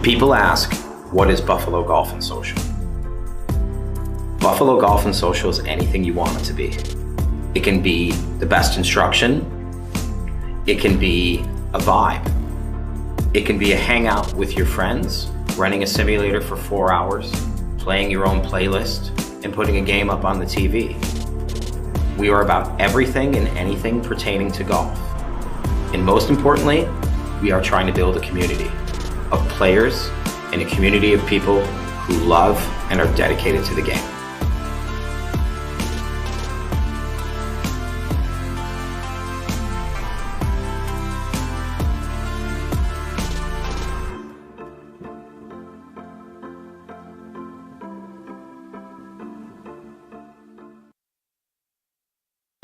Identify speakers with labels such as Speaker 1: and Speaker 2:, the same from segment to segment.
Speaker 1: People ask, what is Buffalo Golf and Social? Buffalo Golf and Social is anything you want it to be. It can be the best instruction. It can be a vibe. It can be a hangout with your friends, renting a simulator for 4 hours, playing your own playlist, and putting a game up on the TV. We are about everything and anything pertaining to golf. And most importantly, we are trying to build a community of players and a community of people who love and are dedicated to the game.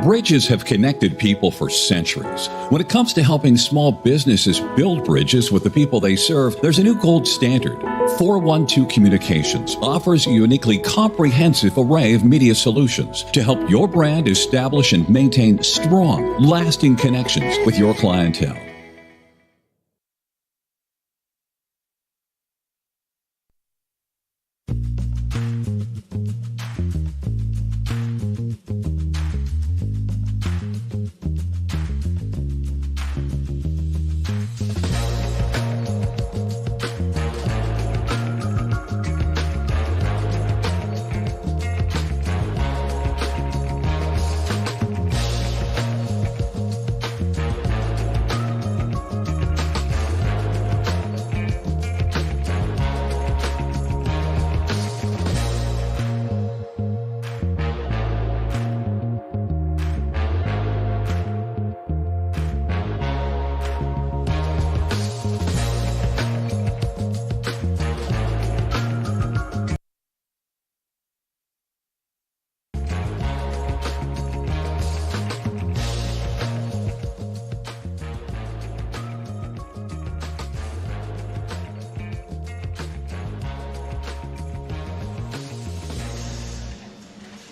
Speaker 2: Bridges have connected people for centuries. When it comes to helping small businesses build bridges with the people they serve, there's a new gold standard. 412 Communications offers a uniquely comprehensive array of media solutions to help your brand establish and maintain strong, lasting connections with your clientele.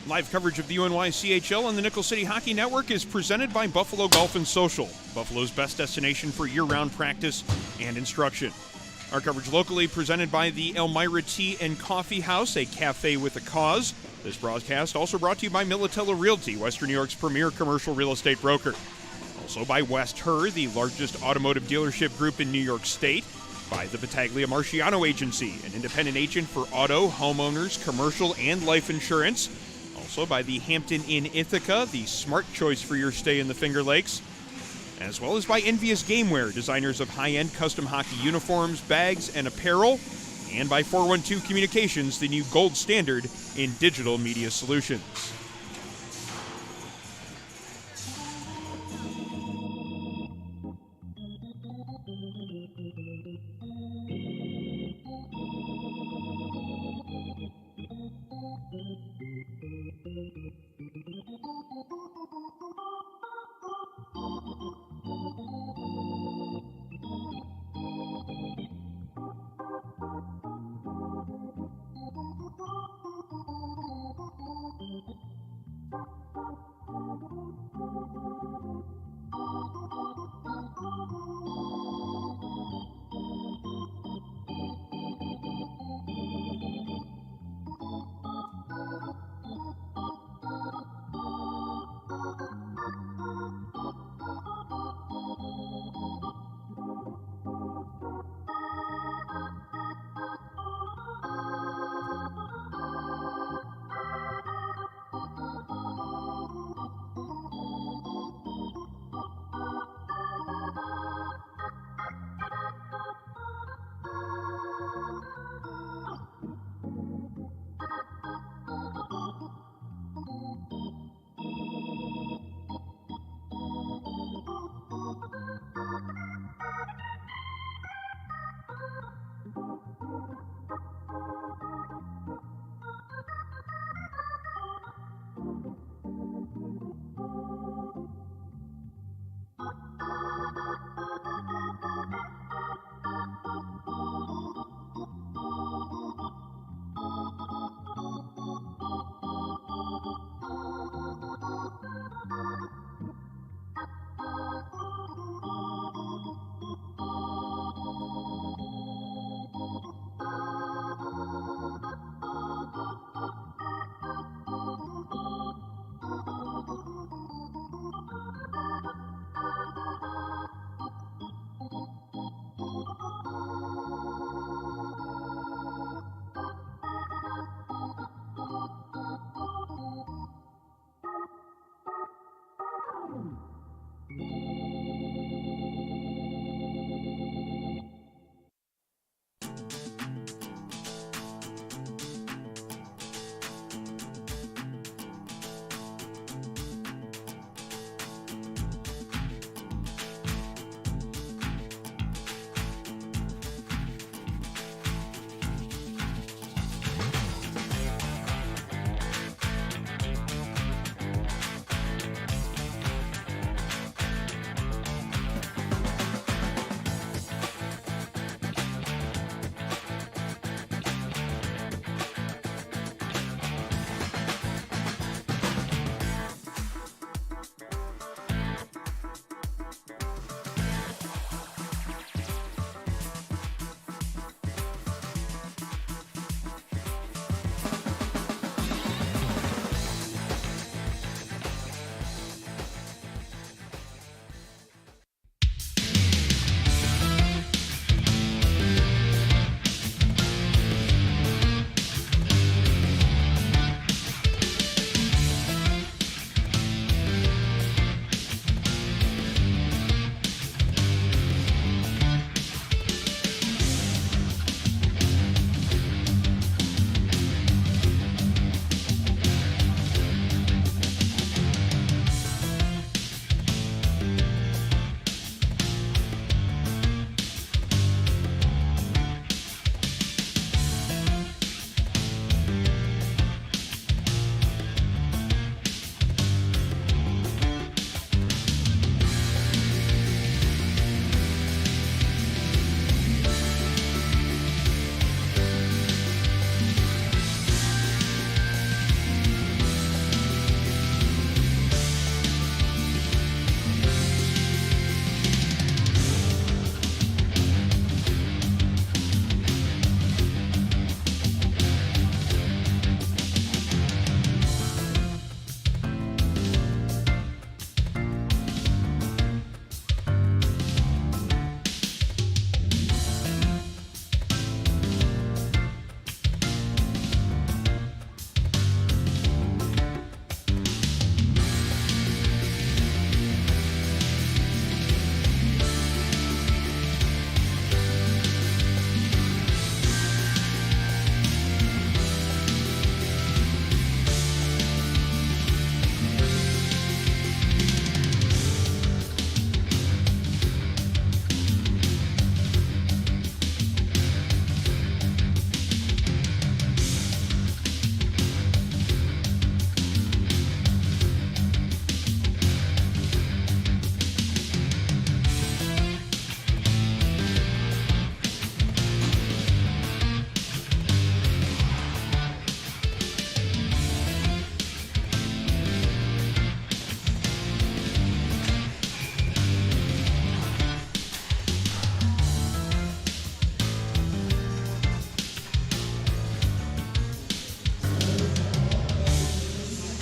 Speaker 3: Live coverage of the UNYCHL and the Nickel City Hockey Network is presented by Buffalo Golf and Social, Buffalo's best destination for year-round practice and instruction. Our coverage locally presented by the Elmira Tea and Coffee House, a cafe with a cause. This broadcast also brought to you by Militello Realty, Western New York's premier commercial real estate broker. Also by West Her, the largest automotive dealership group in New York State. By the Battaglia Marciano Agency, an independent agent for auto, homeowners, commercial, and life insurance. Also by the Hampton Inn Ithaca, the smart choice for your stay in the Finger Lakes. As well as by Envious Gameware, designers of high-end custom hockey uniforms, bags, and apparel. And by 412 Communications, the new gold standard in digital media solutions.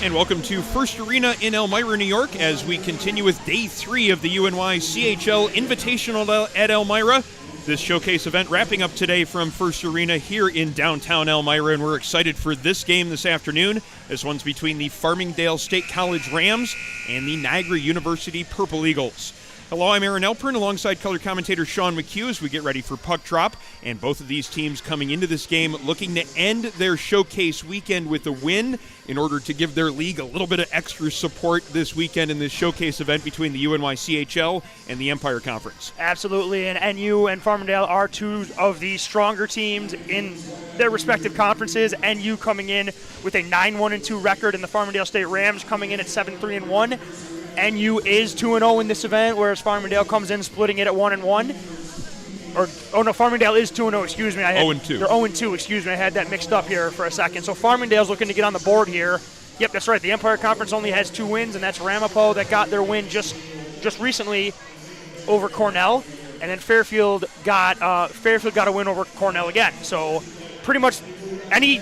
Speaker 3: And welcome to First Arena in Elmira, New York, as we continue with Day 3 of the UNYCHL Invitational at Elmira. This showcase event wrapping up today from First Arena here in downtown Elmira, and we're excited for this game this afternoon. This one's between the Farmingdale State College Rams and the Niagara University Purple Eagles. Hello, I'm Aaron Elpern alongside color commentator Sean McHugh as we get ready for puck drop. And both of these teams coming into this game looking to end their showcase weekend with a win in order to give their league a little bit of extra support this weekend in this showcase event between the UNYCHL and the Empire Conference.
Speaker 4: Absolutely, and NU and Farmingdale are two of the stronger teams in their respective conferences. NU coming in with a 9-1-2 record, and the Farmingdale State Rams coming in at 7-3-1. NU is 2-0 in this event, whereas Farmingdale comes in splitting it at 1-1. Farmingdale is 2-0, excuse me.
Speaker 3: 0-2.
Speaker 4: They're 0-2, excuse me. I had that mixed up here for a second. So Farmingdale's looking to get on the board here. Yep, that's right. The Empire Conference only has 2 wins, and that's Ramapo that got their win just recently over Cornell. And then Fairfield got a win over Cornell again. So pretty much any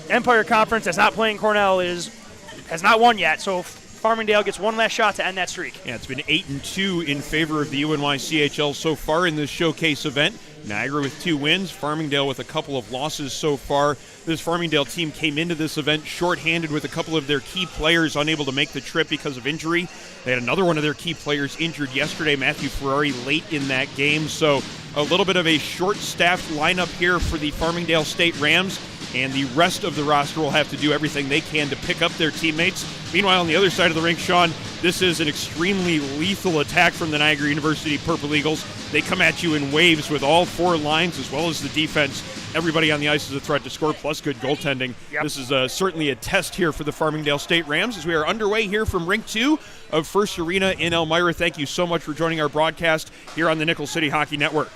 Speaker 4: Empire Conference that's not playing Cornell has not won yet. So Farmingdale gets one last shot to end that streak.
Speaker 3: Yeah, it's been 8-2 in favor of the UNYCHL so far in this showcase event. Niagara with 2 wins, Farmingdale with a couple of losses so far. This Farmingdale team came into this event shorthanded with a couple of their key players unable to make the trip because of injury. They had another one of their key players injured yesterday, Matthew Ferrari, late in that game. So a little bit of a short-staffed lineup here for the Farmingdale State Rams. And the rest of the roster will have to do everything they can to pick up their teammates. Meanwhile, on the other side of the rink, Sean, this is an extremely lethal attack from the Niagara University Purple Eagles. They come at you in waves with all 4 lines as well as the defense. Everybody on the ice is a threat to score, plus good goaltending. Yep. This is certainly a test here for the Farmingdale State Rams as we are underway here from Rink 2 of First Arena in Elmira. Thank you so much for joining our broadcast here on the Nickel City Hockey Network.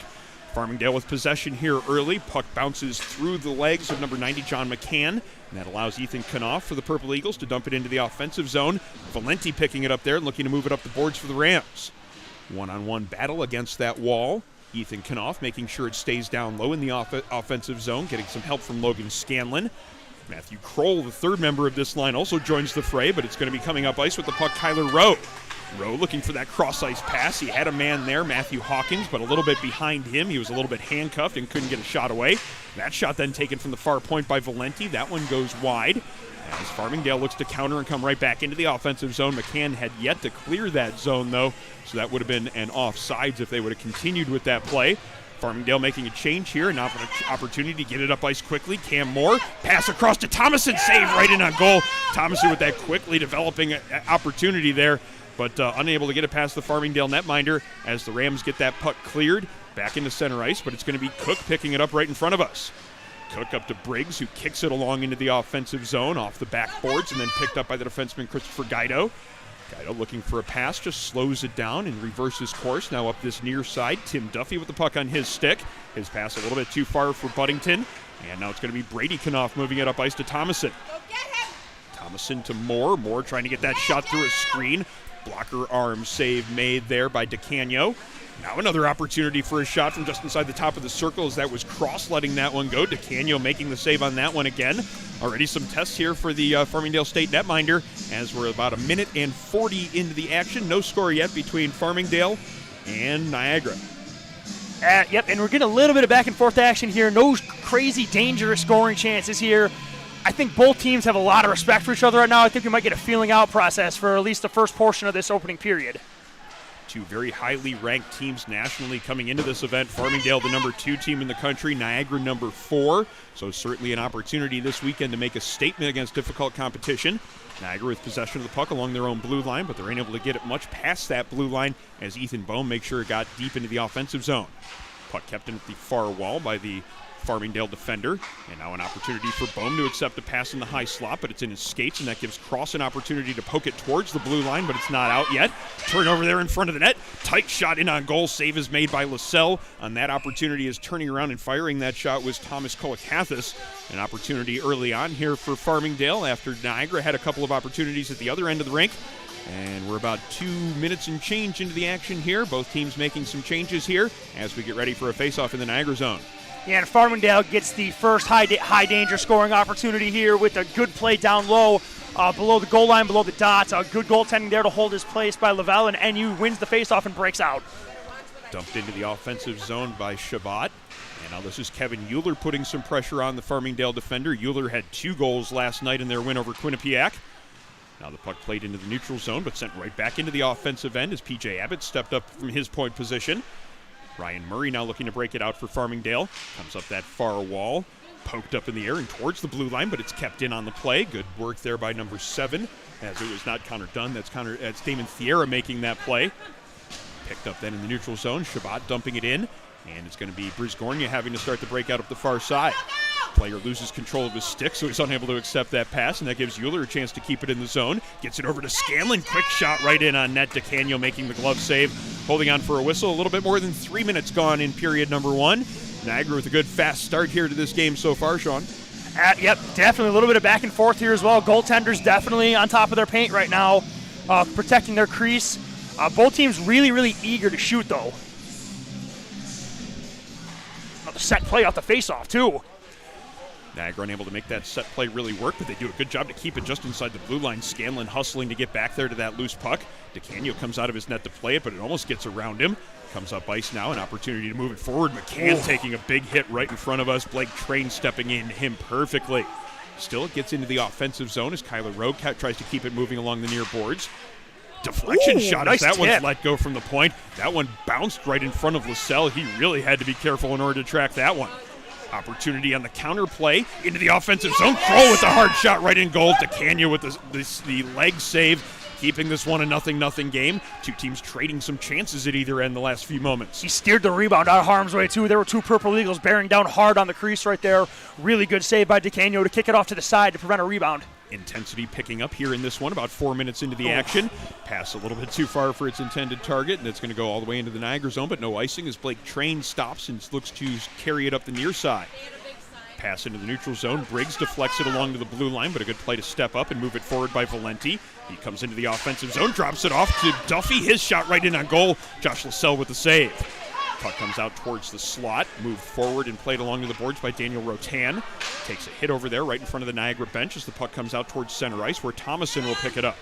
Speaker 3: Farmingdale with possession here early. Puck bounces through the legs of number 90, John McCann, and that allows Ethan Knopf for the Purple Eagles to dump it into the offensive zone. Valenti picking it up there and looking to move it up the boards for the Rams. One-on-one battle against that wall. Ethan Knopf making sure it stays down low in the offensive zone, getting some help from Logan Scanlon. Matthew Kroll, the third member of this line, also joins the fray, but it's going to be coming up ice with the puck, Kyler Rowe. Rowe looking for that cross-ice pass. He had a man there, Matthew Hawkins, but a little bit behind him. He was a little bit handcuffed and couldn't get a shot away. That shot then taken from the far point by Valenti. That one goes wide. As Farmingdale looks to counter and come right back into the offensive zone. McCann had yet to clear that zone, though, so that would have been an offsides if they would have continued with that play. Farmingdale making a change here, an opportunity to get it up ice quickly. Cam Moore, pass across to Thomason, save right in on goal. Thomason with that quickly developing opportunity there, but unable to get it past the Farmingdale netminder as the Rams get that puck cleared back into center ice, but it's going to be Cook picking it up right in front of us. Cook up to Briggs, who kicks it along into the offensive zone off the backboards and then picked up by the defenseman Christopher Guido. Guido looking for a pass, just slows it down and reverses course. Now up this near side, Tim Duffy with the puck on his stick. His pass a little bit too far for Buddington. And now it's going to be Brady Knopf moving it up ice to Thomason. Thomason to Moore. Moore trying to get that shot through a screen. Blocker arm save made there by DeCanio. Now another opportunity for a shot from just inside the top of the circle as that was Cross letting that one go. DeCanio making the save on that one again. Already some tests here for the Farmingdale State netminder as we're about 1:40 into the action. No score yet between Farmingdale and Niagara.
Speaker 4: Yep, and we're getting a little bit of back and forth action here. No crazy dangerous scoring chances here. I think both teams have a lot of respect for each other right now. I think we might get a feeling out process for at least the first portion of this opening period.
Speaker 3: 2 very highly ranked teams nationally coming into this event. Farmingdale, the number 2 team in the country. Niagara, number 4. So certainly an opportunity this weekend to make a statement against difficult competition. Niagara with possession of the puck along their own blue line, but they're unable to get it much past that blue line as Ethan Bohm makes sure it got deep into the offensive zone. Puck kept in at the far wall by the Farmingdale defender, and now an opportunity for Bohm to accept a pass in the high slot, but it's in his skates, and that gives Cross an opportunity to poke it towards the blue line, but it's not out yet. Turnover there in front of the net. Tight shot in on goal. Save is made by Lascelles on that opportunity. Is turning around and firing that shot was Thomas Kolakathis. An opportunity early on here for Farmingdale after Niagara had a couple of opportunities at the other end of the rink. And we're about 2 minutes and change into the action here. Both teams making some changes here as we get ready for a face-off in the Niagara zone.
Speaker 4: Yeah, and Farmingdale gets the first high danger scoring opportunity here with a good play down low below the goal line, below the dots. A good goaltending there to hold his place by Lavelle, and NU wins the face-off and breaks out.
Speaker 3: Dumped into the offensive zone by Shabbat. And now this is Kevin Euler putting some pressure on the Farmingdale defender. Euler had 2 goals last night in their win over Quinnipiac. Now the puck played into the neutral zone, but sent right back into the offensive end as P.J. Abbott stepped up from his point position. Ryan Murray now looking to break it out for Farmingdale. Comes up that far wall, poked up in the air and towards the blue line, but it's kept in on the play. Good work there by number 7, as it was not Connor Dunn. That's Damon Thierra making that play. Picked up then in the neutral zone. Shabbat dumping it in, and it's going to be Brisgornia having to start the breakout up the far side. Player loses control of his stick, so he's unable to accept that pass, and that gives Euler a chance to keep it in the zone. Gets it over to Scanlon. Quick shot right in on net. DeCanio making the glove save, holding on for a whistle. A little bit more than 3 minutes gone in period number 1. Niagara with a good fast start here to this game so far, Sean.
Speaker 4: Yep, definitely a little bit of back and forth here as well. Goaltenders definitely on top of their paint right now, protecting their crease. Both teams really, really eager to shoot, though. Another set play off the face-off, too.
Speaker 3: Niagara unable to make that set play really work, but they do a good job to keep it just inside the blue line. Scanlon hustling to get back there to that loose puck. DeCanio comes out of his net to play it, but it almost gets around him. Comes up ice now, an opportunity to move it forward. McCann taking a big hit right in front of us. Blake Train stepping in him perfectly. Still, it gets into the offensive zone as Kyler Rowe tries to keep it moving along the near boards. Deflection shot
Speaker 4: nice
Speaker 3: as that
Speaker 4: tip.
Speaker 3: one's let go from the point. That one bounced right in front of LaSalle. He really had to be careful in order to track that one. Opportunity on the counter play into the offensive zone. Kroll with the hard shot right in goal. DeCanio with the leg save, keeping this one a 0-0 game. 2 teams trading some chances at either end the last few moments.
Speaker 4: He steered the rebound out of harm's way, too. There were 2 Purple Eagles bearing down hard on the crease right there. Really good save by DeCanio to kick it off to the side to prevent a rebound.
Speaker 3: Intensity picking up here in this one, about 4 minutes into the action. Pass a little bit too far for its intended target, and it's going to go all the way into the Niagara zone, but no icing as Blake Train stops and looks to carry it up the near side. Pass into the neutral zone. Briggs deflects it along to the blue line, but a good play to step up and move it forward by Valenti. He comes into the offensive zone, drops it off to Duffy. His shot right in on goal. Josh LaSalle with the save. Puck comes out towards the slot, moved forward and played along to the boards by Daniel Rotan. Takes a hit over there right in front of the Niagara bench as the puck comes out towards center ice, where Thomason will pick it up.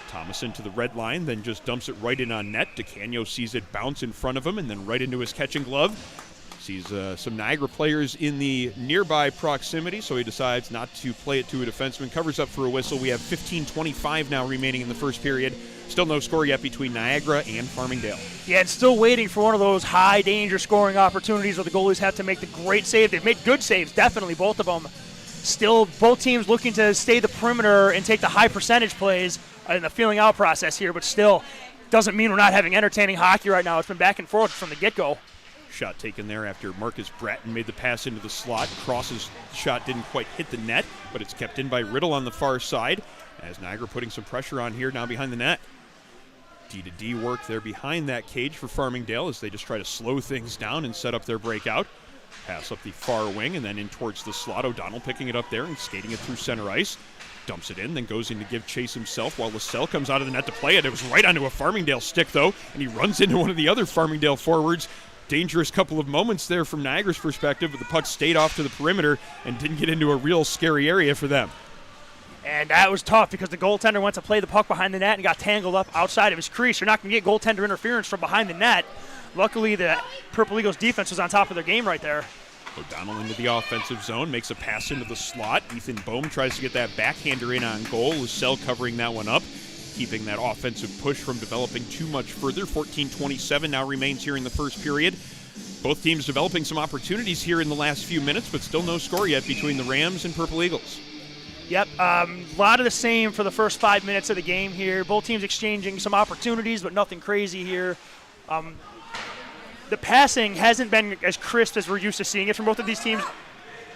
Speaker 3: Thomason to the red line, then just dumps it right in on net. DeCanio sees it bounce in front of him and then right into his catching glove. Sees some Niagara players in the nearby proximity, so he decides not to play it to a defenseman. Covers up for a whistle. We have 15:25 now remaining in the first period. Still no score yet between Niagara and Farmingdale.
Speaker 4: Yeah, and still waiting for one of those high-danger scoring opportunities where the goalies have to make the great save. They've made good saves, definitely, both of them. Still, both teams looking to stay the perimeter and take the high percentage plays in the feeling out process here, but still doesn't mean we're not having entertaining hockey right now. It's been back and forth from the get-go.
Speaker 3: Shot taken there after Marcus Bratton made the pass into the slot. Cross's shot didn't quite hit the net, but it's kept in by Riddle on the far side as Niagara putting some pressure on here now behind the net. D-to-D work there behind that cage for Farmingdale as they just try to slow things down and set up their breakout. Pass up the far wing and then in towards the slot. O'Donnell picking it up there and skating it through center ice. Dumps it in, then goes in to give chase himself while LaSalle comes out of the net to play it. It was right onto a Farmingdale stick, though, and he runs into one of the other Farmingdale forwards. Dangerous couple of moments there from Niagara's perspective, but the puck stayed off to the perimeter and didn't get into a real scary area for them.
Speaker 4: And that was tough because the goaltender went to play the puck behind the net and got tangled up outside of his crease. You're not going to get goaltender interference from behind the net. Luckily, the Purple Eagles defense was on top of their game right there.
Speaker 3: O'Donnell into the offensive zone, makes a pass into the slot. Ethan Boehm tries to get that backhander in on goal. LaSalle covering that one up, keeping that offensive push from developing too much further. 14:27 now remains here in the first period. Both teams developing some opportunities here in the last few minutes, but still no score yet between the Rams and Purple Eagles.
Speaker 4: Yep, a lot of the same for the first 5 minutes of the game here. Both teams exchanging some opportunities, but nothing crazy here. The passing hasn't been as crisp as we're used to seeing it from both of these teams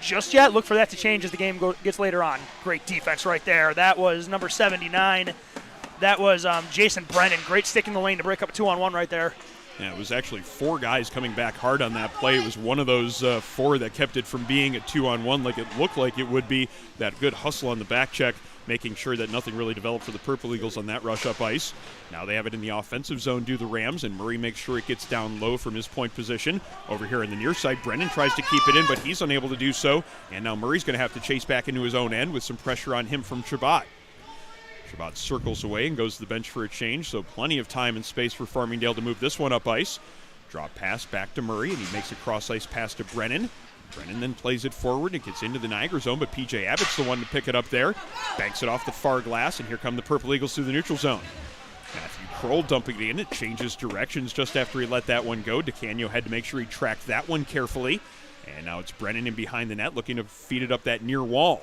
Speaker 4: just yet. Look for that to change as the game gets later on. Great defense right there. That was number 79. That was Jason Brennan. Great stick in the lane to break up a 2-on-1 right there.
Speaker 3: Yeah, it was actually 4 guys coming back hard on that play. It was one of those 4 that kept it from being a 2-on-1 like it looked like it would be. That good hustle on the back check making sure that nothing really developed for the Purple Eagles on that rush up ice. Now they have it in the offensive zone, do the Rams, and Murray makes sure it gets down low from his point position. Over here on the near side, Brennan tries to keep it in, but he's unable to do so. And now Murray's going to have to chase back into his own end with some pressure on him from Chabot. Chabot circles away and goes to the bench for a change, so plenty of time and space for Farmingdale to move this one up ice. Drop pass back to Murray, and he makes a cross-ice pass to Brennan. Brennan then plays it forward. It gets into the Niagara zone, but P.J. Abbott's the one to pick it up there. Banks it off the far glass, and here come the Purple Eagles through the neutral zone. Matthew Kroll dumping it in. It changes directions just after he let that one go. DeCanio had to make sure he tracked that one carefully. And now it's Brennan in behind the net looking to feed it up that near wall.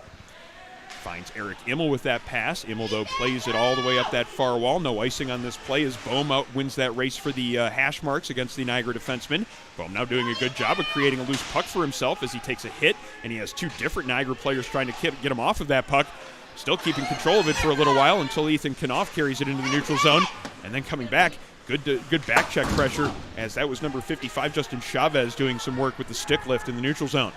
Speaker 3: Finds Eric Immel with that pass. Immel, though, plays it all the way up that far wall. No icing on this play as Bohm wins that race for the hash marks against the Niagara defenseman. Bohm now doing a good job of creating a loose puck for himself as he takes a hit, and he has two different Niagara players trying to get him off of that puck. Still keeping control of it for a little while until Ethan Knopf carries it into the neutral zone, and then coming back. Good back check pressure as that was number 55, Justin Chavez, doing some work with the stick lift in the neutral zone.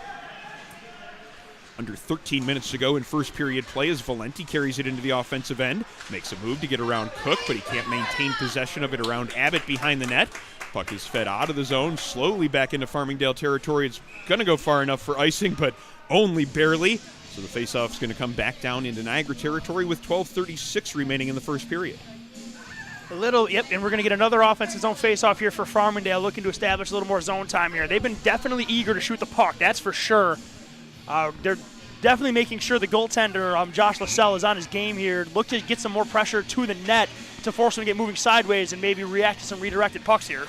Speaker 3: Under 13 minutes to go in first period play as Valenti carries it into the offensive end. Makes a move to get around Cook, but he can't maintain possession of it around Abbott behind the net. Puck is fed out of the zone, slowly back into Farmingdale territory. It's going to go far enough for icing, but only barely. So the faceoff is going to come back down into Niagara territory with 12:36 remaining in the first period.
Speaker 4: And we're going to get another offensive zone faceoff here for Farmingdale, looking to establish a little more zone time here. They've been definitely eager to shoot the puck, that's for sure. They're definitely making sure the goaltender, Josh LaSalle, is on his game here. Look to get some more pressure to the net to force him to get moving sideways and maybe react to some redirected pucks here.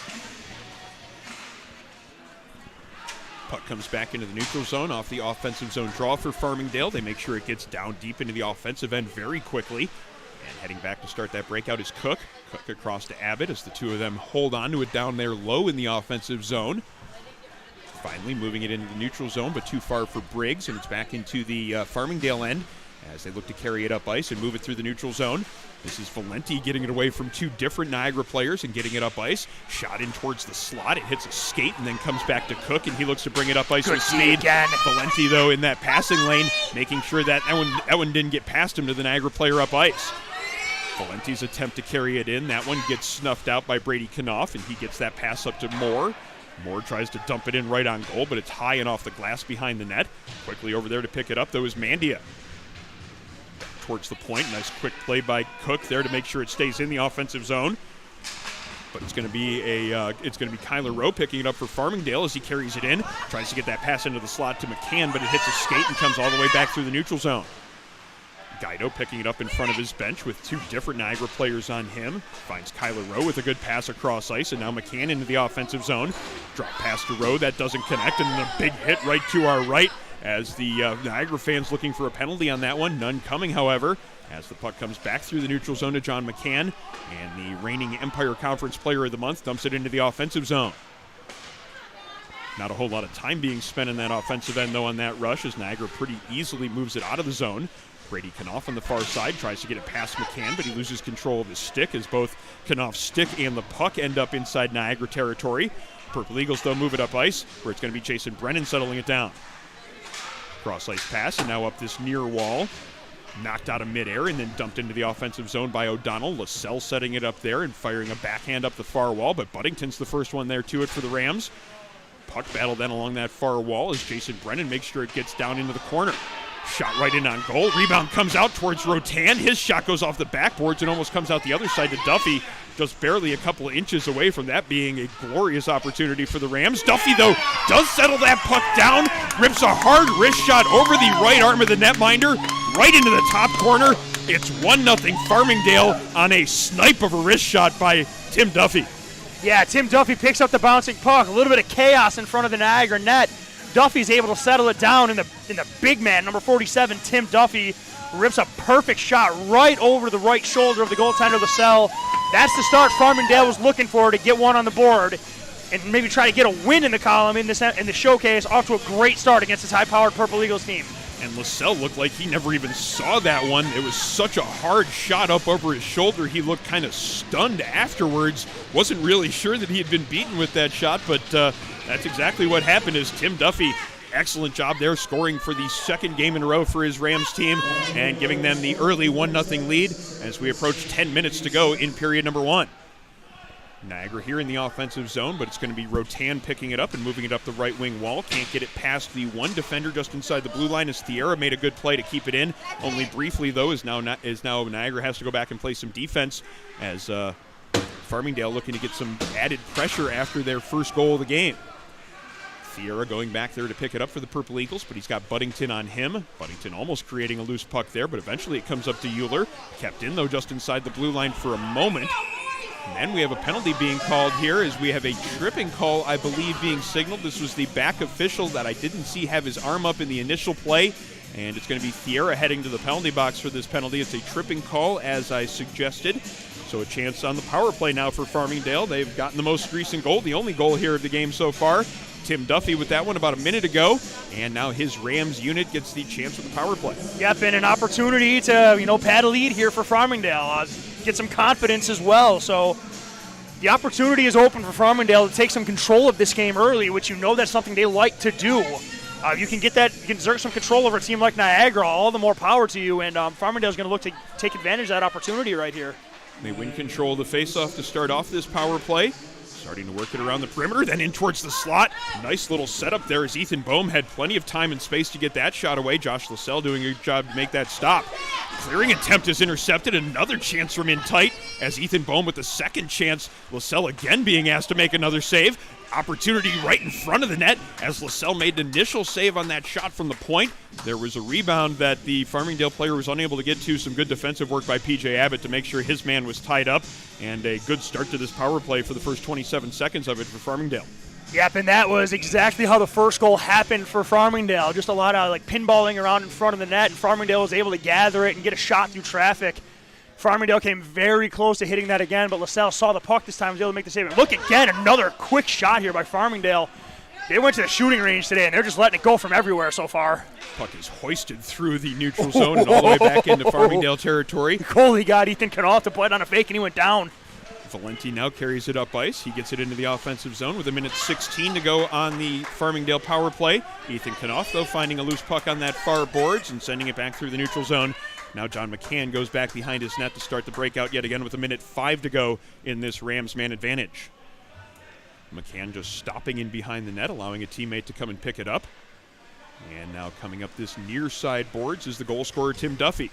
Speaker 3: Puck comes back into the neutral zone off the offensive zone draw for Farmingdale. They make sure it gets down deep into the offensive end very quickly. And heading back to start that breakout is Cook. Cook across to Abbott as the two of them hold on to it down there low in the offensive zone. Finally moving it into the neutral zone, but too far for Briggs, and it's back into the Farmingdale end as they look to carry it up ice and move it through the neutral zone. This is Valenti getting it away from two different Niagara players and getting it up ice. Shot in towards the slot. It hits a skate and then comes back to Cook, and he looks to bring it up ice with speed.
Speaker 4: Again.
Speaker 3: Valenti, though, in that passing lane, making sure that one didn't get past him to the Niagara player up ice. Valenti's attempt to carry it in. That one gets snuffed out by Brady Knopf, and he gets that pass up to Moore. Moore tries to dump it in right on goal, but it's high and off the glass behind the net. Quickly over there to pick it up, though, is Mandia. Back towards the point. Nice quick play by Cook there to make sure it stays in the offensive zone. But it's going to be Kyler Rowe picking it up for Farmingdale as he carries it in. Tries to get that pass into the slot to McCann, but it hits a skate and comes all the way back through the neutral zone. Guido picking it up in front of his bench with two different Niagara players on him. Finds Kyler Rowe with a good pass across ice, and now McCann into the offensive zone. Drop pass to Rowe, that doesn't connect, and then a big hit right to our right as the Niagara fans looking for a penalty on that one. None coming, however, as the puck comes back through the neutral zone to John McCann, and the reigning Empire Conference Player of the Month dumps it into the offensive zone. Not a whole lot of time being spent in that offensive end, though, on that rush, as Niagara pretty easily moves it out of the zone. Brady Knopf on the far side tries to get it past McCann, but he loses control of his stick as both Knopf's stick and the puck end up inside Niagara territory. Purple Eagles, though, move it up ice, where it's going to be Jason Brennan settling it down. Cross-ice pass, and now up this near wall. Knocked out of midair and then dumped into the offensive zone by O'Donnell. LaSalle setting it up there and firing a backhand up the far wall, but Buddington's the first one there to it for the Rams. Puck battle then along that far wall as Jason Brennan makes sure it gets down into the corner. Shot right in on goal. Rebound comes out towards Rotan. His shot goes off the backboards and almost comes out the other side to Duffy. Just barely a couple of inches away from that being a glorious opportunity for the Rams. Duffy, though, does settle that puck down. Rips a hard wrist shot over the right arm of the netminder, right into the top corner. It's 1-0 Farmingdale on a snipe of a wrist shot by Tim Duffy.
Speaker 4: Yeah, Tim Duffy picks up the bouncing puck. A little bit of chaos in front of the Niagara net. Duffy's able to settle it down, in the big man, number 47, Tim Duffy, rips a perfect shot right over the right shoulder of the goaltender, LaSalle. That's the start Farmingdale was looking for to get one on the board and maybe try to get a win in the column in the showcase. Off to a great start against this high-powered Purple Eagles team.
Speaker 3: And LaSalle looked like he never even saw that one. It was such a hard shot up over his shoulder. He looked kind of stunned afterwards. Wasn't really sure that he had been beaten with that shot, but that's exactly what happened as Tim Duffy excellent job there, scoring for the second game in a row for his Rams team and giving them the early 1-0 lead as we approach 10 minutes to go in period number 1. Niagara here in the offensive zone, but it's going to be Rotan picking it up and moving it up the right wing wall. Can't get it past the one defender just inside the blue line as Thierra made a good play to keep it in. Only briefly, though, is now Niagara has to go back and play some defense as Farmingdale looking to get some added pressure after their first goal of the game. Thierra going back there to pick it up for the Purple Eagles, but he's got Buddington on him. Buddington almost creating a loose puck there, but eventually it comes up to Euler. Kept in, though, just inside the blue line for a moment. And then we have a penalty being called here as we have a tripping call, I believe, being signaled. This was the back official that I didn't see have his arm up in the initial play. And it's going to be Thierra heading to the penalty box for this penalty. It's a tripping call, as I suggested. So a chance on the power play now for Farmingdale. They've gotten the most recent goal, the only goal here of the game so far. Tim Duffy with that one about a minute ago, and now his Rams unit gets the chance with the power play.
Speaker 4: Yep, and an opportunity to, pad a lead here for Farmingdale, get some confidence as well. So the opportunity is open for Farmingdale to take some control of this game early, which that's something they like to do. You can exert some control over a team like Niagara, all the more power to you, and Farmingdale's going to look to take advantage of that opportunity right here.
Speaker 3: They win control of the faceoff to start off this power play. Starting to work it around the perimeter, then in towards the slot. Nice little setup there as Ethan Boehm had plenty of time and space to get that shot away. Josh Lascelles doing a good job to make that stop. Clearing attempt is intercepted. Another chance from in tight as Ethan Boehm with the second chance. Lascelles again being asked to make another save. Opportunity right in front of the net as Lascelles made an initial save on that shot from the point. There was a rebound that the Farmingdale player was unable to get to. Some good defensive work by P.J. Abbott to make sure his man was tied up. And a good start to this power play for the first 27 seconds of it for Farmingdale.
Speaker 4: Yep, and that was exactly how the first goal happened for Farmingdale. Just a lot of pinballing around in front of the net, and Farmingdale was able to gather it and get a shot through traffic. Farmingdale came very close to hitting that again, but Lascelles saw the puck this time, was able to make the save. And look again, another quick shot here by Farmingdale. They went to the shooting range today, and they're just letting it go from everywhere so far.
Speaker 3: Puck is hoisted through the neutral zone and all the way back into Farmingdale territory.
Speaker 4: The goalie got Ethan Knopf to put on a fake, and he went down.
Speaker 3: Valenti now carries it up ice. He gets it into the offensive zone with 1:16 to go on the Farmingdale power play. Ethan Knopf, though, finding a loose puck on that far boards and sending it back through the neutral zone. Now John McCann goes back behind his net to start the breakout yet again with 1:05 to go in this Rams man advantage. McCann just stopping in behind the net, allowing a teammate to come and pick it up. And now coming up this near side boards is the goal scorer, Tim Duffy.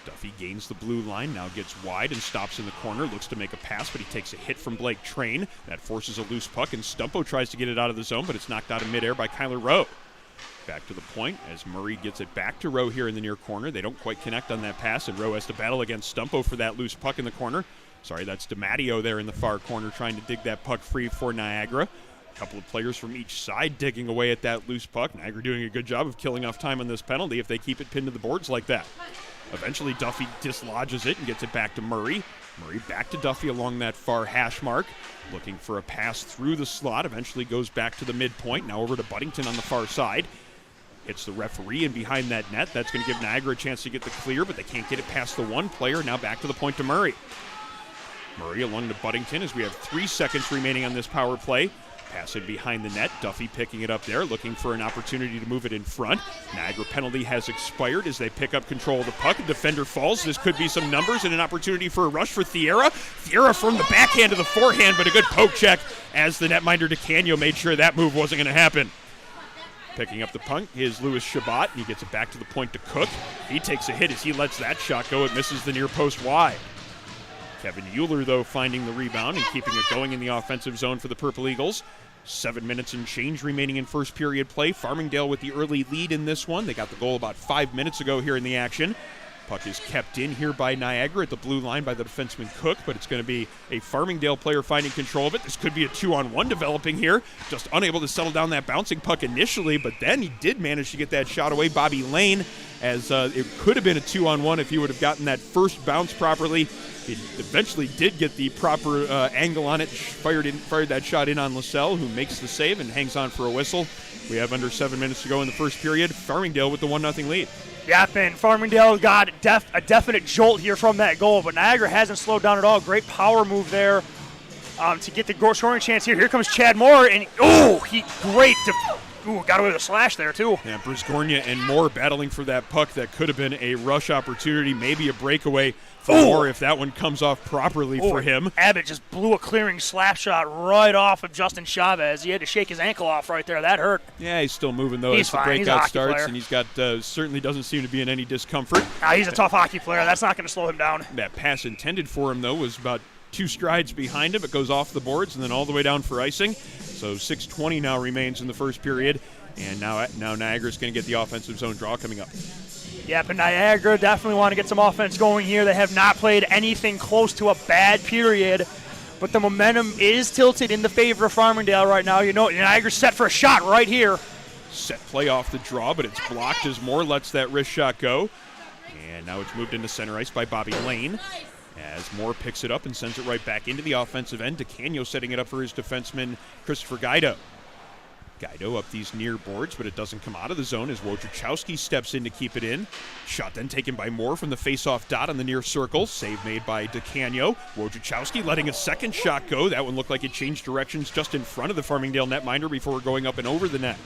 Speaker 3: Duffy gains the blue line, now gets wide and stops in the corner, looks to make a pass, but he takes a hit from Blake Train. That forces a loose puck, and Stumpo tries to get it out of the zone, but it's knocked out in midair by Kyler Rowe. Back to the point as Murray gets it back to Rowe here in the near corner. They don't quite connect on that pass, and Rowe has to battle against Stumpo for that loose puck in the corner. Sorry, that's DiMatteo there in the far corner trying to dig that puck free for Niagara. A couple of players from each side digging away at that loose puck. Niagara doing a good job of killing off time on this penalty if they keep it pinned to the boards like that. Eventually, Duffy dislodges it and gets it back to Murray. Murray back to Duffy along that far hash mark, looking for a pass through the slot. Eventually goes back to the midpoint. Now over to Buddington on the far side. Hits the referee and behind that net. That's going to give Niagara a chance to get the clear, but they can't get it past the one player. Now back to the point to Murray. Murray along to Buddington as we have 3 seconds remaining on this power play. Pass it behind the net. Duffy picking it up there, looking for an opportunity to move it in front. Niagara penalty has expired as they pick up control of the puck. A defender falls. This could be some numbers and an opportunity for a rush for Thierra. Thierra from the backhand to the forehand, but a good poke check as the netminder DeCanio made sure that move wasn't going to happen. Picking up the puck is Louis Chabot, and he gets it back to the point to Cook. He takes a hit as he lets that shot go. It misses the near post wide. Kevin Euler, though, finding the rebound and keeping it going in the offensive zone for the Purple Eagles. 7 minutes and change remaining in first period play. Farmingdale with the early lead in this one. They got the goal about 5 minutes ago here in the action. Puck is kept in here by Niagara at the blue line by the defenseman Cook, but it's going to be a Farmingdale player finding control of it. This could be a 2-on-1 developing here. Just unable to settle down that bouncing puck initially, but then he did manage to get that shot away. Bobby Lane, as it could have been a 2-on-1 if he would have gotten that first bounce properly. He eventually did get the proper angle on it, fired that shot in on Lascelles, who makes the save and hangs on for a whistle. We have under 7 minutes to go in the first period. Farmingdale with the 1-0 lead.
Speaker 4: Yep, and Farmingdale got a definite jolt here from that goal, but Niagara hasn't slowed down at all. Great power move there to get the goal scoring chance here. Here comes Chad Moore, and Ooh, got away with a slash there, too.
Speaker 3: Yeah, Brisgornia and Moore battling for that puck that could have been a rush opportunity, maybe a breakaway for Moore if that one comes off properly for him.
Speaker 4: Abbott just blew a clearing slap shot right off of Justin Chavez. He had to shake his ankle off right there. That hurt.
Speaker 3: Yeah, he's still moving, though,
Speaker 4: He's
Speaker 3: as the
Speaker 4: fine. He's a
Speaker 3: breakout
Speaker 4: hockey
Speaker 3: starts,
Speaker 4: player.
Speaker 3: and he's got certainly doesn't seem to be in any discomfort.
Speaker 4: He's a tough hockey player. That's not going to slow him down.
Speaker 3: That pass intended for him, though, was about 2 strides behind him. It goes off the boards and then all the way down for icing. So 6:20 now remains in the first period. And now Niagara's going to get the offensive zone draw coming up.
Speaker 4: Yep, and Niagara definitely want to get some offense going here. They have not played anything close to a bad period, but the momentum is tilted in the favor of Farmingdale right now. You know, Niagara's set for a shot right here.
Speaker 3: Set play off the draw, but it's blocked as Moore lets that wrist shot go. And now it's moved into center ice by Bobby Lane as Moore picks it up and sends it right back into the offensive end. DeCanio setting it up for his defenseman, Christopher Guido. Guido up these near boards, but it doesn't come out of the zone as Wojciechowski steps in to keep it in. Shot then taken by Moore from the face-off dot on the near circle. Save made by DeCanio. Wojciechowski letting a second shot go. That one looked like it changed directions just in front of the Farmingdale netminder before going up and over the net.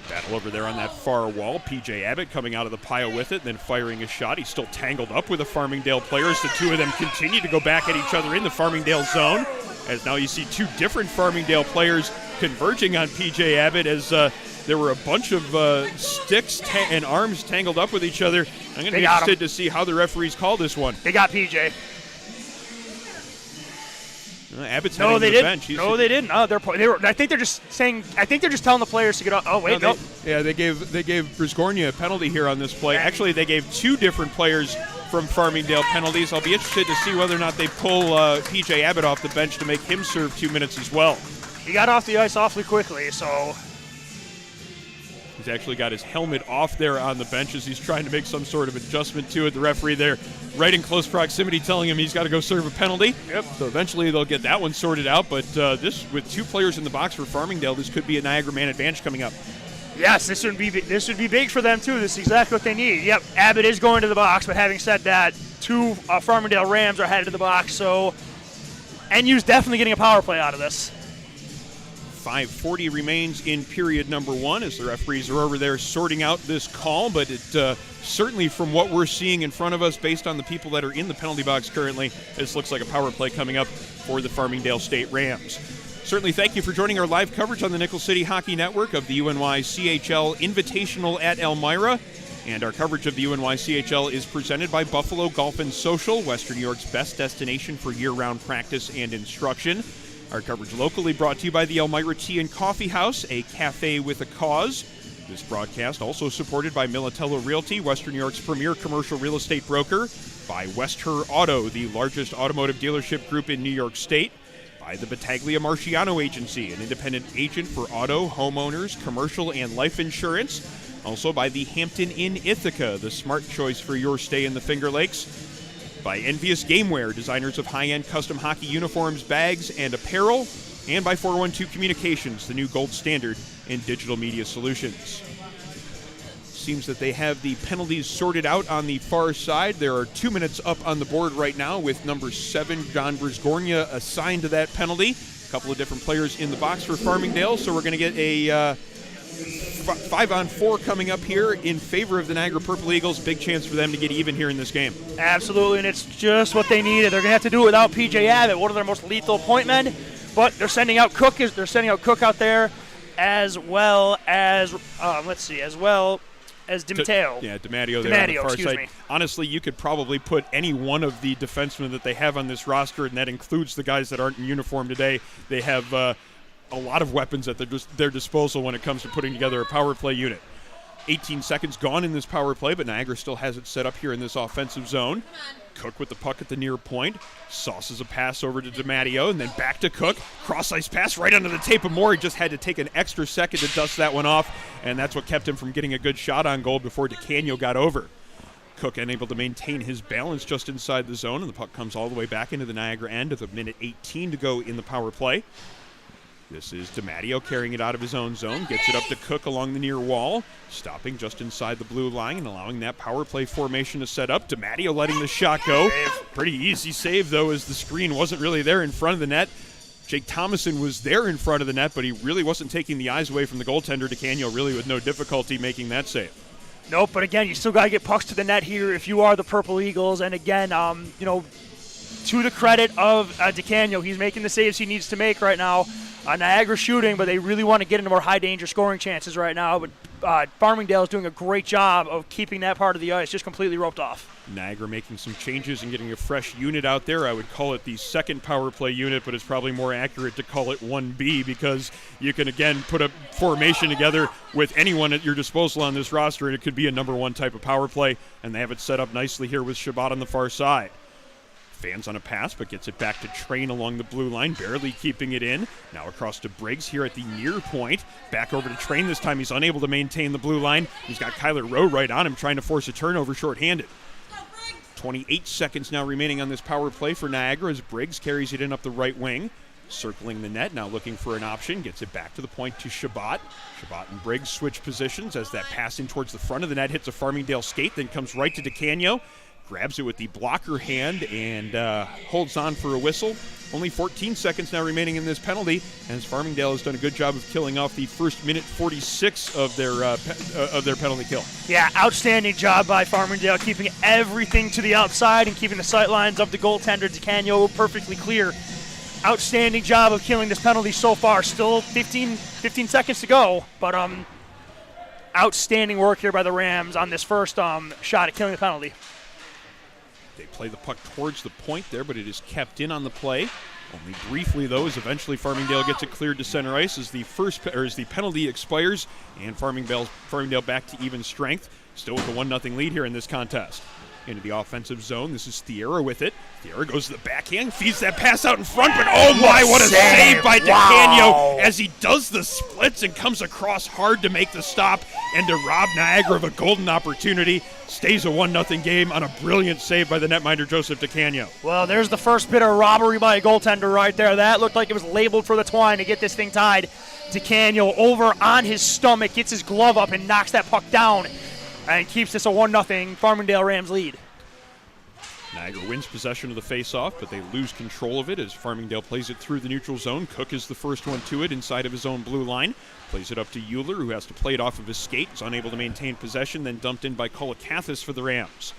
Speaker 3: Battle over there on that far wall. P.J. Abbott coming out of the pile with it, then firing a shot. He's still tangled up with the Farmingdale players. The two of them continue to go back at each other in the Farmingdale zone. As now you see 2 different Farmingdale players converging on P.J. Abbott as there were a bunch of sticks and arms tangled up with each other. I'm going to be interested to see how the referees call this one.
Speaker 4: They got P.J.
Speaker 3: Abbott's heading to the bench.
Speaker 4: No, they didn't. I think they're just telling the players to get off. Oh wait, no.
Speaker 3: They gave Brisgornia a penalty here on this play. Actually, they gave 2 different players from Farmingdale penalties. I'll be interested to see whether or not they pull P.J. Abbott off the bench to make him serve 2 minutes as well.
Speaker 4: He got off the ice awfully quickly, so
Speaker 3: he's actually got his helmet off there on the bench as he's trying to make some sort of adjustment to it. The referee there right in close proximity telling him he's got to go serve a penalty.
Speaker 4: Yep.
Speaker 3: So eventually they'll get that one sorted out, but this, with 2 players in the box for Farmingdale, this could be a Niagara man advantage coming up.
Speaker 4: Yes, this would be big for them too. This is exactly what they need. Yep, Abbott is going to the box, but having said that, 2 Farmingdale Rams are headed to the box, so NU's definitely getting a power play out of this.
Speaker 3: 5:40 remains in period number 1 as the referees are over there sorting out this call, but it certainly from what we're seeing in front of us based on the people that are in the penalty box currently, this looks like a power play coming up for the Farmingdale State Rams. Certainly thank you for joining our live coverage on the Nickel City Hockey Network of the UNYCHL Invitational at Elmira. And our coverage of the UNYCHL is presented by Buffalo Golf and Social, Western New York's best destination for year-round practice and instruction. Our coverage locally brought to you by the Elmira Tea and Coffee House, a cafe with a cause. This broadcast also supported by Militello Realty, Western New York's premier commercial real estate broker, by Westher Auto, the largest automotive dealership group in New York State, by the Battaglia Marciano Agency, an independent agent for auto, homeowners, commercial, and life insurance. Also by the Hampton Inn Ithaca, the smart choice for your stay in the Finger Lakes. By Envious Gameware, designers of high-end custom hockey uniforms, bags, and apparel. And by 412 Communications, the new gold standard in digital media solutions. Seems that they have the penalties sorted out on the far side. There are 2 minutes up on the board right now with number 7, John Brisgornia, assigned to that penalty. A couple of different players in the box for Farmingdale, so we're going to get a 5-on-4 coming up here in favor of the Niagara Purple Eagles. Big chance for them to get even here in this game.
Speaker 4: Absolutely, and it's just what they needed. They're going to have to do it without P.J. Abbott, one of their most lethal point men, but they're sending out Cook. They're sending out Cook out there, as well as DiMatteo.
Speaker 3: DiMatteo there on the far side. Honestly, you could probably put any one of the defensemen that they have on this roster, and that includes the guys that aren't in uniform today. They have a lot of weapons at their disposal when it comes to putting together a power play unit. 18 seconds gone in this power play, but Niagara still has it set up here in this offensive zone. Cook with the puck at the near point. Sauces a pass over to DiMatteo, and then back to Cook. Cross-ice pass right under the tape of Moore. He just had to take an extra second to dust that one off, and that's what kept him from getting a good shot on goal before DeCanio got over. Cook unable to maintain his balance just inside the zone, and the puck comes all the way back into the Niagara end with a minute 18 to go in the power play. This is DiMatteo carrying it out of his own zone, gets it up to Cook along the near wall, stopping just inside the blue line and allowing that power play formation to set up. DiMatteo letting the shot go. Pretty easy save, though, as the screen wasn't really there in front of the net. Jake Thomason was there in front of the net, but he really wasn't taking the eyes away from the goaltender. DeCanio really with no difficulty making that save.
Speaker 4: Nope, but again, you still got to get pucks to the net here if you are the Purple Eagles. And again, to the credit of DeCanio, he's making the saves he needs to make right now. Niagara shooting, but they really want to get into more high-danger scoring chances right now. But Farmingdale is doing a great job of keeping that part of the ice just completely roped off.
Speaker 3: Niagara making some changes and getting a fresh unit out there. I would call it the second power play unit, but it's probably more accurate to call it 1B because you can, again, put a formation together with anyone at your disposal on this roster, and it could be a number one type of power play, and they have it set up nicely here with Shabbat on the far side. Fans on a pass, but gets it back to Train along the blue line, barely keeping it in. Now across to Briggs here at the near point. Back over to Train. This time he's unable to maintain the blue line. He's got Kyler Rowe right on him, trying to force a turnover shorthanded. 28 seconds now remaining on this power play for Niagara as Briggs carries it in up the right wing. Circling the net, now looking for an option. Gets it back to the point to Shabbat. Shabbat and Briggs switch positions as that pass in towards the front of the net hits a Farmingdale skate, then comes right to DeCanio. Grabs it with the blocker hand and holds on for a whistle. Only 14 seconds now remaining in this penalty, as Farmingdale has done a good job of killing off the first minute 46 of their penalty kill.
Speaker 4: Yeah, outstanding job by Farmingdale, keeping everything to the outside and keeping the sight lines of the goaltender DeCanio perfectly clear. Outstanding job of killing this penalty so far. Still 15 seconds to go, but outstanding work here by the Rams on this first shot at killing the penalty.
Speaker 3: They play the puck towards the point there, but it is kept in on the play. Only briefly, though, as eventually Farmingdale gets it cleared to center ice as the penalty expires, and Farmingdale back to even strength. Still with a 1-0 lead here in this contest. Into the offensive zone. This is Thiera with it. Thiera goes to the backhand, feeds that pass out in front, but oh my, what a save by DeCanio as he does the splits and comes across hard to make the stop and to rob Niagara of a golden opportunity. Stays a 1-0 game on a brilliant save by the netminder Joseph DeCanio.
Speaker 4: Well, there's the first bit of robbery by a goaltender right there. That looked like it was labeled for the twine to get this thing tied. DeCanio over on his stomach, gets his glove up and knocks that puck down and keeps this a 1-0 Farmingdale Rams lead.
Speaker 3: Niagara wins possession of the faceoff, but they lose control of it as Farmingdale plays it through the neutral zone. Cook is the first one to it inside of his own blue line. Plays it up to Euler, who has to play it off of his skate. Is unable to maintain possession, then dumped in by Kolakathis for the Rams.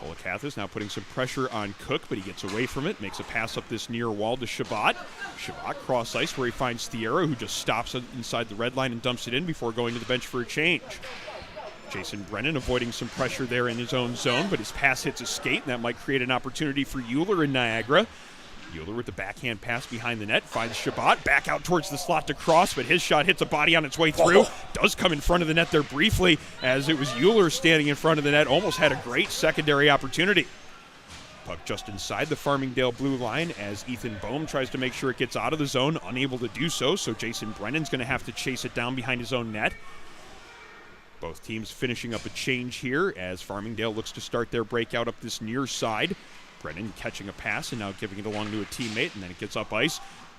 Speaker 3: Kolakathis now putting some pressure on Cook, but he gets away from it. Makes a pass up this near wall to Shabbat. Shabbat cross ice where he finds Thiera, who just stops inside the red line and dumps it in before going to the bench for a change. Jason Brennan avoiding some pressure there in his own zone, but his pass hits a skate, and that might create an opportunity for Euler in Niagara. Euler with the backhand pass behind the net, finds Shabbat, back out towards the slot to cross, but his shot hits a body on its way through. Does come in front of the net there briefly, as it was Euler standing in front of the net, almost had a great secondary opportunity. Puck just inside the Farmingdale blue line as Ethan Boehm tries to make sure it gets out of the zone, unable to do so, so Jason Brennan's going to have to chase it down behind his own net. Both teams finishing up a change here as Farmingdale looks to start their breakout up this near side. Brennan catching a pass and now giving it along to a teammate, and then it gets up ice.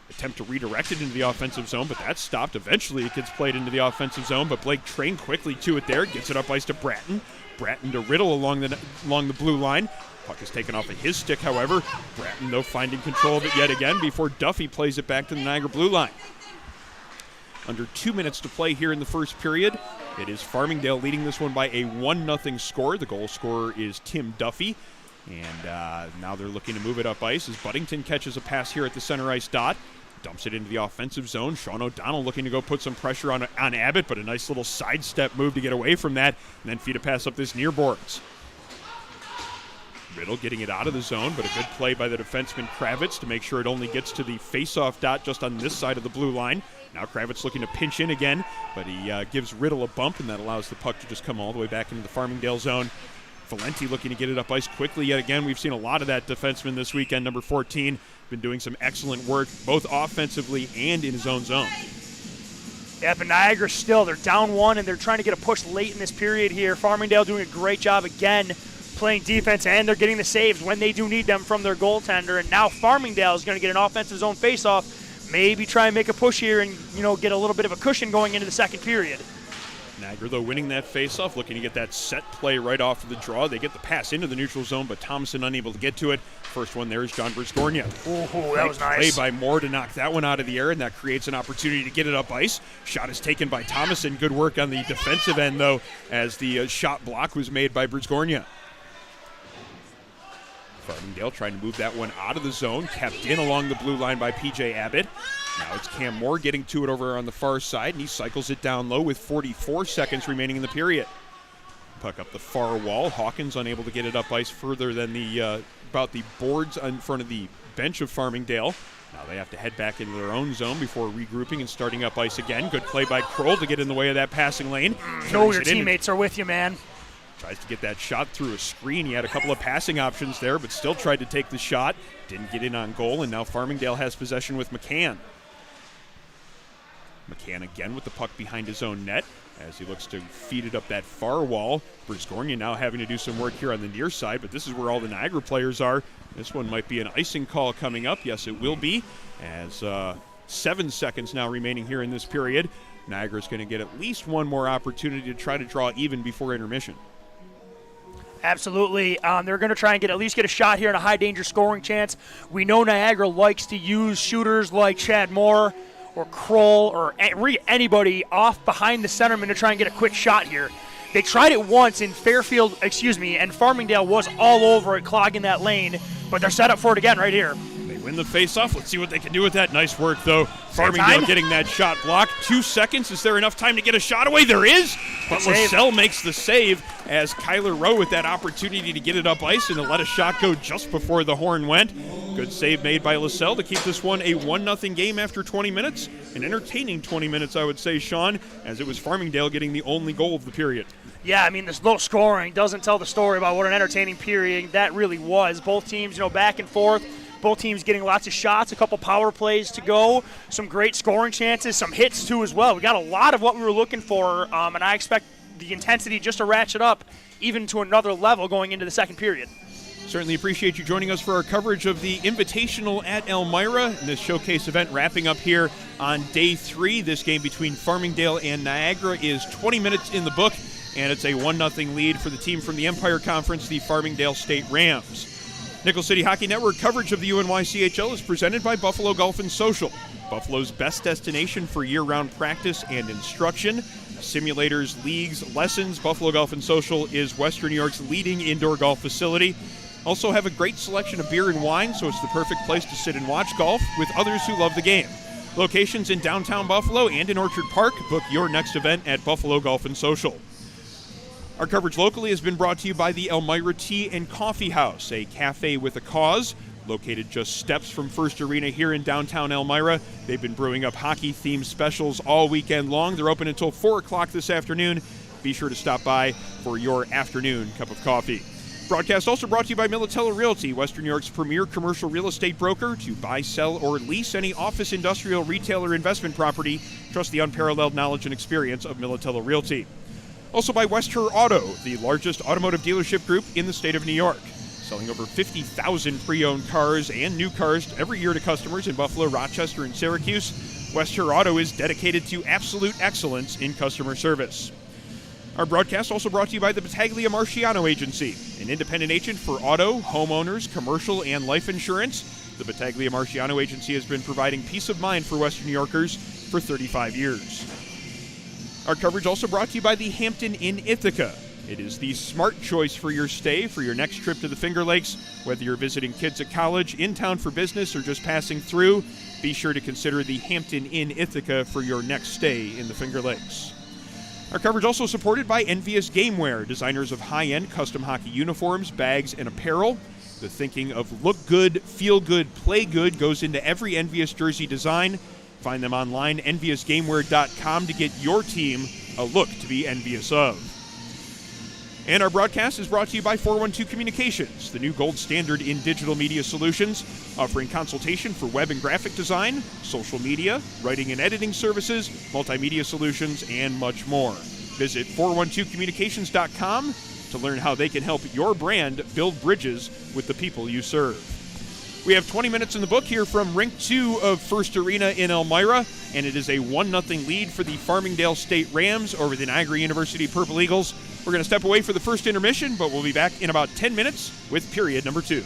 Speaker 3: Attempt to redirect it into the offensive zone, but that's stopped. Eventually it gets played into the offensive zone, but Blake Train quickly to it there. Gets it up ice to Bratton. Bratton to Riddle along the blue line. Puck is taken off of his stick, however. Bratton, though, finding control of it yet again before Duffy plays it back to the Niagara blue line. Under 2 minutes to play here in the first period. It is Farmingdale leading this one by a 1-0 score. The goal scorer is Tim Duffy. And now they're looking to move it up ice as Buddington catches a pass here at the center ice dot. Dumps it into the offensive zone. Sean O'Donnell looking to go put some pressure on Abbott, but a nice little sidestep move to get away from that. And then feed a pass up this near boards. Riddle getting it out of the zone, but a good play by the defenseman Kravitz to make sure it only gets to the face-off dot just on this side of the blue line. Now Kravitz looking to pinch in again, but he gives Riddle a bump, and that allows the puck to just come all the way back into the Farmingdale zone. Valenti looking to get it up ice quickly yet again. We've seen a lot of that defenseman this weekend, number 14. Been doing some excellent work, both offensively and in his own zone.
Speaker 4: Yeah, but Niagara still, they're down one, and they're trying to get a push late in this period here. Farmingdale doing a great job again playing defense, and they're getting the saves when they do need them from their goaltender. And now Farmingdale is going to get an offensive zone faceoff. Maybe try and make a push here and, get a little bit of a cushion going into the second period.
Speaker 3: Niagara, though, winning that faceoff, looking to get that set play right off of the draw. They get the pass into the neutral zone, but Thomason unable to get to it. First one there is John Brzgornia.
Speaker 4: Ooh, that was nice.
Speaker 3: Play by Moore to knock that one out of the air, and that creates an opportunity to get it up ice. Shot is taken by Thomason. Good work on the defensive end, though, as the shot block was made by Brzgornia. Farmingdale trying to move that one out of the zone, kept in along the blue line by P.J. Abbott. Now it's Cam Moore getting to it over on the far side, and he cycles it down low with 44 seconds remaining in the period. Puck up the far wall. Hawkins unable to get it up ice further than about the boards in front of the bench of Farmingdale. Now they have to head back into their own zone before regrouping and starting up ice again. Good play by Kroll to get in the way of that passing lane.
Speaker 4: Know your teammates are with you, man.
Speaker 3: Tries to get that shot through a screen. He had a couple of passing options there, but still tried to take the shot. Didn't get in on goal, and now Farmingdale has possession with McCann. McCann again with the puck behind his own net as he looks to feed it up that far wall. Brzgornia now having to do some work here on the near side, but this is where all the Niagara players are. This one might be an icing call coming up. Yes, it will be, as 7 seconds now remaining here in this period. Niagara's going to get at least one more opportunity to try to draw even before intermission.
Speaker 4: Absolutely. They're going to try and at least get a shot here in a high-danger scoring chance. We know Niagara likes to use shooters like Chad Moore or Kroll or anybody off behind the centerman to try and get a quick shot here. They tried it once in and Farmingdale was all over it, clogging that lane, but they're set up for it again right here.
Speaker 3: They win the face-off. Let's see what they can do with that. Nice work, though. Farmingdale getting that shot blocked. 2 seconds. Is there enough time to get a shot away? There is, but LaSalle makes the save as Kyler Rowe with that opportunity to get it up ice and to let a shot go just before the horn went. Good save made by LaSalle to keep this one a 1-0 game after 20 minutes. An entertaining 20 minutes, I would say, Sean, as it was Farmingdale getting the only goal of the period.
Speaker 4: Yeah, I mean, this low scoring doesn't tell the story about what an entertaining period that really was. Both teams, back and forth. Both teams getting lots of shots, a couple power plays to go, some great scoring chances, some hits too as well. We got a lot of what we were looking for, and I expect the intensity just to ratchet up even to another level going into the second period.
Speaker 3: Certainly appreciate you joining us for our coverage of the Invitational at Elmira, and this showcase event wrapping up here on day 3. This game between Farmingdale and Niagara is 20 minutes in the book, and it's a 1-0 lead for the team from the Empire Conference, the Farmingdale State Rams. Nickel City Hockey Network coverage of the UNYCHL is presented by Buffalo Golf & Social, Buffalo's best destination for year-round practice and instruction. Simulators, leagues, lessons, Buffalo Golf & Social is Western New York's leading indoor golf facility. Also have a great selection of beer and wine, so it's the perfect place to sit and watch golf with others who love the game. Locations in downtown Buffalo and in Orchard Park. Book your next event at Buffalo Golf & Social. Our coverage locally has been brought to you by the Elmira Tea and Coffee House, a cafe with a cause. Located just steps from First Arena here in downtown Elmira. They've been brewing up hockey-themed specials all weekend long. They're open until 4 o'clock this afternoon. Be sure to stop by for your afternoon cup of coffee. Broadcast also brought to you by Militello Realty, Western New York's premier commercial real estate broker. To buy, sell, or lease any office, industrial, retail, or investment property, trust the unparalleled knowledge and experience of Militello Realty. Also by West Her Auto, the largest automotive dealership group in the state of New York. Selling over 50,000 pre-owned cars and new cars every year to customers in Buffalo, Rochester, and Syracuse. West Her Auto is dedicated to absolute excellence in customer service. Our broadcast also brought to you by the Battaglia Marciano Agency, an independent agent for auto, homeowners, commercial, and life insurance. The Battaglia Marciano Agency has been providing peace of mind for Western New Yorkers for 35 years. Our coverage also brought to you by the Hampton Inn Ithaca. It is the smart choice for your stay for your next trip to the Finger Lakes. Whether you're visiting kids at college, in town for business, or just passing through, be sure to consider the Hampton Inn Ithaca for your next stay in the Finger Lakes. Our coverage also supported by Envious Gameware, designers of high-end custom hockey uniforms, bags, and apparel. The thinking of look good, feel good, play good goes into every Envious jersey design. Find them online, enviousgameware.com, to get your team a look to be envious of. And our broadcast is brought to you by 412 Communications, the new gold standard in digital media solutions, offering consultation for web and graphic design, social media, writing and editing services, multimedia solutions, and much more. Visit 412communications.com to learn how they can help your brand build bridges with the people you serve. We have 20 minutes in the book here from Rink 2 of First Arena in Elmira, and it is a 1-0 lead for the Farmingdale State Rams over the Niagara University Purple Eagles. We're going to step away for the first intermission, but we'll be back in about 10 minutes with period number 2.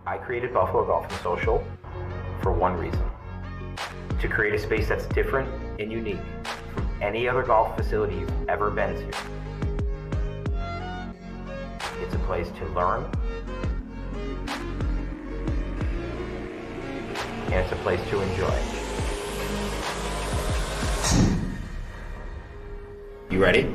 Speaker 1: I created Buffalo Golf and Social for one reason: to create a space that's different and unique from any other golf facility you've ever been to. It's a place to learn, and it's a place to enjoy. You ready?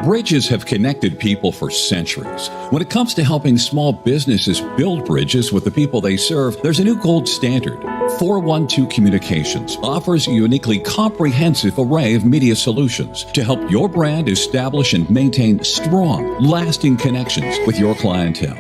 Speaker 2: Bridges have connected people for centuries. When it comes to helping small businesses build bridges with the people they serve, there's a new gold standard. 412 Communications offers a uniquely comprehensive array of media solutions to help your brand establish and maintain strong, lasting connections with your clientele.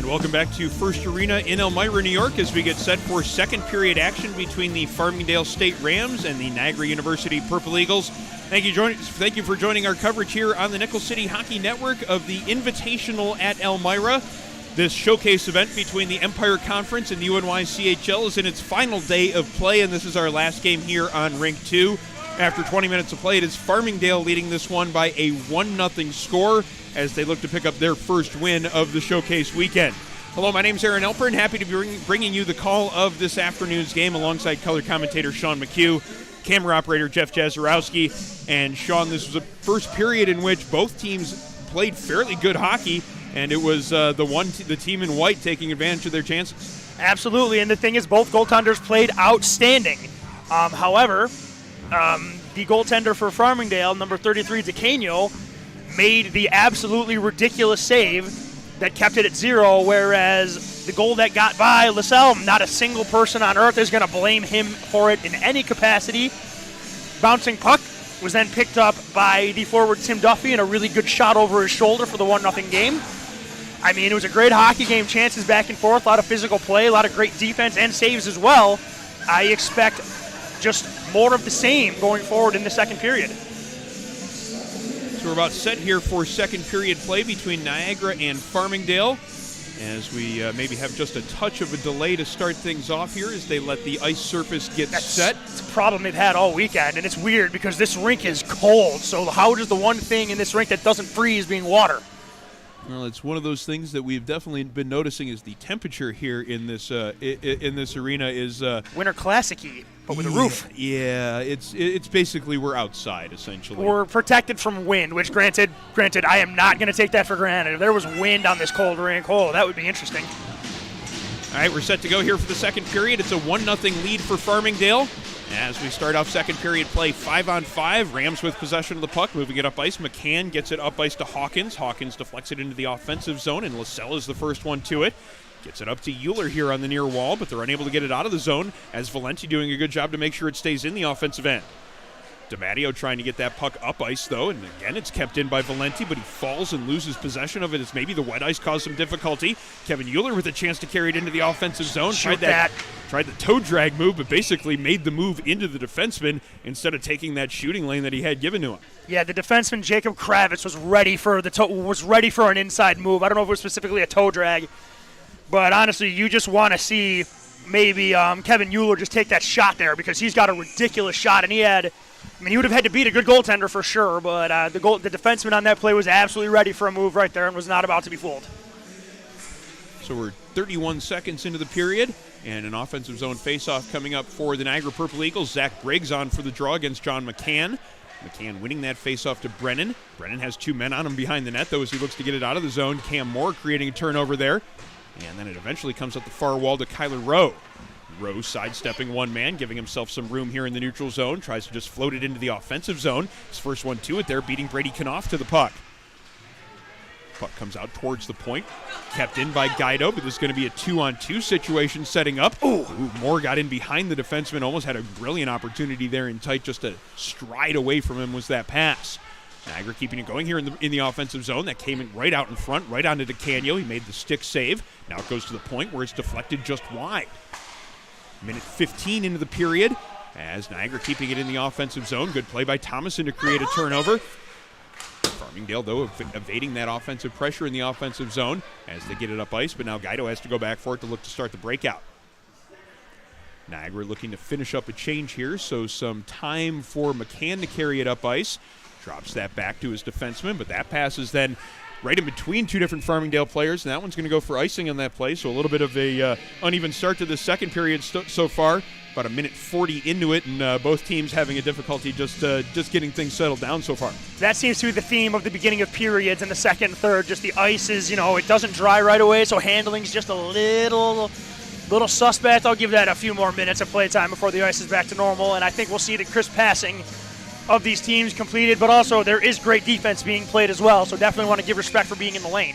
Speaker 3: welcome back to First Arena in Elmira, New York, as we get set for second period action between the Farmingdale State Rams and the Niagara University Purple Eagles. Thank you for joining our coverage here on the Nickel City Hockey Network of the Invitational at Elmira. This showcase event between the Empire Conference and the UNYCHL is in its final day of play, and this is our last game here on Rink 2. After 20 minutes of play, it is Farmingdale leading this one by a 1-0 score as they look to pick up their first win of the showcase weekend. Hello, my name is Aaron Elper, and happy to be bringing you the call of this afternoon's game alongside color commentator Sean McHugh, camera operator Jeff Jazarowski. And Sean, this was a first period in which both teams played fairly good hockey, and it was the team in white taking advantage of their chances.
Speaker 4: Absolutely, and the thing is, both goaltenders played outstanding. However, the goaltender for Farmingdale, number 33, DeCanio, made the absolutely ridiculous save that kept it at 0, whereas the goal that got by LaSalle, not a single person on earth is going to blame him for it in any capacity. Bouncing puck was then picked up by the forward Tim Duffy, and a really good shot over his shoulder for the 1-0 game. I mean, it was a great hockey game, chances back and forth, a lot of physical play, a lot of great defense and saves as well. I expect just more of the same going forward in the second period.
Speaker 3: So we're about set here for second period play between Niagara and Farmingdale, as we maybe have just a touch of a delay to start things off here as they let the ice surface get set.
Speaker 4: It's a problem they've had all weekend, and it's weird because this rink is cold. So how does the one thing in this rink that doesn't freeze being water?
Speaker 3: Well, it's one of those things that we've definitely been noticing is the temperature here in this arena is
Speaker 4: Winter Classic-y, but with a roof.
Speaker 3: Yeah, it's basically we're outside essentially.
Speaker 4: We're protected from wind, which granted, I am not going to take that for granted. If there was wind on this cold rink, that would be interesting.
Speaker 3: All right, we're set to go here for the second period. It's a 1-0 lead for Farmingdale. As we start off second period play, 5-on-5. Rams with possession of the puck, moving it up ice. McCann gets it up ice to Hawkins. Hawkins deflects it into the offensive zone, and LaSalle is the first one to it. Gets it up to Euler here on the near wall, but they're unable to get it out of the zone, as Valenti doing a good job to make sure it stays in the offensive end. DiMatteo trying to get that puck up ice, though, and again, it's kept in by Valenti, but he falls and loses possession of it as maybe the wet ice caused some difficulty. Kevin Euler with a chance to carry it into the offensive zone. Tried the toe drag move, but basically made the move into the defenseman instead of taking that shooting lane that he had given to him.
Speaker 4: Yeah, the defenseman Jacob Kravitz was ready for an inside move. I don't know if it was specifically a toe drag, but honestly, you just want to see maybe Kevin Euler just take that shot there because he's got a ridiculous shot, and he would have had to beat a good goaltender for sure, but the defenseman on that play was absolutely ready for a move right there and was not about to be fooled.
Speaker 3: So we're 31 seconds into the period, and an offensive zone faceoff coming up for the Niagara Purple Eagles. Zach Briggs on for the draw against John McCann. McCann winning that faceoff to Brennan. Brennan has two men on him behind the net, though, as he looks to get it out of the zone. Cam Moore creating a turnover there, and then it eventually comes up the far wall to Kyler Rowe. Rowe sidestepping one man, giving himself some room here in the neutral zone. Tries to just float it into the offensive zone. His first one to it there, beating Brady Knopf to the puck. Puck comes out towards the point. Kept in by Guido, but this is going to be a 2-on-2 situation setting up. Ooh, Moore got in behind the defenseman. Almost had a brilliant opportunity there in tight. Just a stride away from him was that pass. Niagara keeping it going here in the offensive zone. That came in right out in front, right onto DeCanio. He made the stick save. Now it goes to the point where it's deflected just wide. Minute 15 into the period as Niagara keeping it in the offensive zone. Good play by Thomason to create a turnover. Farmingdale, though, evading that offensive pressure in the offensive zone as they get it up ice, but now Guido has to go back for it to look to start the breakout. Niagara looking to finish up a change here, so some time for McCann to carry it up ice. Drops that back to his defenseman, but that pass is then right in between two different Farmingdale players, and that one's going to go for icing on that play, so a little bit of a uneven start to the second period so far. About a minute 40 into it, and both teams having a difficulty just getting things settled down so far.
Speaker 4: That seems to be the theme of the beginning of periods in the second and third. Just the ice is, it doesn't dry right away, so handling's just a little suspect. I'll give that a few more minutes of play time before the ice is back to normal, and I think we'll see the crisp passing of these teams completed, but also there is great defense being played as well, so definitely want to give respect for being in the lane.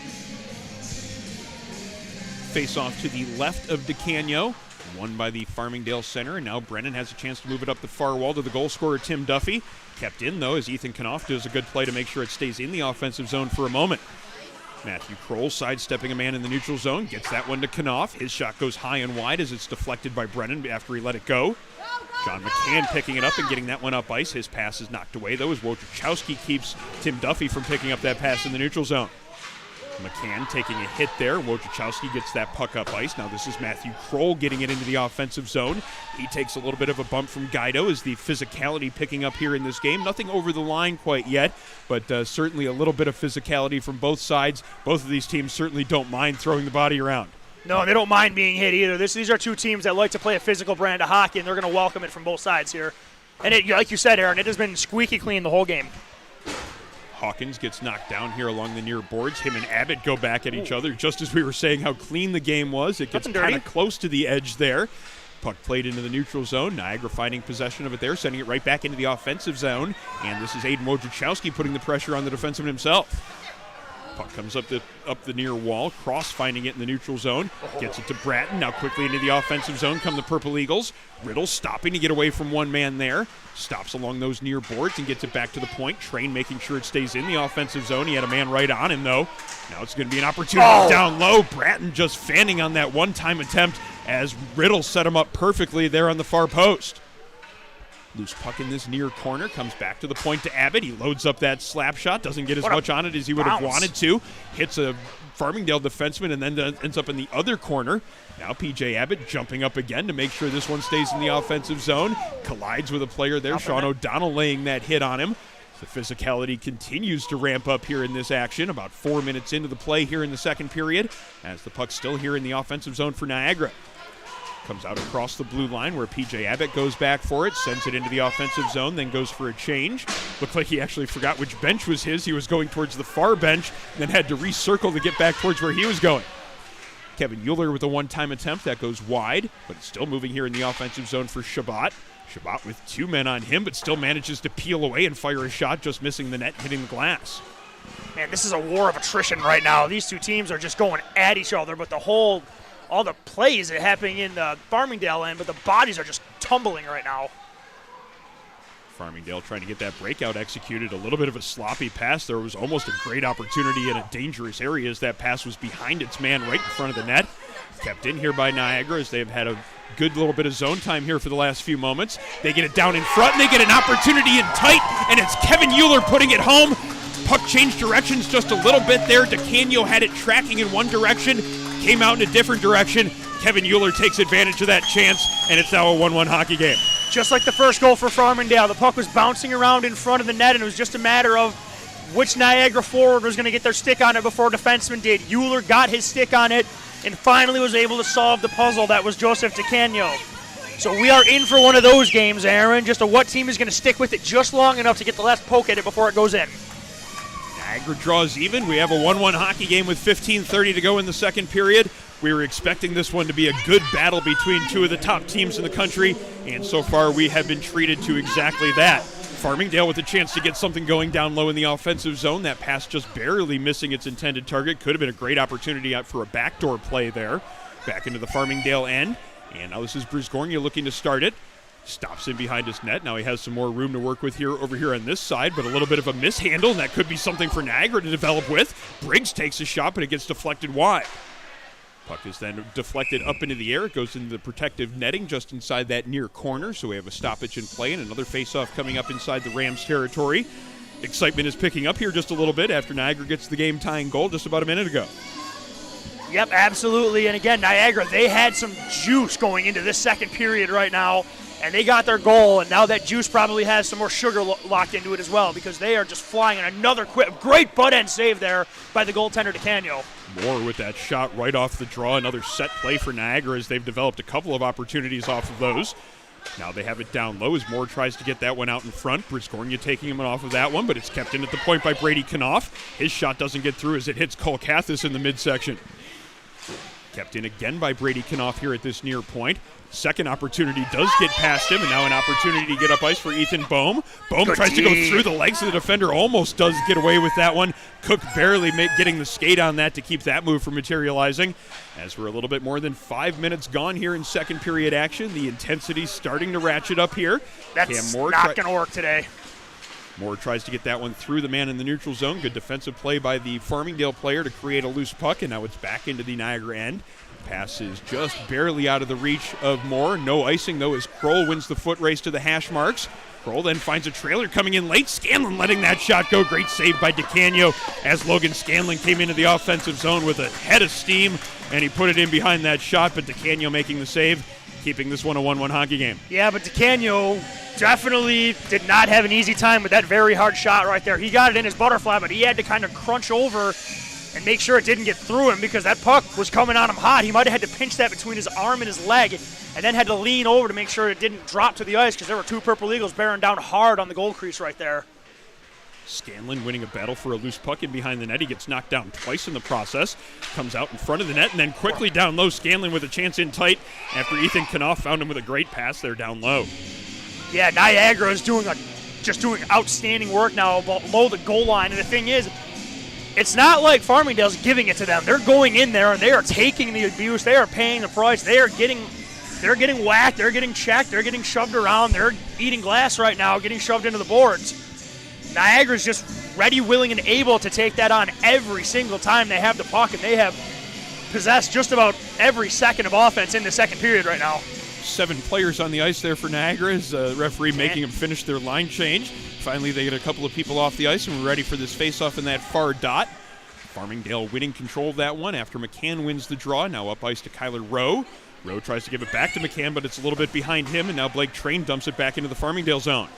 Speaker 3: Face off to the left of DeCanio. Won by the Farmingdale center, and now Brennan has a chance to move it up the far wall to the goal scorer, Tim Duffy. Kept in, though, as Ethan Knopf does a good play to make sure it stays in the offensive zone for a moment. Matthew Kroll sidestepping a man in the neutral zone, gets that one to Knopf. His shot goes high and wide as it's deflected by Brennan after he let it go. John McCann picking it up and getting that one up ice. His pass is knocked away, though, as Wojciechowski keeps Tim Duffy from picking up that pass in the neutral zone. McCann taking a hit there. Wojciechowski gets that puck up ice. Now this is Matthew Kroll getting it into the offensive zone. He takes a little bit of a bump from Guido as the physicality picking up here in this game. Nothing over the line quite yet, but certainly a little bit of physicality from both sides. Both of these teams certainly don't mind throwing the body around.
Speaker 4: No, they don't mind being hit either. These are two teams that like to play a physical brand of hockey, and they're going to welcome it from both sides here. And like you said, Aaron, it has been squeaky clean the whole game.
Speaker 3: Hawkins gets knocked down here along the near boards. Him and Abbott go back at each other, just as we were saying how clean the game was. It gets kind of close to the edge there. Puck played into the neutral zone. Niagara finding possession of it there, sending it right back into the offensive zone. And this is Aiden Wojciechowski putting the pressure on the defenseman himself. Puck comes up the near wall. Cross finding it in the neutral zone. Gets it to Bratton. Now quickly into the offensive zone come the Purple Eagles. Riddle stopping to get away from one man there. Stops along those near boards and gets it back to the point. Train making sure it stays in the offensive zone. He had a man right on him, though. Now it's going to be an opportunity down low. Bratton just fanning on that one-time attempt as Riddle set him up perfectly there on the far post. Loose puck in this near corner, comes back to the point to Abbott. He loads up that slap shot, doesn't get as much on it as he would have wanted to. Hits a Farmingdale defenseman and then ends up in the other corner. Now P.J. Abbott jumping up again to make sure this one stays in the offensive zone. Collides with a player there. Sean O'Donnell laying that hit on him. The physicality continues to ramp up here in this action. About 4 minutes into the play here in the second period as the puck's still here in the offensive zone for Niagara. Comes out across the blue line where P.J. Abbott goes back for it, sends it into the offensive zone, then goes for a change. Looked like he actually forgot which bench was his. He was going towards the far bench, then had to recircle to get back towards where he was going. Kevin Euler with a one-time attempt. That goes wide, but it's still moving here in the offensive zone for Shabbat. Shabbat with two men on him, but still manages to peel away and fire a shot, just missing the net, hitting the glass.
Speaker 4: Man, this is a war of attrition right now. These two teams are just going at each other, but all the plays that are happening in the Farmingdale end, but the bodies are just tumbling right now.
Speaker 3: Farmingdale trying to get that breakout executed. A little bit of a sloppy pass. There was almost a great opportunity in a dangerous area as that pass was behind its man right in front of the net. Kept in here by Niagara as they've had a good little bit of zone time here for the last few moments. They get it down in front, and they get an opportunity in tight, and it's Kevin Euler putting it home. Puck changed directions just a little bit there. DeCanio had it tracking in one direction, came out in a different direction. Kevin Euler takes advantage of that chance, and it's now a 1-1 hockey game.
Speaker 4: Just like the first goal for Farmingdale, the puck was bouncing around in front of the net, and it was just a matter of which Niagara forward was going to get their stick on it before defenseman did. Euler got his stick on it and finally was able to solve the puzzle that was Joseph DeCanio. So we are in for one of those games, Aaron, just what team is going to stick with it just long enough to get the last poke at it before it goes in.
Speaker 3: Niagara draws even. We have a 1-1 hockey game with 15:30 to go in the second period. We were expecting this one to be a good battle between two of the top teams in the country, and so far we have been treated to exactly that. Farmingdale with a chance to get something going down low in the offensive zone. That pass just barely missing its intended target. Could have been a great opportunity out for a backdoor play there. Back into the Farmingdale end. And now this is Brisgornia looking to start it. Stops in behind his net. Now he has some more room to work with here over here on this side, but a little bit of a mishandle, and that could be something for Niagara to develop with. Briggs takes a shot, but it gets deflected wide. Puck is then deflected up into the air. It goes into the protective netting just inside that near corner, so we have a stoppage in play and another face-off coming up inside the Rams' territory. Excitement is picking up here just a little bit after Niagara gets the game-tying goal just about a minute ago.
Speaker 4: Yep, absolutely. And again, Niagara, they had some juice going into this second period right now, and they got their goal, and now that juice probably has some more sugar locked into it as well because they are just flying. And another great butt-end save there by the goaltender DeCanio.
Speaker 3: Moore with that shot right off the draw. Another set play for Niagara as they've developed a couple of opportunities off of those. Now they have it down low as Moore tries to get that one out in front. Brisgornia taking him off of that one, but it's kept in at the point by Brady Knopf. His shot doesn't get through as it hits Kolkathis in the midsection. Kept in again by Brady Knopf here at this near point. Second opportunity does get past him, and now an opportunity to get up ice for Ethan Boehm. Boehm tries to go through the legs of the defender, almost does get away with that one. Cook barely getting the skate on that to keep that move from materializing. As we're a little bit more than 5 minutes gone here in second period action, the intensity starting to ratchet up here.
Speaker 4: That's not going to work today.
Speaker 3: Moore tries to get that one through the man in the neutral zone. Good defensive play by the Farmingdale player to create a loose puck, and now it's back into the Niagara end. Pass is just barely out of the reach of Moore. No icing, though, as Kroll wins the foot race to the hash marks. Kroll then finds a trailer coming in late. Scanlon letting that shot go. Great save by DeCanio as Logan Scanlon came into the offensive zone with a head of steam, and he put it in behind that shot, but DeCanio making the save, keeping this one a 1-1 hockey game.
Speaker 4: Yeah, but DeCanio definitely did not have an easy time with that very hard shot right there. He got it in his butterfly, but he had to kind of crunch over and make sure it didn't get through him because that puck was coming on him hot. He might have had to pinch that between his arm and his leg and then had to lean over to make sure it didn't drop to the ice because there were 2 Purple Eagles bearing down hard on the goal crease right there.
Speaker 3: Scanlon winning a battle for a loose puck in behind the net. He gets knocked down twice in the process. Comes out in front of the net and then quickly down low. Scanlon with a chance in tight after Ethan Knopf found him with a great pass there down low.
Speaker 4: Yeah, Niagara is doing outstanding work now below the goal line. And the thing is, it's not like Farmingdale's giving it to them. They're going in there and they are taking the abuse. They are paying the price. They're getting whacked. They're getting checked. They're getting shoved around. They're eating glass right now, getting shoved into the boards. Niagara's just ready, willing, and able to take that on every single time they have the puck, and they have possessed just about every second of offense in the second period right now.
Speaker 3: 7 players on the ice there for Niagara as referee making them finish their line change. Finally, they get a couple of people off the ice, and we're ready for this face-off in that far dot. Farmingdale winning control of that one after McCann wins the draw. Now up ice to Kyler Rowe. Rowe tries to give it back to McCann, but it's a little bit behind him, and now Blake Train dumps it back into the Farmingdale zone.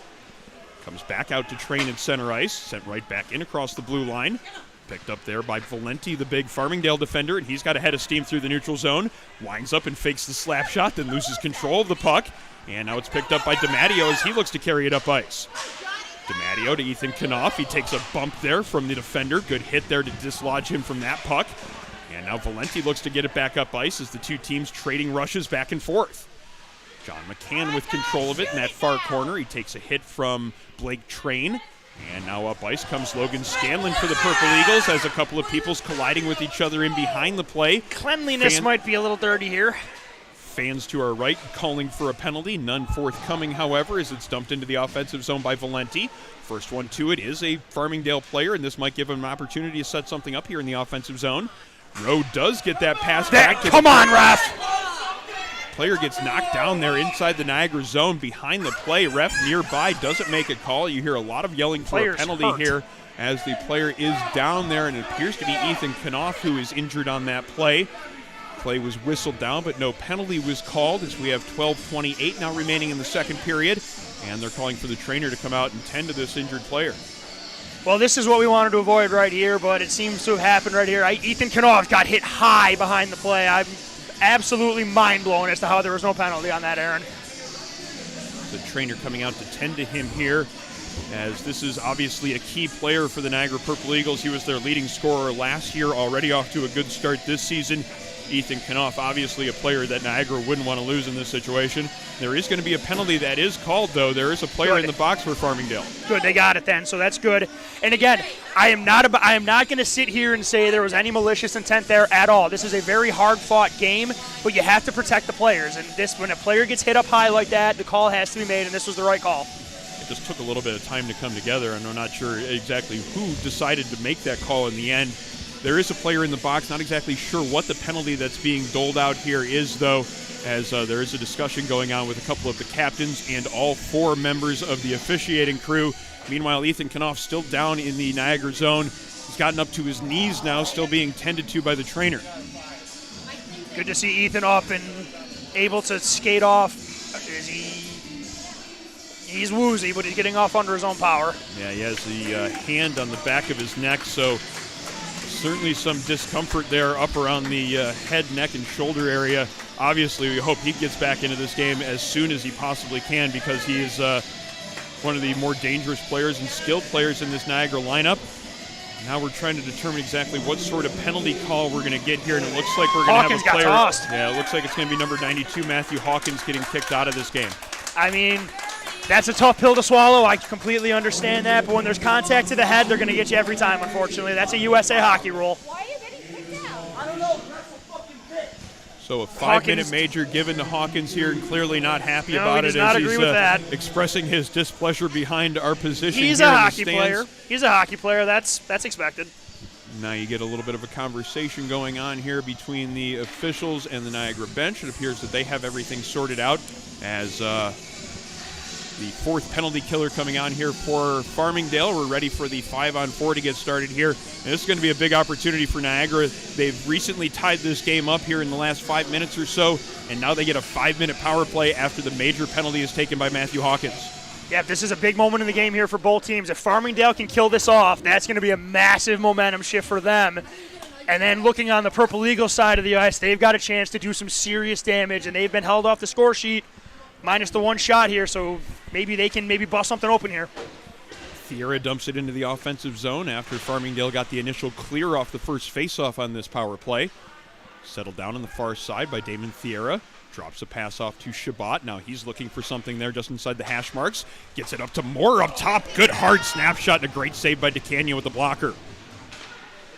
Speaker 3: Comes back out to Train at center ice, sent right back in across the blue line. Picked up there by Valenti, the big Farmingdale defender, and he's got a head of steam through the neutral zone. Winds up and fakes the slap shot, then loses control of the puck. And now it's picked up by DiMatteo as he looks to carry it up ice. DiMatteo to Ethan Knopf. He takes a bump there from the defender. Good hit there to dislodge him from that puck. And now Valenti looks to get it back up ice as the two teams trading rushes back and forth. John McCann with control of it in that far corner. He takes a hit from Blake Train. And now up ice comes Logan Scanlon for the Purple Eagles as a couple of people's colliding with each other in behind the play.
Speaker 4: Cleanliness might be a little dirty here.
Speaker 3: Fans to our right calling for a penalty. None forthcoming, however, as it's dumped into the offensive zone by Valenti. First one to it is a Farmingdale player, and this might give him an opportunity to set something up here in the offensive zone. Rowe does get that pass back.
Speaker 4: Come on, ref!
Speaker 3: Player gets knocked down there inside the Niagara zone behind the play. Ref nearby doesn't make a call. You hear a lot of yelling for a penalty here as the player is down there, and it appears to be Ethan Knopf who is injured on that play. Play was whistled down, but no penalty was called as we have 12:28 now remaining in the second period, and they're calling for the trainer to come out and tend to this injured player.
Speaker 4: Well, this is what we wanted to avoid right here, but it seems to have happened right here. Ethan Knopf got hit high behind the play. I'm absolutely mind-blown as to how there was no penalty on that, Aaron.
Speaker 3: The trainer coming out to tend to him here, as this is obviously a key player for the Niagara Purple Eagles. He was their leading scorer last year, already off to a good start this season. Ethan Knopf, obviously a player that Niagara wouldn't want to lose in this situation. There is going to be a penalty that is called, though. There is a player in the box for Farmingdale.
Speaker 4: Good, they got it then, so that's good. And again, I am not going to sit here and say there was any malicious intent there at all. This is a very hard-fought game, but you have to protect the players. And this, when a player gets hit up high like that, the call has to be made, and this was the right call.
Speaker 3: It just took a little bit of time to come together, and I'm not sure exactly who decided to make that call in the end. There is a player in the box, not exactly sure what the penalty that's being doled out here is, though, as there is a discussion going on with a couple of the captains and all 4 members of the officiating crew. Meanwhile, Ethan Knopf still down in the Niagara zone. He's gotten up to his knees now, still being tended to by the trainer.
Speaker 4: Good to see Ethan up and able to skate off. He's woozy, but he's getting off under his own power.
Speaker 3: Yeah, he has the hand on the back of his neck, so certainly some discomfort there up around the head, neck, and shoulder area. Obviously, we hope he gets back into this game as soon as he possibly can, because he is one of the more dangerous players and skilled players in this Niagara lineup. Now we're trying to determine exactly what sort of penalty call we're going to get here, and it looks like we're going to have a player.
Speaker 4: Got tossed.
Speaker 3: Yeah, it looks like it's going to be number 92, Matthew Hawkins, getting kicked out of this game.
Speaker 4: I mean, that's a tough pill to swallow. I completely understand that, but when there's contact to the head, they're going to get you every time, unfortunately. That's a USA hockey rule.
Speaker 5: Why are you getting kicked out? I don't know. That's a fucking bitch.
Speaker 3: So a 5-minute major given to Hawkins here, and clearly not happy about it.
Speaker 4: He does not agree with that.
Speaker 3: Expressing his displeasure behind our position.
Speaker 4: He's
Speaker 3: here
Speaker 4: a
Speaker 3: in the
Speaker 4: hockey
Speaker 3: stands.
Speaker 4: player. He's a hockey player. That's expected.
Speaker 3: Now you get a little bit of a conversation going on here between the officials and the Niagara bench. It appears that they have everything sorted out as the fourth penalty killer coming on here for Farmingdale. We're ready for the 5-on-4 to get started here. And this is going to be a big opportunity for Niagara. They've recently tied this game up here in the last 5 minutes or so, and now they get a 5-minute power play after the major penalty is taken by Matthew Hawkins.
Speaker 4: Yeah, this is a big moment in the game here for both teams. If Farmingdale can kill this off, that's going to be a massive momentum shift for them. And then looking on the Purple Eagle side of the ice, they've got a chance to do some serious damage, and they've been held off the score sheet minus the one shot here, so maybe they can bust something open here.
Speaker 3: Fiera dumps it into the offensive zone after Farmingdale got the initial clear off the first faceoff on this power play. Settled down on the far side by Damon Fiera. Drops a pass off to Shabbat. Now he's looking for something there just inside the hash marks. Gets it up to Moore up top. Good hard snapshot and a great save by DeCanio with the blocker.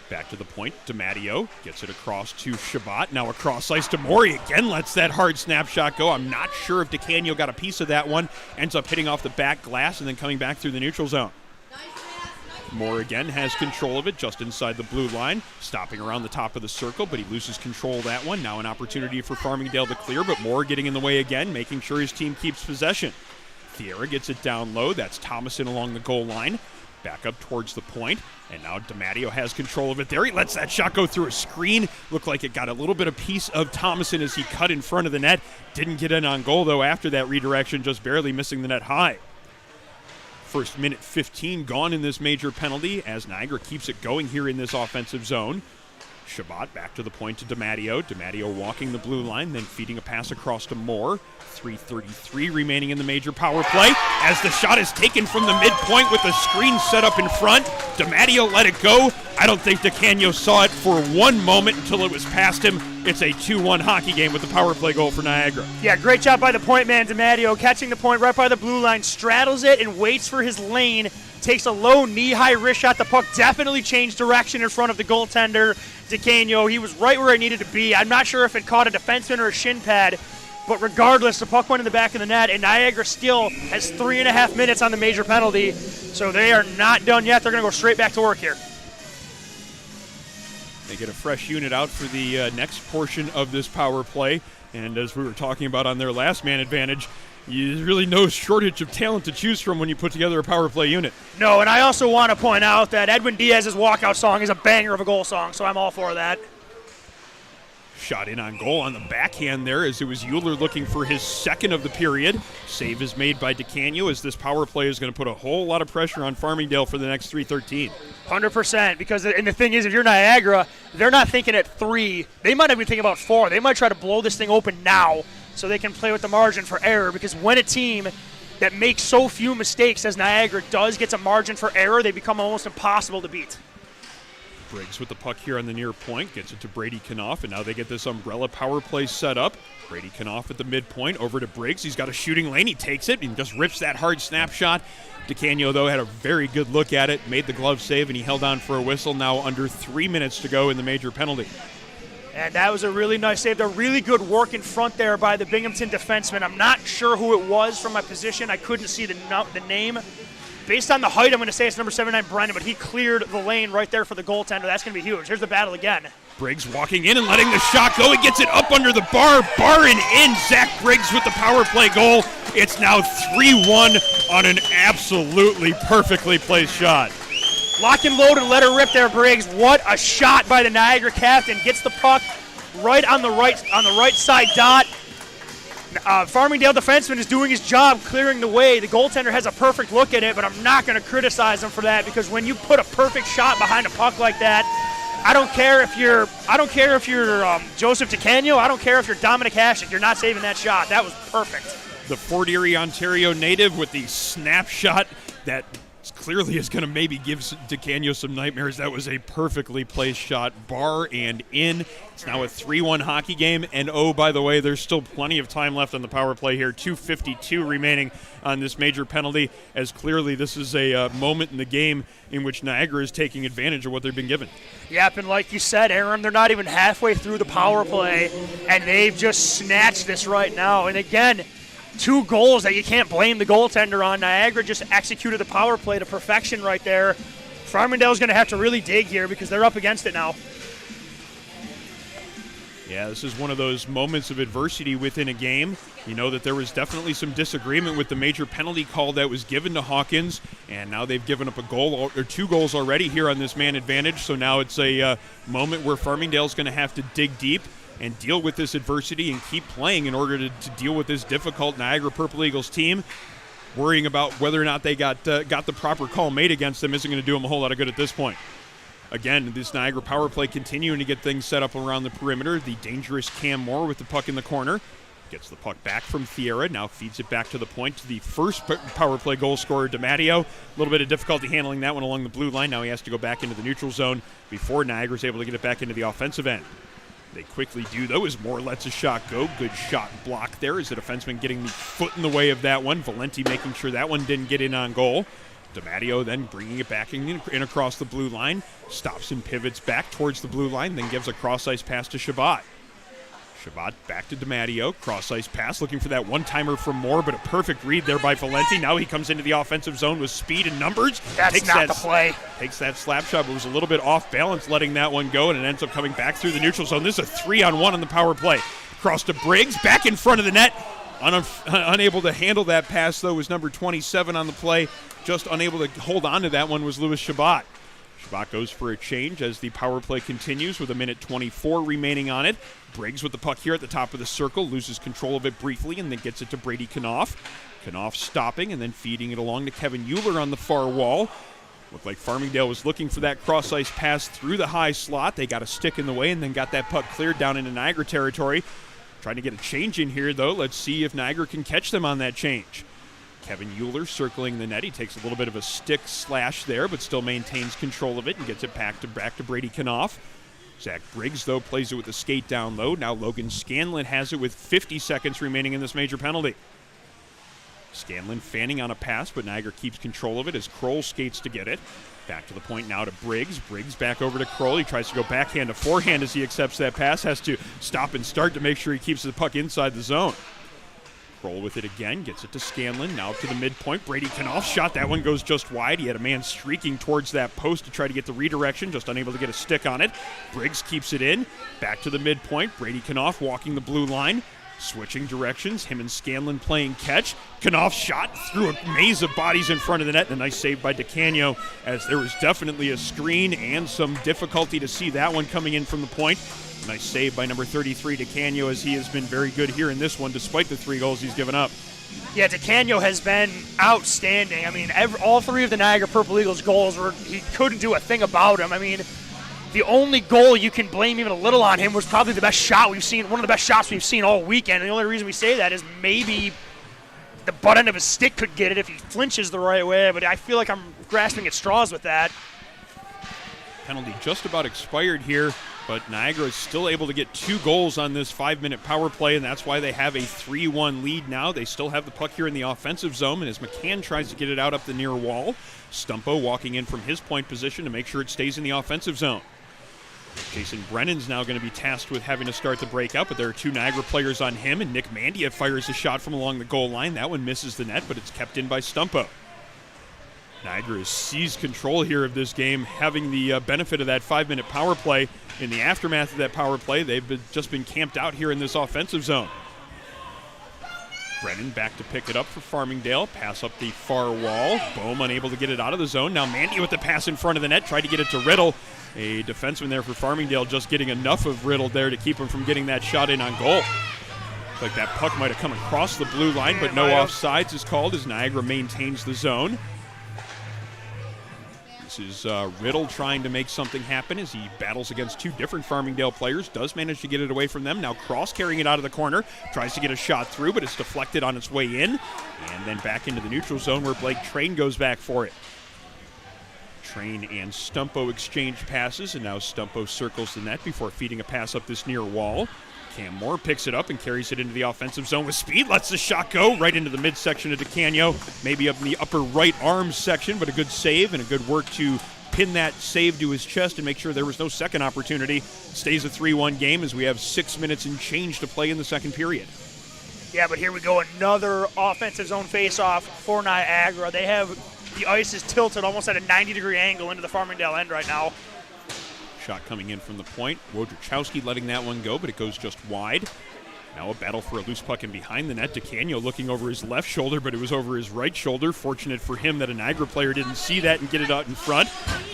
Speaker 3: Back to the point, DiMatteo gets it across to Shabbat. Now across ice to Maury. Again lets that hard snapshot go. I'm not sure if DeCanio got a piece of that one. Ends up hitting off the back glass and then coming back through the neutral zone. Moore again has control of it just inside the blue line. Stopping around the top of the circle, but he loses control of that one. Now an opportunity for Farmingdale to clear, but Moore getting in the way again, making sure his team keeps possession. Fiera gets it down low. That's Thomason along the goal line. Back up towards the point, and now DiMatteo has control of it there. He lets that shot go through a screen. Looked like it got a little bit of piece of Thomason as he cut in front of the net. Didn't get in on goal, though, after that redirection, just barely missing the net high. First minute 15 gone in this major penalty as Niagara keeps it going here in this offensive zone. Shabbat back to the point to DiMatteo. DiMatteo walking the blue line, then feeding a pass across to Moore. 3:33 remaining in the major power play as the shot is taken from the midpoint with the screen set up in front. DiMatteo let it go. I don't think DeCanio saw it for one moment until it was past him. It's a 2-1 hockey game with the power play goal for Niagara.
Speaker 4: Yeah, great job by the point man, DiMatteo, catching the point right by the blue line, straddles it and waits for his lane. Takes a low knee-high wrist shot. The puck definitely changed direction in front of the goaltender, DeCanio. He was right where it needed to be. I'm not sure if it caught a defenseman or a shin pad, but regardless, the puck went in the back of the net, and Niagara still has 3.5 minutes on the major penalty, so they are not done yet. They're going to go straight back to work here.
Speaker 3: They get a fresh unit out for the next portion of this power play, and as we were talking about on their last man advantage, there's really no shortage of talent to choose from when you put together a power play unit.
Speaker 4: No, and I also want to point out that Edwin Diaz's walkout song is a banger of a goal song, so I'm all for that.
Speaker 3: Shot in on goal on the backhand there as it was Euler looking for his second of the period. Save is made by DeCanio as this power play is going to put a whole lot of pressure on Farmingdale for the next 3:13.
Speaker 4: 100%, because and the thing is, if you're Niagara, they're not thinking at 3. They might not be thinking about 4. They might try to blow this thing open now so they can play with the margin for error, because when a team that makes so few mistakes as Niagara does gets a margin for error, they become almost impossible to beat.
Speaker 3: Briggs with the puck here on the near point, gets it to Brady Knopf, and now they get this umbrella power play set up. Brady Knopf at the midpoint, over to Briggs. He's got a shooting lane. He takes it and just rips that hard snapshot. DeCanio, though, had a very good look at it, made the glove save, and he held on for a whistle. Now under 3 minutes to go in the major penalty.
Speaker 4: And that was a really nice save. A really good work in front there by the Binghamton defenseman. I'm not sure who it was from my position. I couldn't see the name. Based on the height, I'm going to say it's number 79, Brennan, but he cleared the lane right there for the goaltender. That's going to be huge. Here's the battle again.
Speaker 3: Briggs walking in and letting the shot go. He gets it up under the bar. Bar and in. Zach Briggs with the power play goal. It's now 3-1 on an absolutely perfectly placed shot.
Speaker 4: Lock and load and let her rip there, Briggs. What a shot by the Niagara captain. Gets the puck right on the right side dot. Farmingdale defenseman is doing his job clearing the way. The goaltender has a perfect look at it, but I'm not going to criticize him for that, because when you put a perfect shot behind a puck like that, I don't care if you're Joseph DeCanio. I don't care if you're Dominic Hasek. You're not saving that shot. That was perfect.
Speaker 3: The Fort Erie, Ontario native with the snapshot that clearly is going to maybe give DeCanio some nightmares. That was a perfectly placed shot, bar and in. It's now a 3-1 hockey game, and oh, by the way, there's still plenty of time left on the power play here. 2:52 remaining on this major penalty, as clearly this is a moment in the game in which Niagara is taking advantage of what they've been given.
Speaker 4: Yep, and like you said, Aaron, they're not even halfway through the power play, and they've just snatched this right now. And again, 2 goals that you can't blame the goaltender on. Niagara just executed the power play to perfection right there. Farmingdale's going to have to really dig here because they're up against it now.
Speaker 3: Yeah, this is one of those moments of adversity within a game. You know that there was definitely some disagreement with the major penalty call that was given to Hawkins, and now they've given up a goal or 2 goals already here on this man advantage. So now it's a moment where Farmingdale's going to have to dig deep and deal with this adversity and keep playing in order to deal with this difficult Niagara Purple Eagles team. Worrying about whether or not they got the proper call made against them isn't going to do them a whole lot of good at this point. Again, this Niagara power play continuing to get things set up around the perimeter. The dangerous Cam Moore with the puck in the corner. Gets the puck back from Thierra, now feeds it back to the point to the first power play goal scorer, DiMatteo. A little bit of difficulty handling that one along the blue line. Now he has to go back into the neutral zone before Niagara's able to get it back into the offensive end. They quickly do, though, as Moore lets a shot go. Good shot block there as the defenseman getting the foot in the way of that one. Valenti making sure that one didn't get in on goal. DiMatteo then bringing it back in across the blue line. Stops and pivots back towards the blue line, then gives a cross-ice pass to Shabbat. Shabbat back to DiMatteo. Cross-ice pass, looking for that one-timer from Moore, but a perfect read there by Valenti. Now he comes into the offensive zone with speed and numbers.
Speaker 4: That's not the play.
Speaker 3: Takes that slap shot, but was a little bit off balance letting that one go, and it ends up coming back through the neutral zone. This is a 3-on-1 on the power play. Cross to Briggs, back in front of the net. Unable to handle that pass, though, was number 27 on the play. Just unable to hold on to that one was Louis Shabbat. Shabbat goes for a change as the power play continues with 1:24 remaining on it. Briggs with the puck here at the top of the circle, loses control of it briefly and then gets it to Brady Knopf. Knopf stopping and then feeding it along to Kevin Euler on the far wall. Looked like Farmingdale was looking for that cross-ice pass through the high slot. They got a stick in the way and then got that puck cleared down into Niagara territory. Trying to get a change in here, though. Let's see if Niagara can catch them on that change. Kevin Euler circling the net. He takes a little bit of a stick slash there, but still maintains control of it and gets it back to Brady Knopf. Zach Briggs, though, plays it with a skate down low. Now Logan Scanlon has it with 50 seconds remaining in this major penalty. Scanlon fanning on a pass, but Niagara keeps control of it as Kroll skates to get it. Back to the point now to Briggs. Briggs back over to Kroll. He tries to go backhand to forehand as he accepts that pass. Has to stop and start to make sure he keeps the puck inside the zone. Kroll with it again. Gets it to Scanlon. Now up to the midpoint. Brady Knopf shot. That one goes just wide. He had a man streaking towards that post to try to get the redirection. Just unable to get a stick on it. Briggs keeps it in. Back to the midpoint. Brady Knopf walking the blue line. Switching directions, him and Scanlon playing catch. Knopf shot through a maze of bodies in front of the net, and a nice save by DeCanio, as there was definitely a screen and some difficulty to see that one coming in from the point. Nice save by number 33, DeCanio, as he has been very good here in this one, despite the 3 goals he's given up.
Speaker 4: Yeah, DeCanio has been outstanding. I mean, all 3 of the Niagara Purple Eagles goals he couldn't do a thing about him. I mean, the only goal you can blame even a little on him was probably the best shot we've seen, one of the best shots we've seen all weekend. And the only reason we say that is maybe the butt end of his stick could get it if he flinches the right way, but I feel like I'm grasping at straws with that.
Speaker 3: Penalty just about expired here, but Niagara is still able to get 2 goals on this 5-minute power play, and that's why they have a 3-1 lead now. They still have the puck here in the offensive zone, and as McCann tries to get it out up the near wall, Stumpo walking in from his point position to make sure it stays in the offensive zone. Jason Brennan's now going to be tasked with having to start the breakout, but there are 2 Niagara players on him, and Nick Mandia fires a shot from along the goal line. That one misses the net, but it's kept in by Stumpo. Niagara has seized control here of this game, having the benefit of that 5-minute power play. In the aftermath of that power play, they've just been camped out here in this offensive zone. Brennan back to pick it up for Farmingdale. Pass up the far wall. Bohm unable to get it out of the zone. Now Mandia with the pass in front of the net. Tried to get it to Riddle. A defenseman there for Farmingdale just getting enough of Riddle there to keep him from getting that shot in on goal. Looks like that puck might have come across the blue line, but no offsides is called as Niagara maintains the zone. This is Riddle trying to make something happen as he battles against 2 different Farmingdale players. Does manage to get it away from them. Now Cross carrying it out of the corner. Tries to get a shot through, but it's deflected on its way in. And then back into the neutral zone where Blake Train goes back for it. Train and Stumpo exchange passes, and now Stumpo circles the net before feeding a pass up this near wall. Cam Moore picks it up and carries it into the offensive zone with speed, lets the shot go right into the midsection of DeCanio, maybe up in the upper right arm section, but a good save and a good work to pin that save to his chest and make sure there was no second opportunity. Stays a 3-1 game as we have 6 minutes and change to play in the second period.
Speaker 4: Yeah, but here we go, another offensive zone face-off for Niagara. They have the ice is tilted almost at a 90-degree angle into the Farmingdale end right now.
Speaker 3: Shot coming in from the point. Wojciechowski letting that one go, but it goes just wide. Now a battle for a loose puck in behind the net. DeCanio looking over his left shoulder, but it was over his right shoulder. Fortunate for him that a Niagara player didn't see that and get it out in front.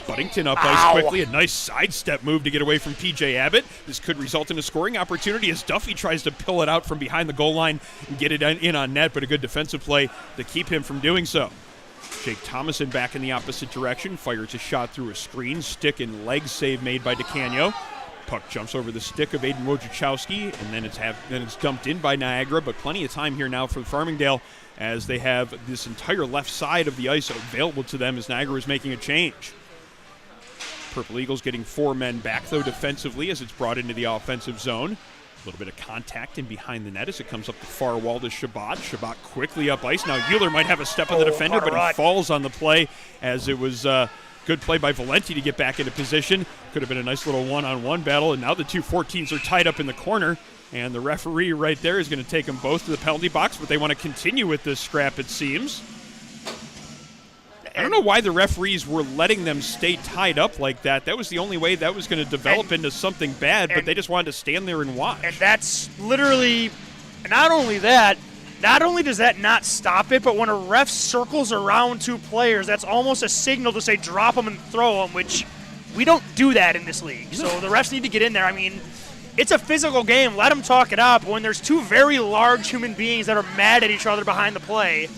Speaker 3: Buddington up ice quickly. A nice sidestep move to get away from P.J. Abbott. This could result in a scoring opportunity as Duffy tries to pill it out from behind the goal line and get it in on net, but a good defensive play to keep him from doing so. Jake Thomason back in the opposite direction, fires a shot through a screen, stick and leg save made by DeCanio. Puck jumps over the stick of Aiden Wojciechowski, and then it's dumped in by Niagara, but plenty of time here now for Farmingdale as they have this entire left side of the ice available to them as Niagara is making a change. Purple Eagles getting 4 men back, though, defensively as it's brought into the offensive zone. A little bit of contact in behind the net as it comes up the far wall to Shabbat. Shabbat quickly up ice. Now Euler might have a step on the defender, but he falls on the play as it was good play by Valenti to get back into position. Could have been a nice little one-on-one battle, and now the two 14s are tied up in the corner, and the referee right there is going to take them both to the penalty box, but they want to continue with this scrap, it seems. I don't know why the referees were letting them stay tied up like that. That was the only way that was going to develop into something bad, but they just wanted to stand there and watch.
Speaker 4: And that's literally, not only that, not only does that not stop it, but when a ref circles around two players, that's almost a signal to say drop them and throw them, which we don't do that in this league. So the refs need to get in there. I mean, it's a physical game. Let them talk it out. But when there's two very large human beings that are mad at each other behind the play,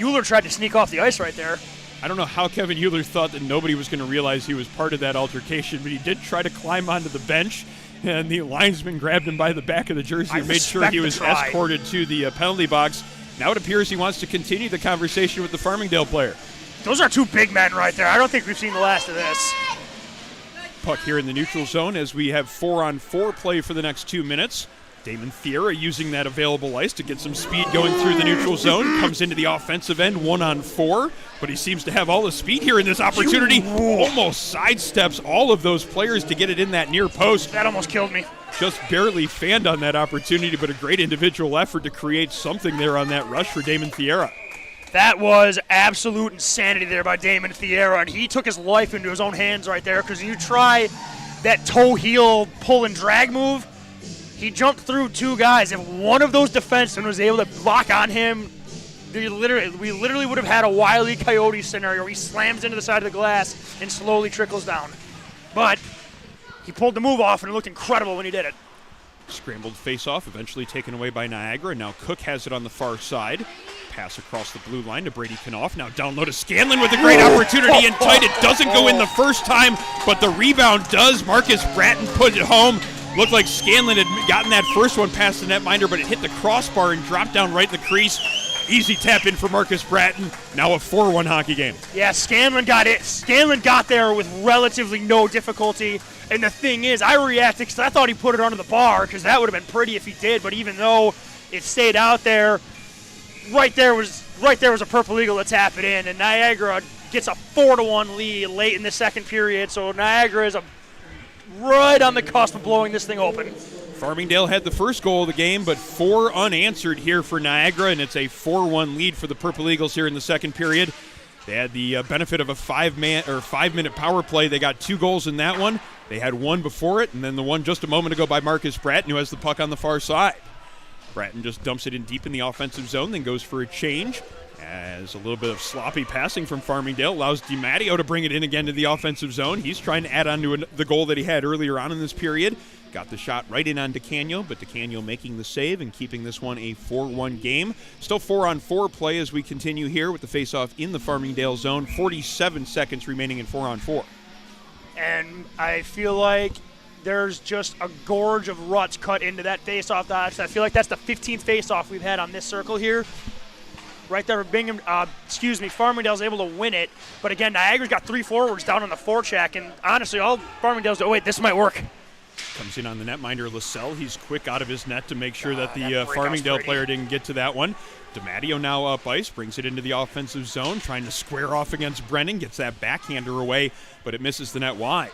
Speaker 4: Euler tried to sneak off the ice right there.
Speaker 3: I don't know how Kevin Euler thought that nobody was going to realize he was part of that altercation, but he did try to climb onto the bench, and the linesman grabbed him by the back of the jersey and made sure he was escorted to the penalty box. Now it appears he wants to continue the conversation with the Farmingdale player.
Speaker 4: Those are two big men right there. I don't think we've seen the last of this.
Speaker 3: Puck here in the neutral zone as we have 4-on-4 play for the next 2 minutes. Damon Thierra using that available ice to get some speed going through the neutral zone. Comes into the offensive end 1-on-4, but he seems to have all the speed here in this opportunity. Almost sidesteps all of those players to get it in that near post.
Speaker 4: That almost killed me.
Speaker 3: Just barely fanned on that opportunity, but a great individual effort to create something there on that rush for Damon Thierra.
Speaker 4: That was absolute insanity there by Damon Thierra, and he took his life into his own hands right there, because you try that toe-heel pull and drag move, he jumped through two guys. If one of those defensemen was able to lock on him, we literally would have had a Wile E. Coyote scenario where he slams into the side of the glass and slowly trickles down. But he pulled the move off, and it looked incredible when he did it.
Speaker 3: Scrambled face-off, eventually taken away by Niagara. Now Cook has it on the far side. Pass across the blue line to Brady Knopf. Now down low to Scanlon with a great opportunity in tight. It doesn't go in the first time, but the rebound does. Marcus Bratton put it home. Looked like Scanlon had gotten that first one past the netminder, but it hit the crossbar and dropped down right in the crease. Easy tap in for Marcus Bratton. Now a 4-1 hockey game.
Speaker 4: Yeah, Scanlon got it. Scanlon got there with relatively no difficulty. And the thing is, I reacted because I thought he put it under the bar, because that would have been pretty if he did. But even though it stayed out there, right there was a Purple Eagle to tap it in, and Niagara gets a 4-1 lead late in the second period. So Niagara is right on the cusp of blowing this thing open.
Speaker 3: Farmingdale had the first goal of the game, but 4 unanswered here for Niagara, and it's a 4-1 lead for the Purple Eagles here in the second period. They had the benefit of a 5-minute power play. They got 2 goals in that one. They had one before it, and then the one just a moment ago by Marcus Bratton, who has the puck on the far side. Bratton just dumps it in deep in the offensive zone, then goes for a change. As a little bit of sloppy passing from Farmingdale allows DiMatteo to bring it in again to the offensive zone. He's trying to add on to the goal that he had earlier on in this period. Got the shot right in on DeCanio, but DeCanio making the save and keeping this one a 4-1 game. Still 4-on-4 play as we continue here with the faceoff in the Farmingdale zone. 47 seconds remaining in 4-on-4.
Speaker 4: And I feel like there's just a gorge of ruts cut into that faceoff dodge. I feel like that's the 15th faceoff we've had on this circle here. right there. Farmingdale's able to win it. But again, Niagara's got 3 forwards down on the forecheck, and honestly, all Farmingdale's do, wait, this might work.
Speaker 3: Comes in on the netminder, Lascelles. He's quick out of his net to make sure that the Farmingdale player didn't get to that one. DiMatteo now up ice, brings it into the offensive zone, trying to square off against Brennan, gets that backhander away, but it misses the net wide.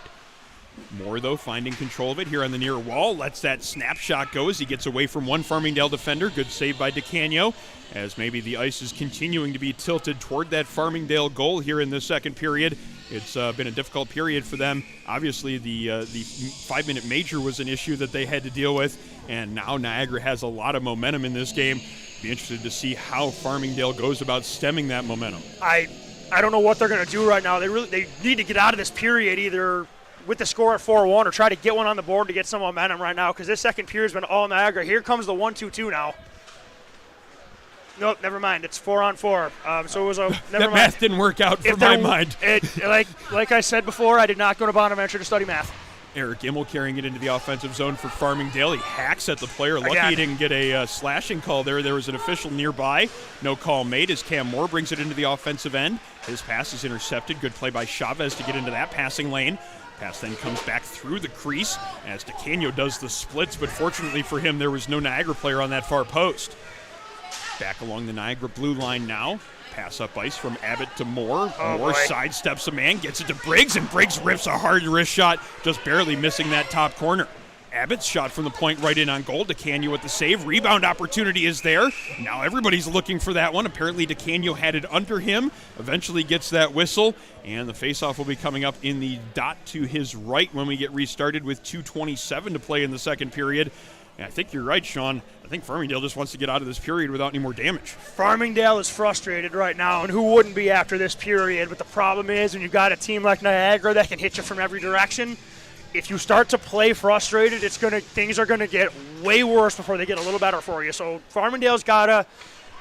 Speaker 3: Moore, though, finding control of it here on the near wall, lets that snapshot go as he gets away from one Farmingdale defender. Good save by DeCanio, as maybe the ice is continuing to be tilted toward that Farmingdale goal here in the second period. It's been a difficult period for them. Obviously, the 5-minute major was an issue that they had to deal with, and now Niagara has a lot of momentum in this game. Be interested to see how Farmingdale goes about stemming that momentum.
Speaker 4: I don't know what they're going to do right now. They need to get out of this period either with the score at 4-1 or try to get one on the board to get some momentum right now, because this second period's been all Niagara. Here comes the 1-2-2 now. Nope, never mind. It's 4-on-4. So it was a never
Speaker 3: that
Speaker 4: mind.
Speaker 3: math didn't work out for my mind.
Speaker 4: Like I said before, I did not go to Bonaventure to study math.
Speaker 3: Eric Immel carrying it into the offensive zone for Farmingdale. He hacks at the player. Lucky
Speaker 4: Again.
Speaker 3: he didn't get a slashing call there. There was an official nearby. No call made as Cam Moore brings it into the offensive end. His pass is intercepted. Good play by Chavez to get into that passing lane. Pass then comes back through the crease as DeCanio does the splits, but fortunately for him, there was no Niagara player on that far post. Back along the Niagara blue line now. Pass up ice from Abbott to Moore. Moore sidesteps a man, gets it to Briggs, and Briggs rips a hard wrist shot, just barely missing that top corner. Abbott's shot from the point right in on goal. DeCanio with the save. Rebound opportunity is there. Now everybody's looking for that one. Apparently DeCanio had it under him. Eventually gets that whistle, and the faceoff will be coming up in the dot to his right when we get restarted with 2:27 to play in the second period. And I think you're right, Sean. I think Farmingdale just wants to get out of this period without any more damage.
Speaker 4: Farmingdale is frustrated right now, and who wouldn't be after this period? But the problem is when you got a team like Niagara that can hit you from every direction, if you start to play frustrated, things are gonna get way worse before they get a little better for you. So Farmingdale's gotta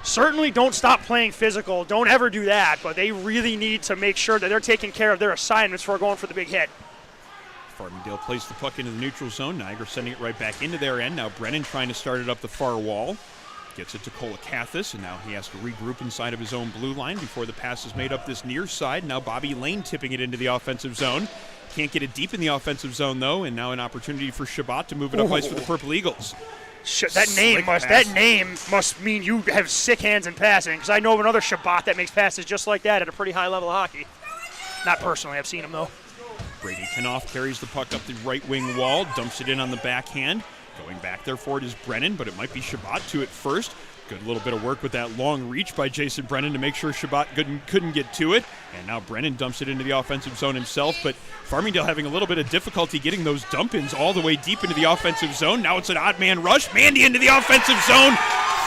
Speaker 4: certainly don't stop playing physical. Don't ever do that, but they really need to make sure that they're taking care of their assignments before going for the big hit.
Speaker 3: Farmingdale plays the puck into the neutral zone. Niagara sending it right back into their end. Now Brennan trying to start it up the far wall. Gets it to Kolakathis, and now he has to regroup inside of his own blue line before the pass is made up this near side. Now Bobby Lane tipping it into the offensive zone. Can't get it deep in the offensive zone, though, and now an opportunity for Shabbat to move it up ice for the Purple Eagles.
Speaker 4: That name must mean you have sick hands in passing, because I know of another Shabbat that makes passes just like that at a pretty high level of hockey. Not personally, I've seen him, though.
Speaker 3: Brady Kanoff carries the puck up the right wing wall, dumps it in on the backhand. Going back there for it is Brennan, but it might be Shabbat to it first. Good little bit of work with that long reach by Jason Brennan to make sure Shabbat couldn't get to it. And now Brennan dumps it into the offensive zone himself, but Farmingdale having a little bit of difficulty getting those dump-ins all the way deep into the offensive zone. Now it's an odd man rush. Mandy into the offensive zone.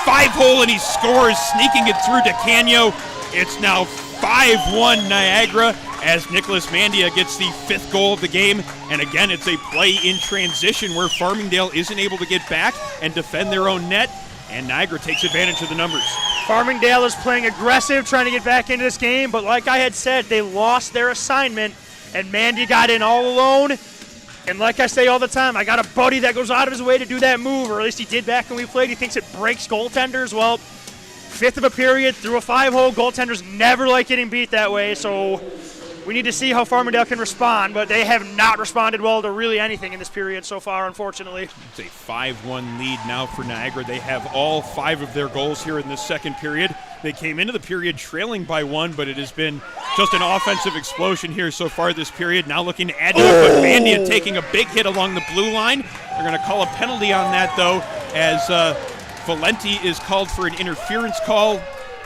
Speaker 3: 5-hole, and he scores, sneaking it through DeCanio. It's now 5-1 Niagara as Nicholas Mandia gets the 5th goal of the game. And again, it's a play in transition where Farmingdale isn't able to get back and defend their own net, and Niagara takes advantage of the numbers.
Speaker 4: Farmingdale is playing aggressive, trying to get back into this game, but like I had said, they lost their assignment, and Mandy got in all alone. And like I say all the time, I got a buddy that goes out of his way to do that move, or at least he did back when we played. He thinks it breaks goaltenders. Well, 5th of a period through a 5-hole, goaltenders never like getting beat that way, so we need to see how Farmingdale can respond, but they have not responded well to really anything in this period so far, unfortunately.
Speaker 3: It's a 5-1 lead now for Niagara. They have all 5 of their goals here in this second period. They came into the period trailing by 1, but it has been just an offensive explosion here so far this period. Now looking to add to it, but Mandia taking a big hit along the blue line. They're going to call a penalty on that, though, as Valenti is called for an interference call.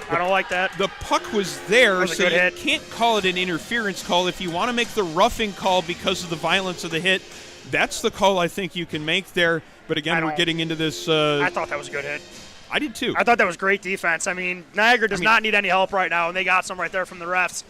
Speaker 4: I don't like that.
Speaker 3: The puck was there, so you
Speaker 4: hit.
Speaker 3: can't call it an interference call. If you want to make the roughing call because of the violence of the hit, that's the call I think you can make there. But again, we're getting into this.
Speaker 4: I thought that was a good hit.
Speaker 3: I did too.
Speaker 4: I thought that was great defense. I mean, Niagara does not need any help right now, and they got some right there from the refs.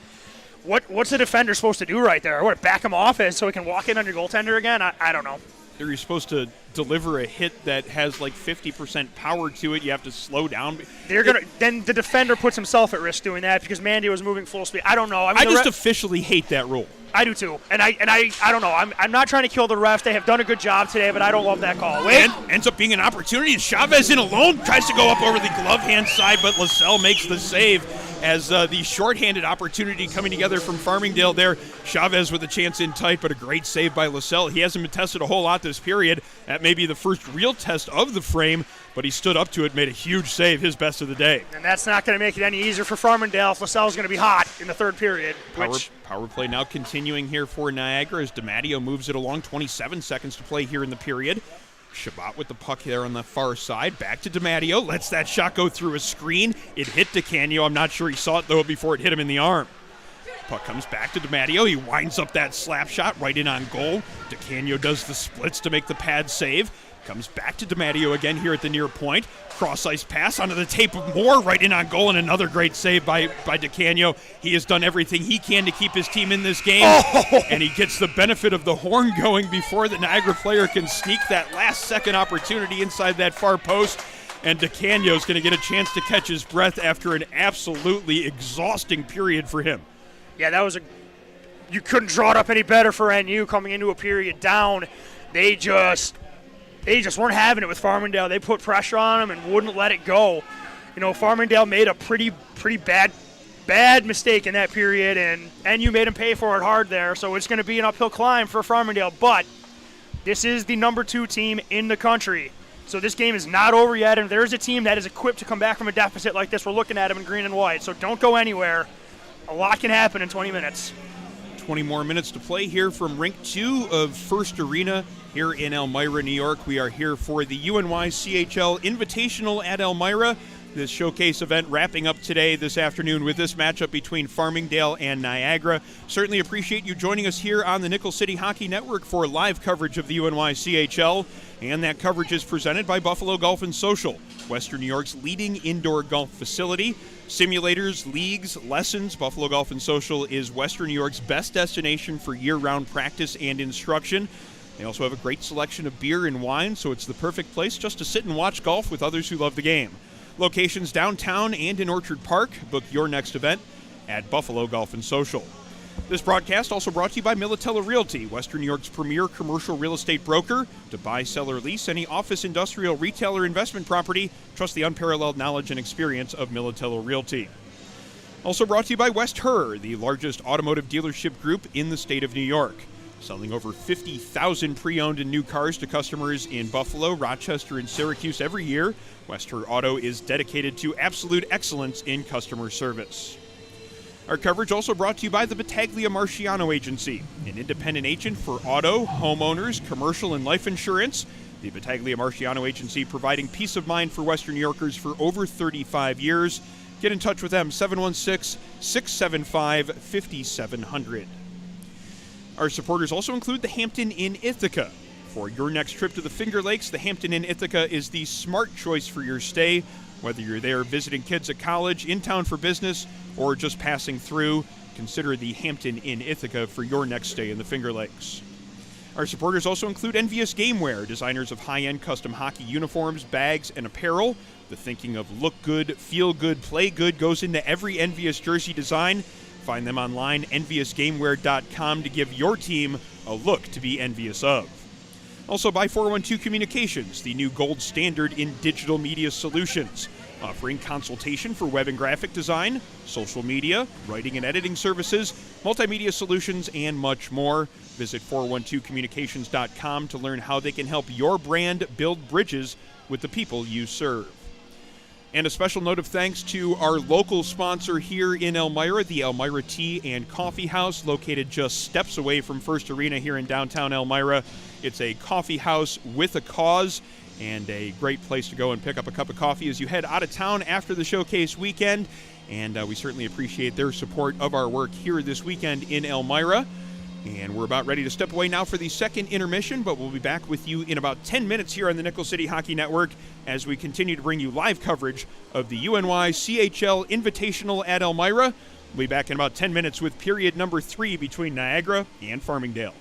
Speaker 4: What's the defender supposed to do right there? What, back him off so he can walk in on your goaltender again? I don't know.
Speaker 3: You're supposed to deliver a hit that has like 50% power to it. You have to slow down.
Speaker 4: Then the defender puts himself at risk doing that because Mandy was moving full speed. I don't know. I mean,
Speaker 3: I just officially hate that rule.
Speaker 4: I do too, and I don't know. I'm not trying to kill the refs. They have done a good job today, but I don't love that call. Wait.
Speaker 3: And ends up being an opportunity. Chavez in alone, tries to go up over the glove hand side, but LaSalle makes the save as the shorthanded opportunity coming together from Farmingdale there. Chavez with a chance in tight, but a great save by LaSalle. He hasn't been tested a whole lot this period. That may be the first real test of the frame, but he stood up to it, made a huge save, his best of the day.
Speaker 4: And that's not going to make it any easier for Farmingdale if LaSalle's going to be hot in the third period.
Speaker 3: Power play now continuing here for Niagara as DiMatteo moves it along. 27 seconds to play here in the period. Shabbat with the puck there on the far side. Back to DiMatteo. Lets that shot go through a screen. It hit DeCanio. I'm not sure he saw it, though, before it hit him in the arm. Puck comes back to DiMatteo. He winds up that slap shot right in on goal. DeCanio does the splits to make the pad save. Comes back to DiMatteo again here at the near point. Cross-ice pass onto the tape of Moore right in on goal, and another great save by DeCanio. He has done everything he can to keep his team in this game, and he gets the benefit of the horn going before the Niagara player can sneak that last-second opportunity inside that far post, and DeCanio's going to get a chance to catch his breath after an absolutely exhausting period for him.
Speaker 4: Yeah, that was you couldn't draw it up any better for NU coming into a period down. They just weren't having it with Farmingdale. They put pressure on them and wouldn't let it go. You know, Farmingdale made a pretty bad mistake in that period, and NU made them pay for it hard there. So it's going to be an uphill climb for Farmingdale. But this is the number 2 team in the country. So this game is not over yet, and there's a team that is equipped to come back from a deficit like this. We're looking at them in green and white. So don't go anywhere. A lot can happen in 20 minutes.
Speaker 3: 20 more minutes to play here from Rink 2 of First Arena here in Elmira, New York. We are here for the UNYCHL Invitational at Elmira. This showcase event wrapping up today, this afternoon, with this matchup between Farmingdale and Niagara. Certainly appreciate you joining us here on the Nickel City Hockey Network for live coverage of the UNYCHL. And that coverage is presented by Buffalo Golf and Social, Western New York's leading indoor golf facility. Simulators, leagues, lessons, Buffalo Golf and Social is Western New York's best destination for year-round practice and instruction. They also have a great selection of beer and wine, so it's the perfect place just to sit and watch golf with others who love the game. Locations downtown and in Orchard Park. Book your next event at Buffalo Golf and Social. This broadcast also brought to you by Militello Realty, Western New York's premier commercial real estate broker. To buy, sell, or lease any office, industrial, retail, or investment property, trust the unparalleled knowledge and experience of Militello Realty. Also brought to you by West Her, the largest automotive dealership group in the state of New York. Selling over 50,000 pre-owned and new cars to customers in Buffalo, Rochester, and Syracuse every year, West Her Auto is dedicated to absolute excellence in customer service. Our coverage also brought to you by the Battaglia Marciano Agency, an independent agent for auto, homeowners, commercial, and life insurance. The Battaglia Marciano Agency providing peace of mind for Western New Yorkers for over 35 years. Get in touch with them, 716-675-5700. Our supporters also include the Hampton Inn Ithaca. For your next trip to the Finger Lakes, the Hampton Inn Ithaca is the smart choice for your stay. Whether you're there visiting kids at college, in town for business, or just passing through, consider the Hampton Inn Ithaca for your next stay in the Finger Lakes. Our supporters also include Envious Gameware, designers of high-end custom hockey uniforms, bags, and apparel. The thinking of look good, feel good, play good goes into every Envious jersey design. Find them online, enviousgameware.com, to give your team a look to be envious of. Also by 412 Communications, the new gold standard in digital media solutions, offering consultation for web and graphic design, social media, writing and editing services, multimedia solutions, and much more. Visit 412communications.com to learn how they can help your brand build bridges with the people you serve. And a special note of thanks to our local sponsor here in Elmira, the Elmira Tea and Coffee House, located just steps away from First Arena here in downtown Elmira. It's a coffee house with a cause and a great place to go and pick up a cup of coffee as you head out of town after the showcase weekend. And we certainly appreciate their support of our work here this weekend in Elmira. And we're about ready to step away now for the second intermission, but we'll be back with you in about 10 minutes here on the Nickel City Hockey Network as we continue to bring you live coverage of the UNYCHL Invitational at Elmira. We'll be back in about 10 minutes with period number 3 between Niagara and Farmingdale.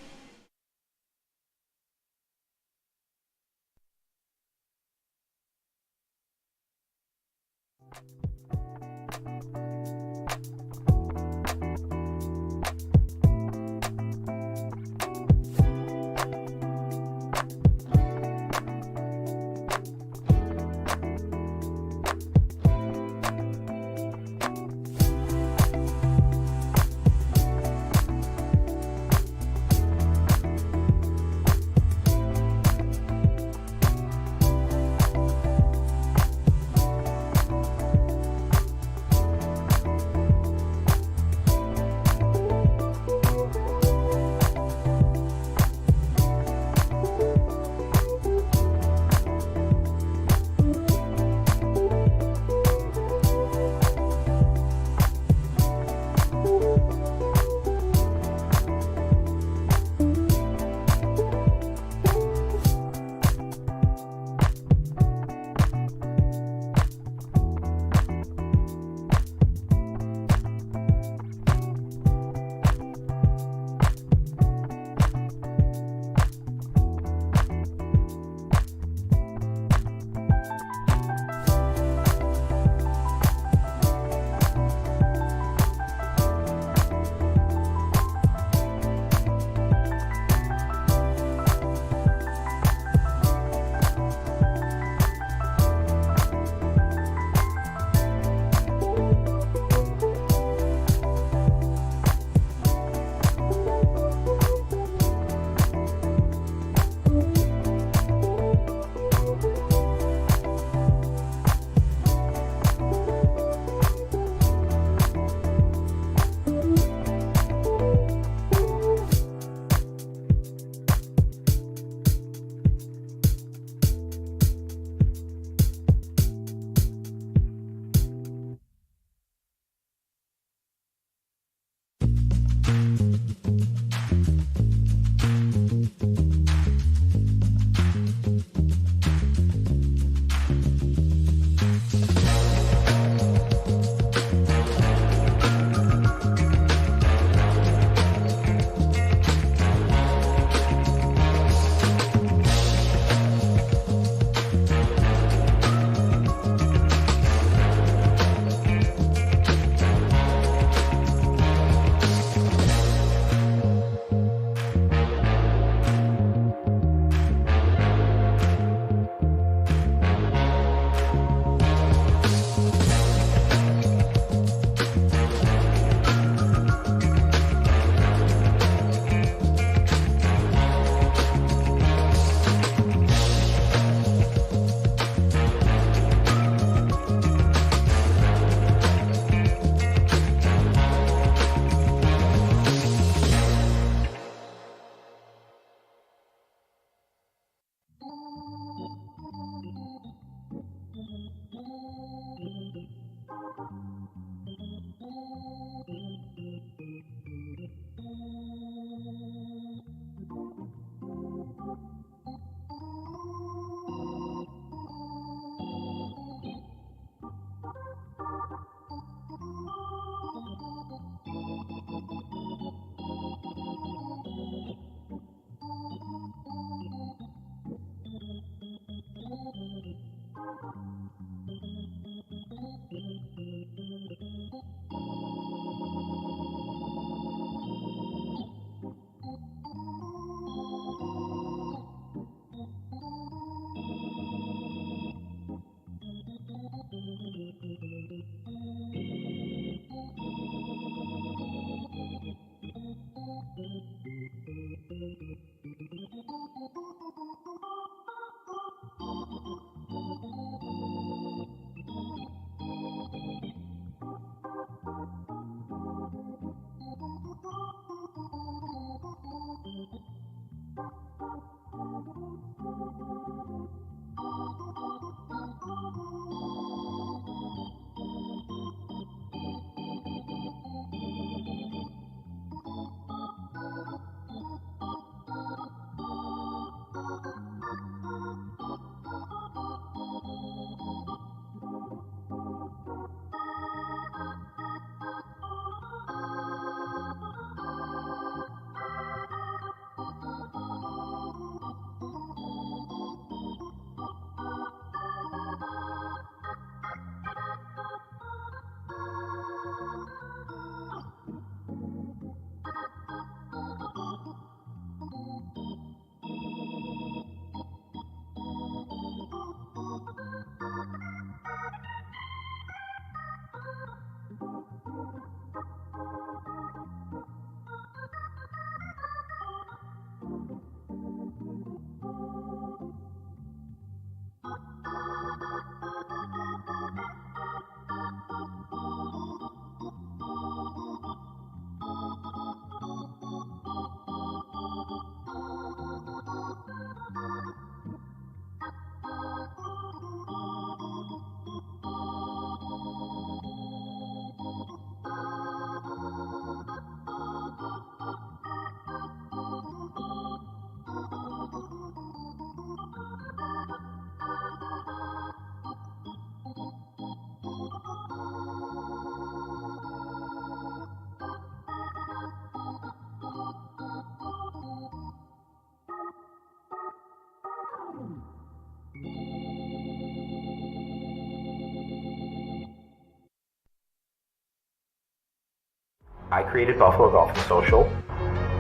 Speaker 1: I created Buffalo Golf and Social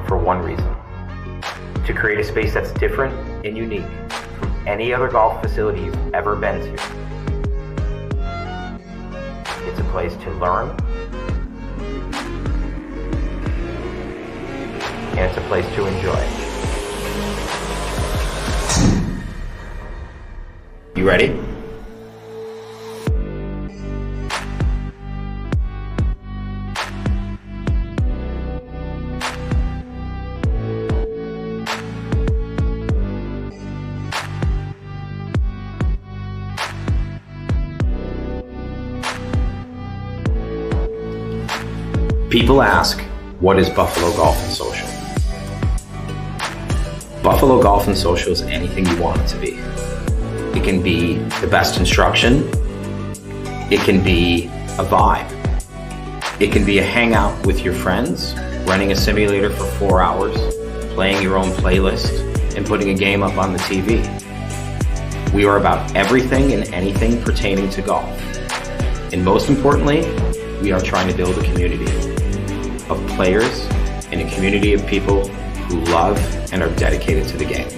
Speaker 1: for one reason: to create a space that's different and unique from any other golf facility you've ever been to. It's a place to learn, and it's a place to enjoy. You ready? People ask, what is Buffalo Golf and Social? Buffalo Golf and Social is anything you want it to be. It can be the best instruction. It can be a vibe. It can be a hangout with your friends, renting a simulator for 4 hours, playing your own playlist, and putting a game up on the TV. We are about everything and anything pertaining to golf. And most importantly, we are trying to build a community of players and a community of people who love and are dedicated to the game.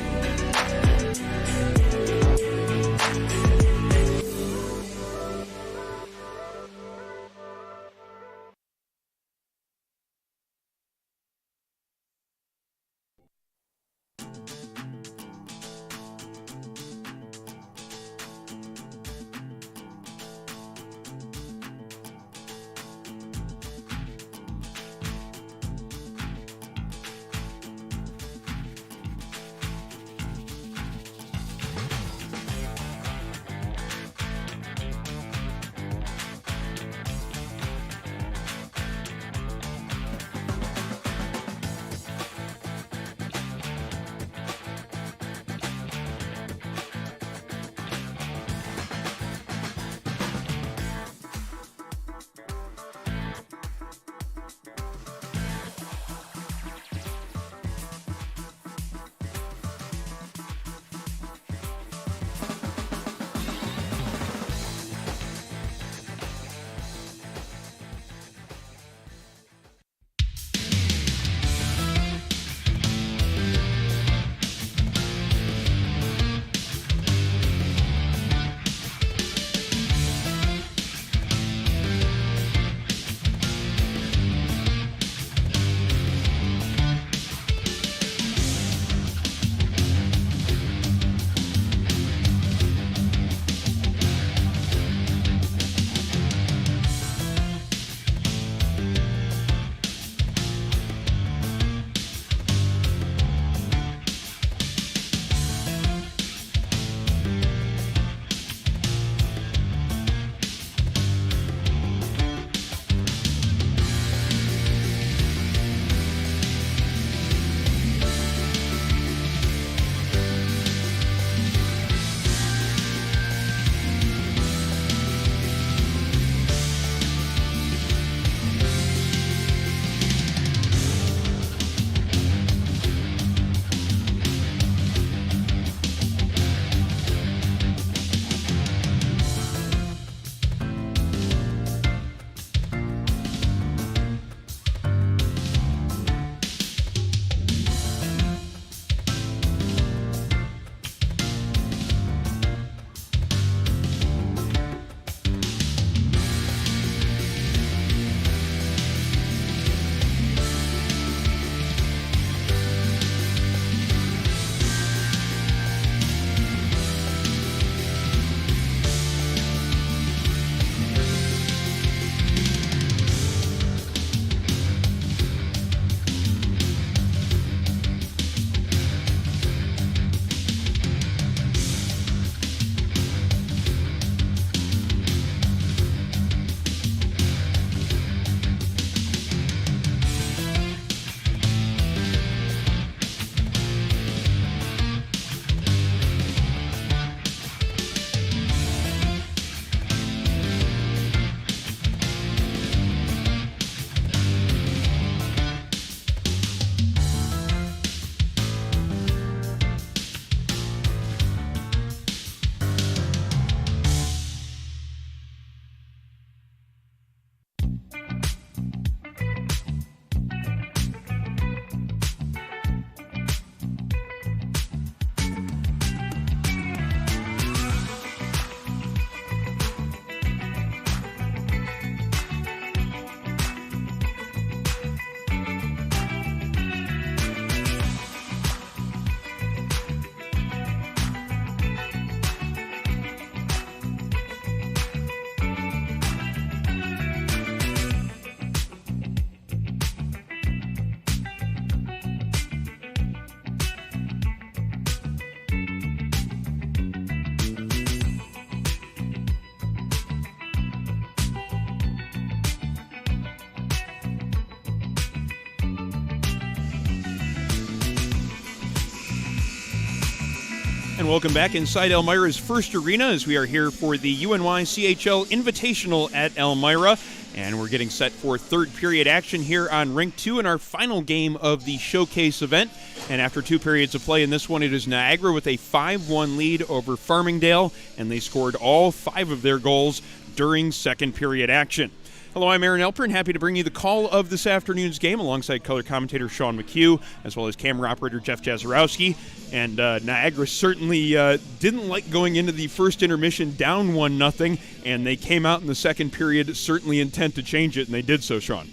Speaker 3: And welcome back inside Elmira's first arena as we are here for the UNYCHL Invitational at Elmira. And we're getting set for third period action here on Rink 2 in our final game of the showcase event. And after 2 periods of play in this one, it is Niagara with a 5-1 lead over Farmingdale, and they scored all 5 of their goals during second period action. Hello, I'm Aaron Elper, and happy to bring you the call of this afternoon's game alongside color commentator Sean McHugh, as well as camera operator Jeff Jazarowski. And Niagara certainly didn't like going into the first intermission down 1-0, and they came out in the second period certainly intent to change it, and they did so, Sean.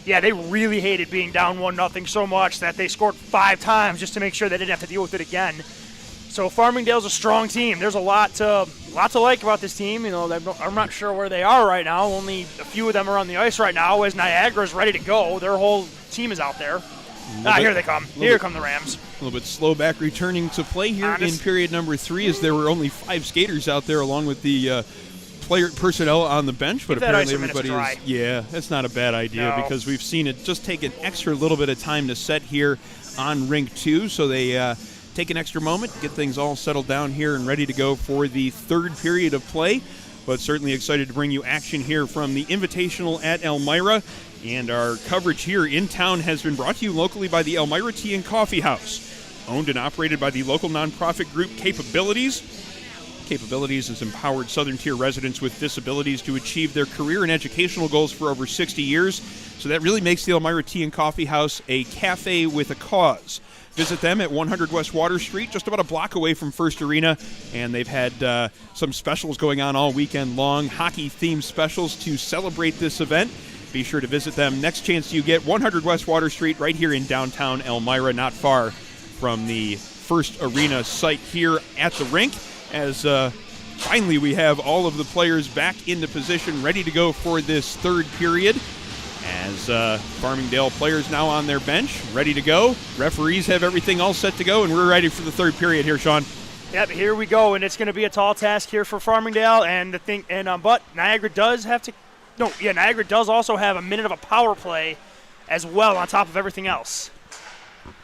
Speaker 4: Yeah, they really hated being down 1-0 so much that they scored 5 times just to make sure they didn't have to deal with it again. So Farmingdale's a strong team. There's a lot to like about this team. You know, I'm not sure where they are right now. Only a few of them are on the ice right now as Niagara's ready to go. Their whole team is out there. Here they come. Here come the Rams.
Speaker 3: A little bit slow back returning to play here in period number 3 as there were only 5 skaters out there along with the personnel on the bench, but apparently everybody is. Yeah, that's not a bad idea because we've seen it just take an extra little bit of time to set here on Rink 2, so they take an extra moment, get things all settled down here and ready to go for the third period of play. But certainly excited to bring you action here from the Invitational at Elmira. And our coverage here in town has been brought to you locally by the Elmira Tea and Coffee House, owned and operated by the local nonprofit group Capabilities. Capabilities has empowered Southern Tier residents with disabilities to achieve their career and educational goals for over 60 years. So that really makes the Elmira Tea and Coffee House a cafe with a cause. Visit them at 100 West Water Street, just about a block away from First Arena, and they've had some specials going on all weekend long, hockey-themed specials to celebrate this event. Be sure to visit them next chance you get, 100 West Water Street, right here in downtown Elmira, not far from the First Arena site here at the rink, as finally we have all of the players back into position, ready to go for this third period. As Farmingdale players now on their bench, ready to go. Referees have everything all set to go, and we're ready for the third period here, Sean.
Speaker 4: Yep, here we go, and it's going to be a tall task here for Farmingdale. But Niagara does have to. Niagara does also have a minute of a power play as well on top of everything else.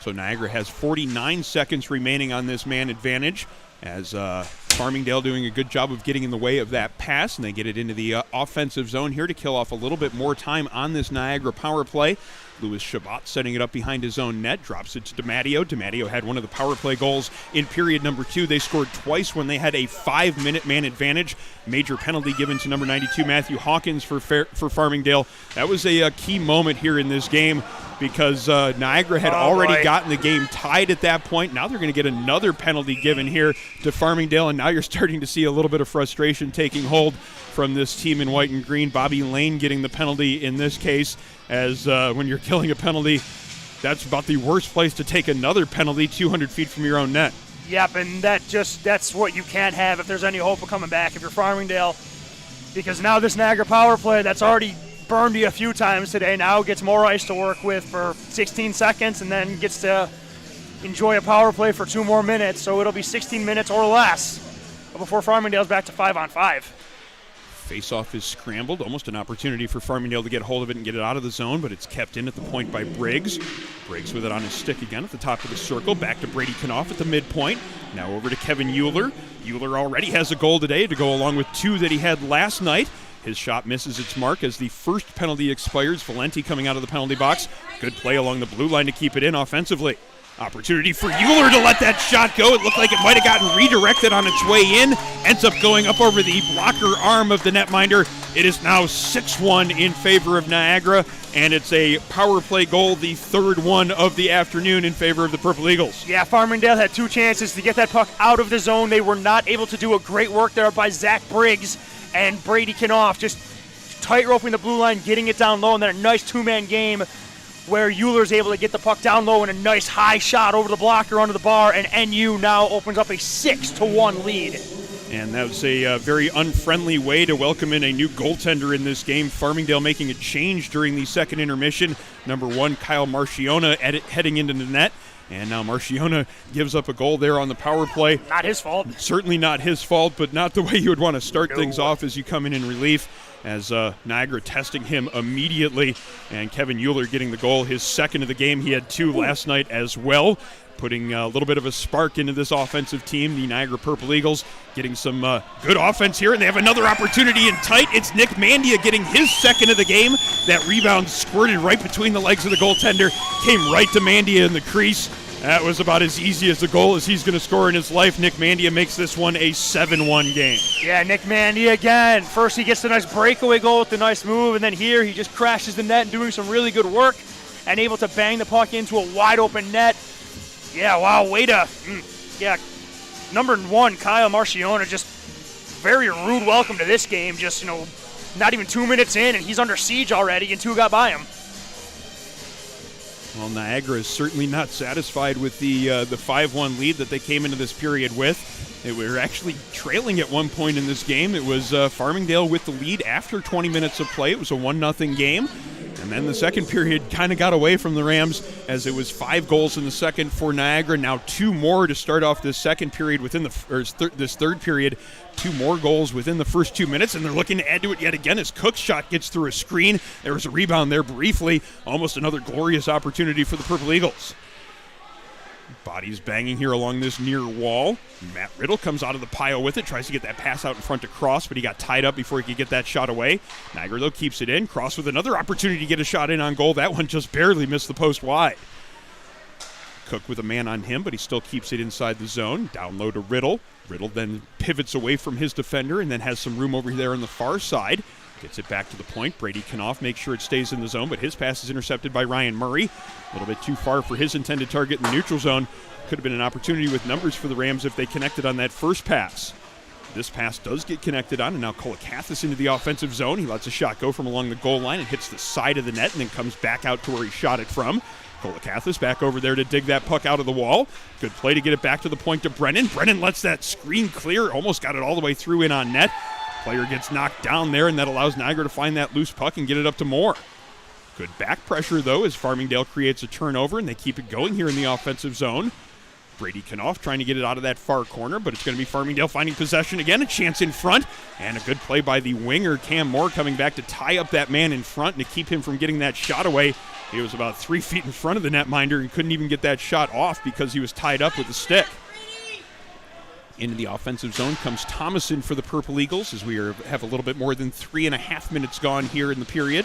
Speaker 3: So Niagara has 49 seconds remaining on this man advantage, as Farmingdale doing a good job of getting in the way of that pass, and they get it into the offensive zone here to kill off a little bit more time on this Niagara power play. Louis Chabot setting it up behind his own net, drops it to DiMatteo. DiMatteo had one of the power play goals in period number 2. They scored twice when they had a 5-minute man advantage. Major penalty given to number 92, Matthew Hawkins, for Farmingdale. That was a key moment here in this game because Niagara had already gotten the game tied at that point. Now they're going to get another penalty given here to Farmingdale, and now you're starting to see a little bit of frustration taking hold from this team in white and green. Bobby Lane getting the penalty in this case, as when you're killing a penalty, that's about the worst place to take another penalty 200 feet from your own net.
Speaker 4: Yep, and that's what you can't have if there's any hope of coming back if you're Farmingdale, because now this Niagara power play that's already burned you a few times today now gets more ice to work with for 16 seconds and then gets to enjoy a power play for 2 more minutes, so it'll be 16 minutes or less before Farmingdale's back to 5-on-5.
Speaker 3: Faceoff is scrambled, almost an opportunity for Farmingdale to get hold of it and get it out of the zone, but it's kept in at the point by Briggs. Briggs with it on his stick again at the top of the circle, back to Brady Knopf at the midpoint. Now over to Kevin Euler. Euler already has a goal today to go along with 2 that he had last night. His shot misses its mark as the first penalty expires. Valenti coming out of the penalty box. Good play along the blue line to keep it in offensively. Opportunity for Euler to let that shot go. It looked like it might have gotten redirected on its way in. Ends up going up over the blocker arm of the netminder. It is now 6-1 in favor of Niagara, and it's a power play goal, the third one of the afternoon in favor of the Purple Eagles.
Speaker 4: Yeah, Farmingdale had 2 chances to get that puck out of the zone. They were not able to do a great work there by Zach Briggs and Brady Knopf, just tight-roping the blue line, getting it down low, and then a nice 2-man game where Euler's able to get the puck down low and a nice high shot over the blocker onto the bar, and NU now opens up a 6-1 lead.
Speaker 3: And that was a very unfriendly way to welcome in a new goaltender in this game. Farmingdale making a change during the second intermission. Number 1, Kyle Marciona heading into the net. And now Marciona gives up a goal there on the power play.
Speaker 4: Not his fault.
Speaker 3: Certainly not his fault, but not the way you would want to start things off as you come in relief. as Niagara testing him immediately, and Kevin Euler getting the goal, his second of the game. He had 2 last night as well, putting a little bit of a spark into this offensive team. The Niagara Purple Eagles getting some good offense here, and they have another opportunity in tight. It's Nick Mandia getting his second of the game. That rebound squirted right between the legs of the goaltender, came right to Mandia in the crease. That was about as easy as the goal as he's going to score in his life. Nick Mandia makes this one a 7-1 game.
Speaker 4: Yeah, Nick Mandia again. First he gets the nice breakaway goal with the nice move, and then here he just crashes the net and doing some really good work and able to bang the puck into a wide open net. Yeah, wow, way to, number 1, Kyle Marciona, just very rude welcome to this game. Just, not even 2 minutes in, and he's under siege already, and 2 got by him.
Speaker 3: Well, Niagara is certainly not satisfied with the 5-1 lead that they came into this period with. They were actually trailing at one point in this game. It was Farmingdale with the lead after 20 minutes of play. It was a 1-0 game. And then the second period kind of got away from the Rams, as it was 5 goals in the second for Niagara. Now 2 more to start off this second period this third period. 2 more goals within the first 2 minutes, and they're looking to add to it yet again as Cook's shot gets through a screen. There was a rebound there briefly. Almost another glorious opportunity for the Purple Eagles. Bodies banging here along this near wall. Matt Riddle comes out of the pile with it, tries to get that pass out in front to Cross, but he got tied up before he could get that shot away. Niagara, though, keeps it in. Cross with another opportunity to get a shot in on goal. That one just barely missed the post wide. Cook with a man on him, but he still keeps it inside the zone. Down low to Riddle. Riddle then pivots away from his defender and then has some room over there on the far side. Gets it back to the point. Brady Knopf makes sure it stays in the zone, but his pass is intercepted by Ryan Murray. A little bit too far for his intended target in the neutral zone. Could have been an opportunity with numbers for the Rams if they connected on that first pass. This pass does get connected on, and now Kolakathis into the offensive zone. He lets a shot go from along the goal line and hits the side of the net and then comes back out to where he shot it from. Kolakathis back over there to dig that puck out of the wall. Good play to get it back to the point to Brennan. Brennan lets that screen clear, almost got it all the way through in on net. Player gets knocked down there, and that allows Niagara to find that loose puck and get it up to Moore. Good back pressure, though, as Farmingdale creates a turnover, and they keep it going here in the offensive zone. Brady Knopf trying to get it out of that far corner, but it's going to be Farmingdale finding possession again. A chance in front, and a good play by the winger, Cam Moore, coming back to tie up that man in front and to keep him from getting that shot away. He was about 3 feet in front of the netminder and couldn't even get that shot off because he was tied up with the stick. Into the offensive zone comes Thomason for the Purple Eagles as we have a little bit more than 3.5 minutes gone here in the period.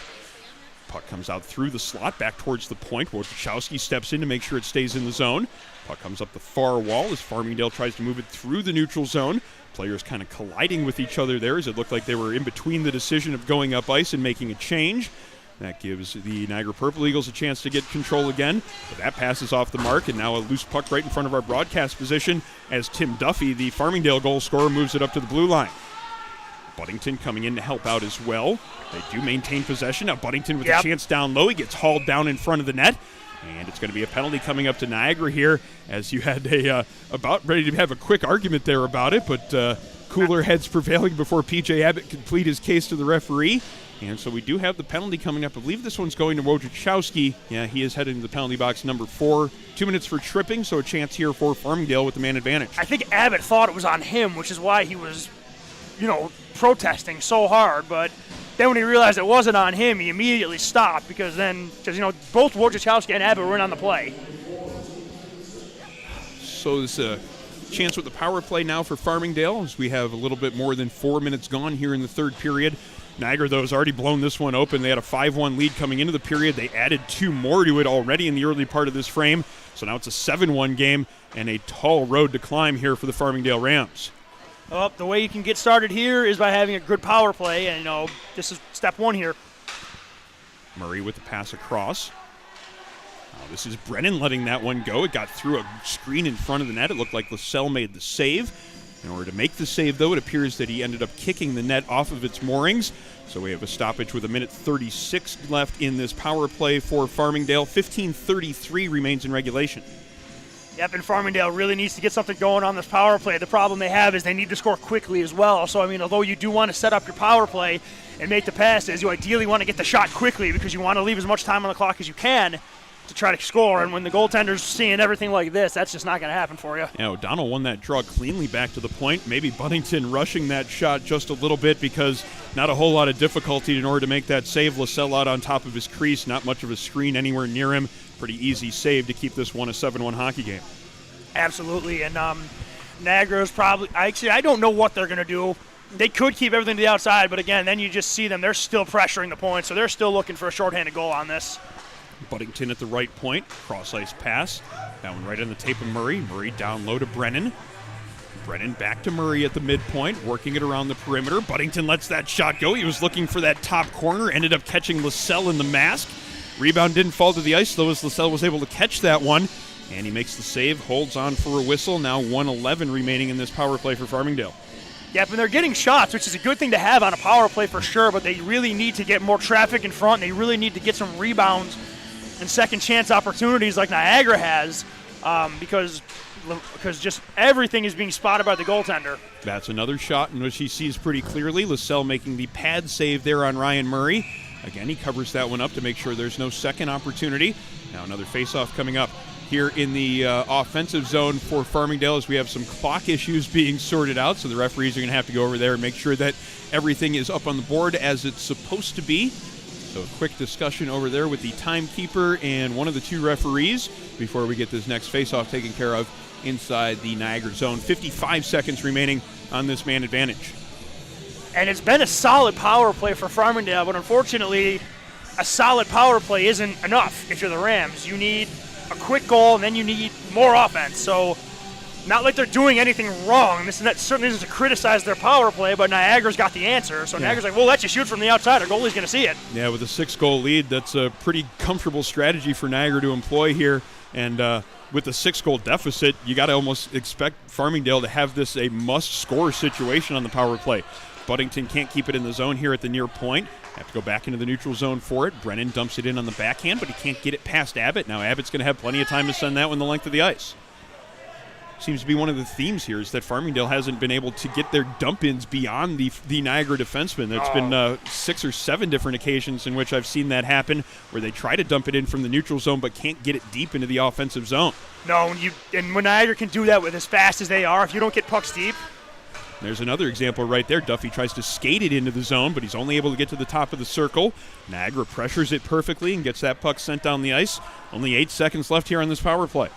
Speaker 3: Puck comes out through the slot back towards the point. Wojciechowski steps in to make sure it stays in the zone. Puck comes up the far wall as Farmingdale tries to move it through the neutral zone. Players kind of colliding with each other there as it looked like they were in between the decision of going up ice and making a change. That gives the Niagara Purple Eagles a chance to get control again. But that passes off the mark, and now a loose puck right in front of our broadcast position as Tim Duffy, the Farmingdale goal scorer, moves it up to the blue line. Buddington coming in to help out as well. They do maintain possession. Now Buddington with a chance down low. He gets hauled down in front of the net. And it's going to be a penalty coming up to Niagara here, as you had about ready to have a quick argument there about it, but cooler heads prevailing before P.J. Abbott could plead his case to the referee. And so we do have the penalty coming up. I believe this one's going to Wojciechowski. Yeah, he is heading to the penalty box number 4. 2 minutes for tripping, so a chance here for Farmingdale with the man advantage.
Speaker 4: I think Abbott thought it was on him, which is why he was, protesting so hard. But then when he realized it wasn't on him, he immediately stopped because both Wojciechowski and Abbott were in on the play.
Speaker 3: So this chance with the power play now for Farmingdale as we have a little bit more than 4 minutes gone here in the third period. Niagara, though, has already blown this one open. They had a 5-1 lead coming into the period. They added 2 more to it already in the early part of this frame. So now it's a 7-1 game and a tall road to climb here for the Farmingdale Rams.
Speaker 4: Well, the way you can get started here is by having a good power play, and this is step 1 here.
Speaker 3: Murray with the pass across. This is Brennan letting that one go. It got through a screen in front of the net. It looked like LaSalle made the save. In order to make the save, though, it appears that he ended up kicking the net off of its moorings. So we have a stoppage with 1:36 left in this power play for Farmingdale. 15:33 remains in regulation.
Speaker 4: Yep, and Farmingdale really needs to get something going on this power play. The problem they have is they need to score quickly as well. So, although you do want to set up your power play and make the passes, you ideally want to get the shot quickly because you want to leave as much time on the clock as you can. to try to score. And when the goaltender's seeing everything like this, that's just not going to happen for you.
Speaker 3: Yeah, O'Donnell won that draw cleanly back to the point. Maybe Buddington rushing that shot just a little bit because not a whole lot of difficulty in order to make that save. LaSalle out on top of his crease, not much of a screen anywhere near him. Pretty easy save to keep this one a 7-1 hockey game.
Speaker 4: Absolutely, and Niagara is probably, I don't know what they're going to do. They could keep everything to the outside, but again, then you just see them. They're still pressuring the point, so they're still looking for a shorthanded goal on this.
Speaker 3: Buddington at the right point, cross-ice pass. That one right on the tape of Murray. Murray down low to Brennan. Brennan back to Murray at the midpoint, working it around the perimeter. Buddington lets that shot go. He was looking for that top corner, ended up catching LaSalle in the mask. Rebound didn't fall to the ice, though, as LaSalle was able to catch that one. And he makes the save, holds on for a whistle. Now 1:11 remaining in this power play for Farmingdale.
Speaker 4: Yep, and they're getting shots, which is a good thing to have on a power play for sure, but they really need to get more traffic in front. They really need to get some rebounds and second chance opportunities like Niagara has because just everything is being spotted by the goaltender.
Speaker 3: That's another shot in which he sees pretty clearly. LaSalle making the pad save there on Ryan Murray. Again, he covers that one up to make sure there's no second opportunity. Now another face-off coming up here in the offensive zone for Farmingdale as we have some clock issues being sorted out, so the referees are going to have to go over there and make sure that everything is up on the board as it's supposed to be. So a quick discussion over there with the timekeeper and one of the two referees before we get this next face-off taken care of inside the Niagara zone. 55 seconds remaining on this man advantage.
Speaker 4: And it's been a solid power play for Farmingdale, but unfortunately, a solid power play isn't enough if you're the Rams. You need a quick goal, and then you need more offense. So, not like they're doing anything wrong. That certainly isn't to criticize their power play, but Niagara's got the answer. So Niagara's like, well, let's just shoot from the outside. Our goalie's going to see it. Yeah,
Speaker 3: with a 6-goal lead, that's a pretty comfortable strategy for Niagara to employ here. And with the 6-goal deficit, you got to almost expect Farmingdale to have this a must-score situation on the power play. Buddington can't keep it in the zone here at the near point. Have to go back into the neutral zone for it. Brennan dumps it in on the backhand, but he can't get it past Abbott. Now Abbott's going to have plenty of time to send that one the length of the ice. Seems to be one of the themes here is that Farmingdale hasn't been able to get their dump-ins beyond the Niagara defenseman. There's been 6 or 7 different occasions in which I've seen that happen where they try to dump it in from the neutral zone but can't get it deep into the offensive zone.
Speaker 4: No, and when Niagara can do that with as fast as they are, if you don't get pucks deep.
Speaker 3: There's another example right there. Duffy tries to skate it into the zone, but he's only able to get to the top of the circle. Niagara pressures it perfectly and gets that puck sent down the ice. Only 8 seconds left here on this power play.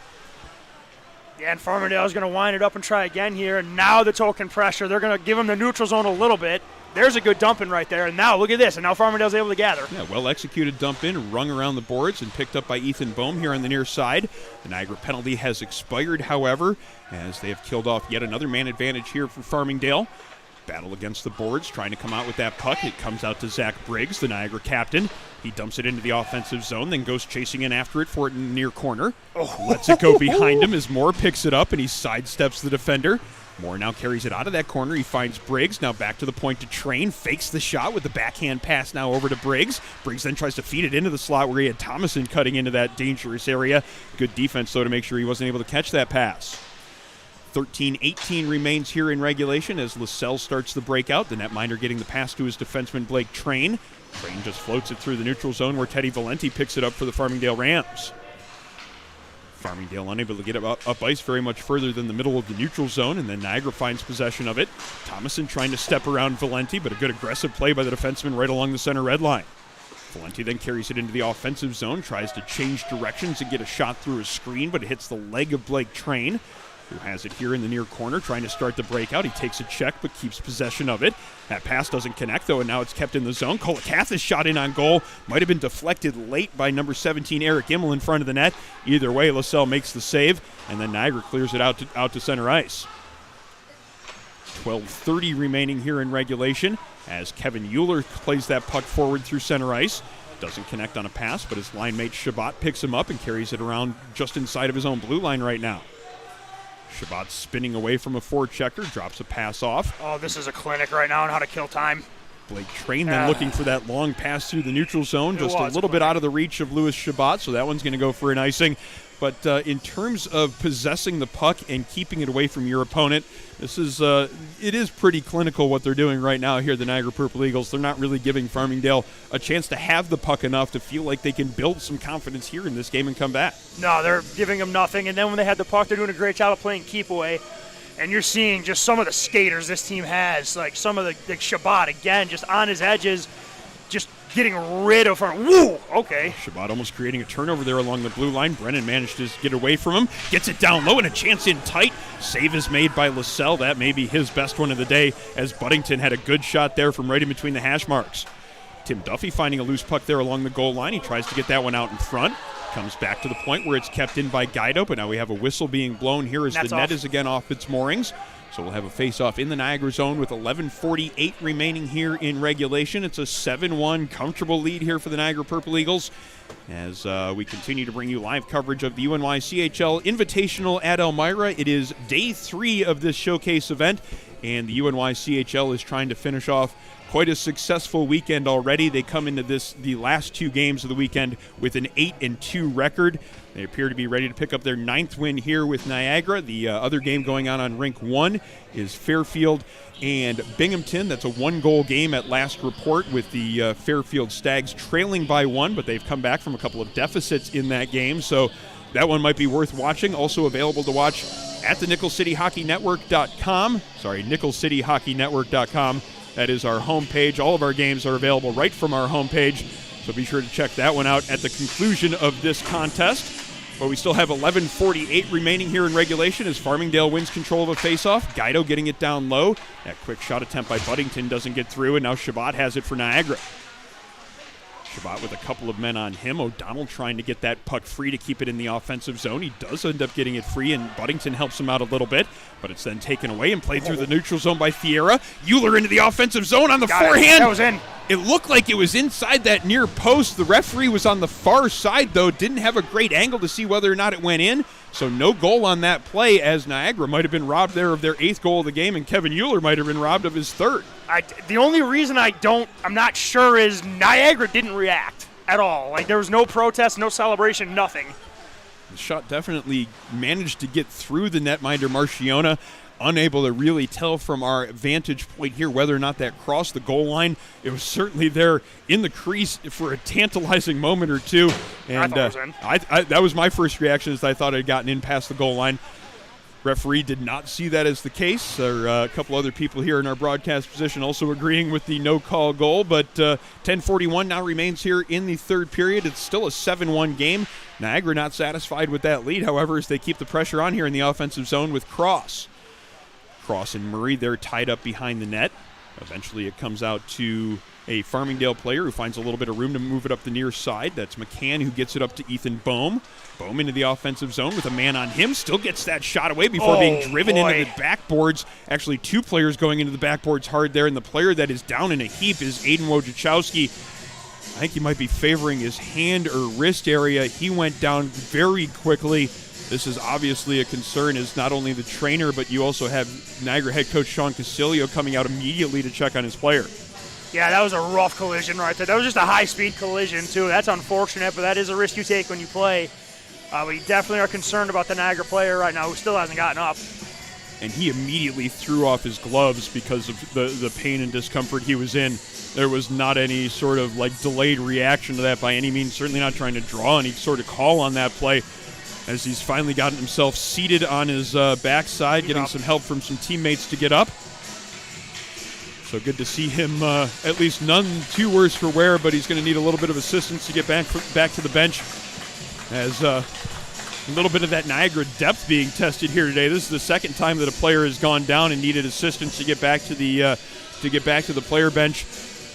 Speaker 4: Yeah, and Farmingdale is going to wind it up and try again here. And now the token pressure. They're going to give him the neutral zone a little bit. There's a good dump in right there. And now look at this. And now Farmingdale's able to gather.
Speaker 3: Yeah, well-executed dump in, rung around the boards and picked up by Ethan Boehm here on the near side. The Niagara penalty has expired, however, as they have killed off yet another man advantage here for Farmingdale. Battle against the boards, trying to come out with that puck. It comes out to Zach Briggs, the Niagara captain. He dumps it into the offensive zone, then goes chasing in after it for it in the near corner. Lets it go behind him as Moore picks it up and he sidesteps the defender. Moore now carries it out of that corner. He finds Briggs, now back to the point to Train, fakes the shot with the backhand pass now over to Briggs. Briggs then tries to feed it into the slot where he had Thomason cutting into that dangerous area. Good defense, though, to make sure he wasn't able to catch that pass. 13-18 remains here in regulation as LaSalle starts the breakout. The netminder getting the pass to his defenseman Blake Train. Train just floats it through the neutral zone where Teddy Valenti picks it up for the Farmingdale Rams. Farmingdale unable to get up ice very much further than the middle of the neutral zone, and then Niagara finds possession of it. Thomason trying to step around Valenti, but a good aggressive play by the defenseman right along the center red line. Valenti then carries it into the offensive zone, tries to change directions and get a shot through a screen, but it hits the leg of Blake Train, who has it here in the near corner, trying to start the breakout. He takes a check, but keeps possession of it. That pass doesn't connect, though, and now it's kept in the zone. Kolakathis shot in on goal. Might have been deflected late by number 17, Eric Immel, in front of the net. Either way, LaSalle makes the save, and then Niagara clears it out to center ice. 12:30 remaining here in regulation as Kevin Euler plays that puck forward through center ice. Doesn't connect on a pass, but his line mate Shabbat picks him up and carries it around just inside of his own blue line right now. Shabbat spinning away from a forechecker, drops a pass off.
Speaker 4: Oh, this is a clinic right now on how to kill time.
Speaker 3: Blake Train then looking for that long pass through the neutral zone, just a little bit out of the reach of Louis Shabbat, so that one's going to go for an icing. But in terms of possessing the puck and keeping it away from your opponent, This is it is pretty clinical what they're doing right now here, the Niagara Purple Eagles. They're not really giving Farmingdale a chance to have the puck enough to feel like they can build some confidence here in this game and come back.
Speaker 4: No, they're giving them nothing. And then when they had the puck, they're doing a great job of playing keep away. And you're seeing just some of the skaters this team has, like some of the Shabbat, again, just on his edges, just getting rid of her. Woo! Okay.
Speaker 3: Shabbat almost creating a turnover there along the blue line. Brennan managed to get away from him. Gets it down low and a chance in tight. Save is made by LaSalle. That may be his best one of the day, as Buddington had a good shot there from right in between the hash marks. Tim Duffy finding a loose puck there along the goal line. He tries to get that one out in front. Comes back to the point where it's kept in by Guido, but now we have a whistle being blown here as the net is again off its moorings. So we'll have a face-off in the Niagara zone with 11:48 remaining here in regulation. It's a 7-1 comfortable lead here for the Niagara Purple Eagles as we continue to bring you live coverage of the UNYCHL Invitational at Elmira. It is day 3 of this showcase event, and the UNYCHL is trying to finish off quite a successful weekend already. They come into the last 2 games of the weekend with an 8-2 record. They appear to be ready to pick up their 9th win here with Niagara. The other game going on Rink 1 is Fairfield and Binghamton. That's a 1-goal game at last report, with the Fairfield Stags trailing by 1, but they've come back from a couple of deficits in that game, so that one might be worth watching. Also available to watch at the NickelCityHockeyNetwork.com. Sorry, NickelCityHockeyNetwork.com. That is our homepage. All of our games are available right from our homepage, so be sure to check that one out at the conclusion of this contest. But we still have 11:48 remaining here in regulation as Farmingdale wins control of a faceoff. Guido getting it down low. That quick shot attempt by Buddington doesn't get through, and now Shabbat has it for Niagara. Shabbat with a couple of men on him. O'Donnell trying to get that puck free to keep it in the offensive zone. He does end up getting it free, and Buddington helps him out a little bit, but it's then taken away and played through the neutral zone by Fiera. Euler into the offensive zone on the forehand.
Speaker 4: That was in.
Speaker 3: It looked like it was inside that near post. The referee was on the far side, though. Didn't have a great angle to see whether or not it went in. So no goal on that play, as Niagara might have been robbed there of their 8th goal of the game, and Kevin Euler might have been robbed of his 3rd.
Speaker 4: The only reason I'm not sure is Niagara didn't react at all. Like, there was no protest, no celebration, nothing.
Speaker 3: The shot definitely managed to get through the netminder Marciona. Unable to really tell from our vantage point here whether or not that crossed the goal line. It was certainly there in the crease for a tantalizing moment or two. And
Speaker 4: I thought it was in.
Speaker 3: that was my first reaction, is I thought it had gotten in past the goal line. Referee did not see that as the case. There are a couple other people here in our broadcast position also agreeing with the no-call goal, but 10:41 now remains here in the 3rd period. It's still a 7-1 game. Niagara not satisfied with that lead, however, as they keep the pressure on here in the offensive zone with Cross. Cross and Murray, they're tied up behind the net. Eventually it comes out to a Farmingdale player who finds a little bit of room to move it up the near side. That's McCann, who gets it up to Ethan Boehm. Boehm into the offensive zone with a man on him. Still gets that shot away before being driven into the backboards. Actually, 2 players going into the backboards hard there, and the player that is down in a heap is Aiden Wojciechowski. I think he might be favoring his hand or wrist area. He went down very quickly. This is obviously a concern, as not only the trainer, but you also have Niagara head coach Sean Casilio coming out immediately to check on his player.
Speaker 4: Yeah, that was a rough collision right there. That was just a high-speed collision, too. That's unfortunate, but that is a risk you take when you play. We definitely are concerned about the Niagara player right now, who still hasn't gotten up.
Speaker 3: And he immediately threw off his gloves because of the pain and discomfort he was in. There was not any sort of delayed reaction to that by any means, certainly not trying to draw any sort of call on that play, as he's finally gotten himself seated on his backside, getting some help from some teammates to get up. So good to see him, at least none too worse for wear, but he's going to need a little bit of assistance to get back to the bench, as a little bit of that Niagara depth being tested here today. This is the 2nd time that a player has gone down and needed assistance to get back to the player bench.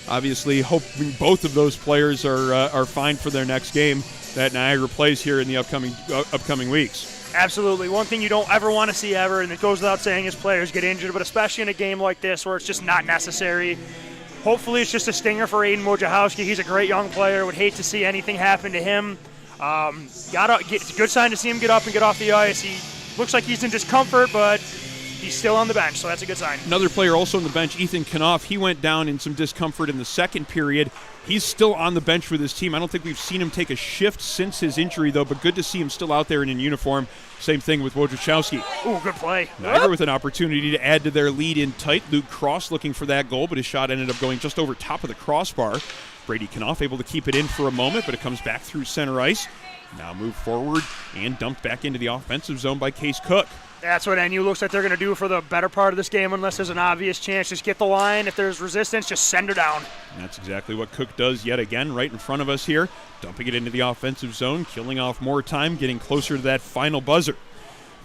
Speaker 3: Obviously, hoping both of those players are fine for their next game that Niagara plays here in the upcoming weeks.
Speaker 4: Absolutely. One thing you don't ever want to see ever, and it goes without saying, is players get injured, but especially in a game like this where it's just not necessary. Hopefully it's just a stinger for Aiden Wojciechowski. He's a great young player. Would hate to see anything happen to him. It's a good sign to see him get up and get off the ice. He looks like he's in discomfort, but He's still on the bench, so that's a good sign.
Speaker 3: Another player also on the bench, Ethan Knopf. He went down in some discomfort in the second period. He's still on the bench with his team. I don't think we've seen him take a shift since his injury, though, but good to see him still out there and in uniform. Same thing with Wojciechowski.
Speaker 4: Ooh, good play.
Speaker 3: Niagara with an opportunity to add to their lead in tight. Luke Cross looking for that goal, but his shot ended up going just over top of the crossbar. Brady Knopf able to keep it in for a moment, but it comes back through center ice. Now moved forward and dumped back into the offensive zone by Case Cook.
Speaker 4: That's what NU looks like they're going to do for the better part of this game unless there's an obvious chance. Just get the line. If there's resistance, just send her down.
Speaker 3: And that's exactly what Cook does yet again right in front of us here. Dumping it into the offensive zone, killing off more time, getting closer to that final buzzer.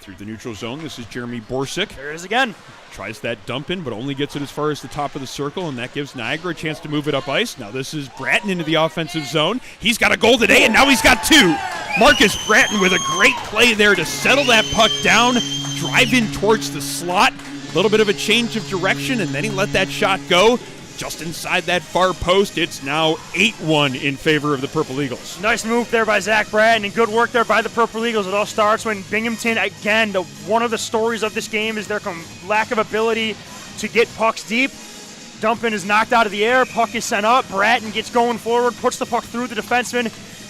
Speaker 3: Through the neutral zone, this is Jeremy Borsick.
Speaker 4: There it is again.
Speaker 3: Tries that dump in, but only gets it as far as the top of the circle, and that gives Niagara a chance to move it up ice. Now this is Bratton into the offensive zone. He's got a goal today, and now he's got two. Marcus Bratton with a great play there to settle that puck down, drive in towards the slot. A little bit of a change of direction, and then he let that shot go. Just inside that far post, it's now 8-1 in favor of the Purple Eagles.
Speaker 4: Nice move there by Zach Bratton, and good work there by the Purple Eagles. It all starts when Binghamton, again, one of the stories of this game is their lack of ability to get pucks deep. Dumpin is knocked out of the air, puck is sent up, Bratton gets going forward, puts the puck through the defenseman,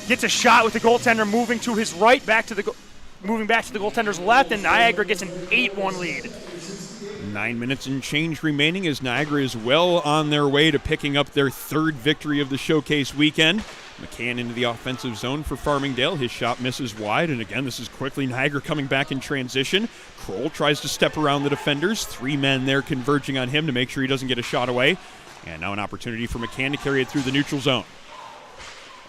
Speaker 4: gets a shot with the goaltender moving to his right, moving back to the goaltender's left, and Niagara gets an 8-1 lead.
Speaker 3: 9 minutes and change remaining as Niagara is well on their way to picking up their third victory of the showcase weekend. McCann into the offensive zone for Farmingdale. His shot misses wide, and again, this is quickly Niagara coming back in transition. Kroll tries to step around the defenders. 3 men there converging on him to make sure he doesn't get a shot away. And now an opportunity for McCann to carry it through the neutral zone.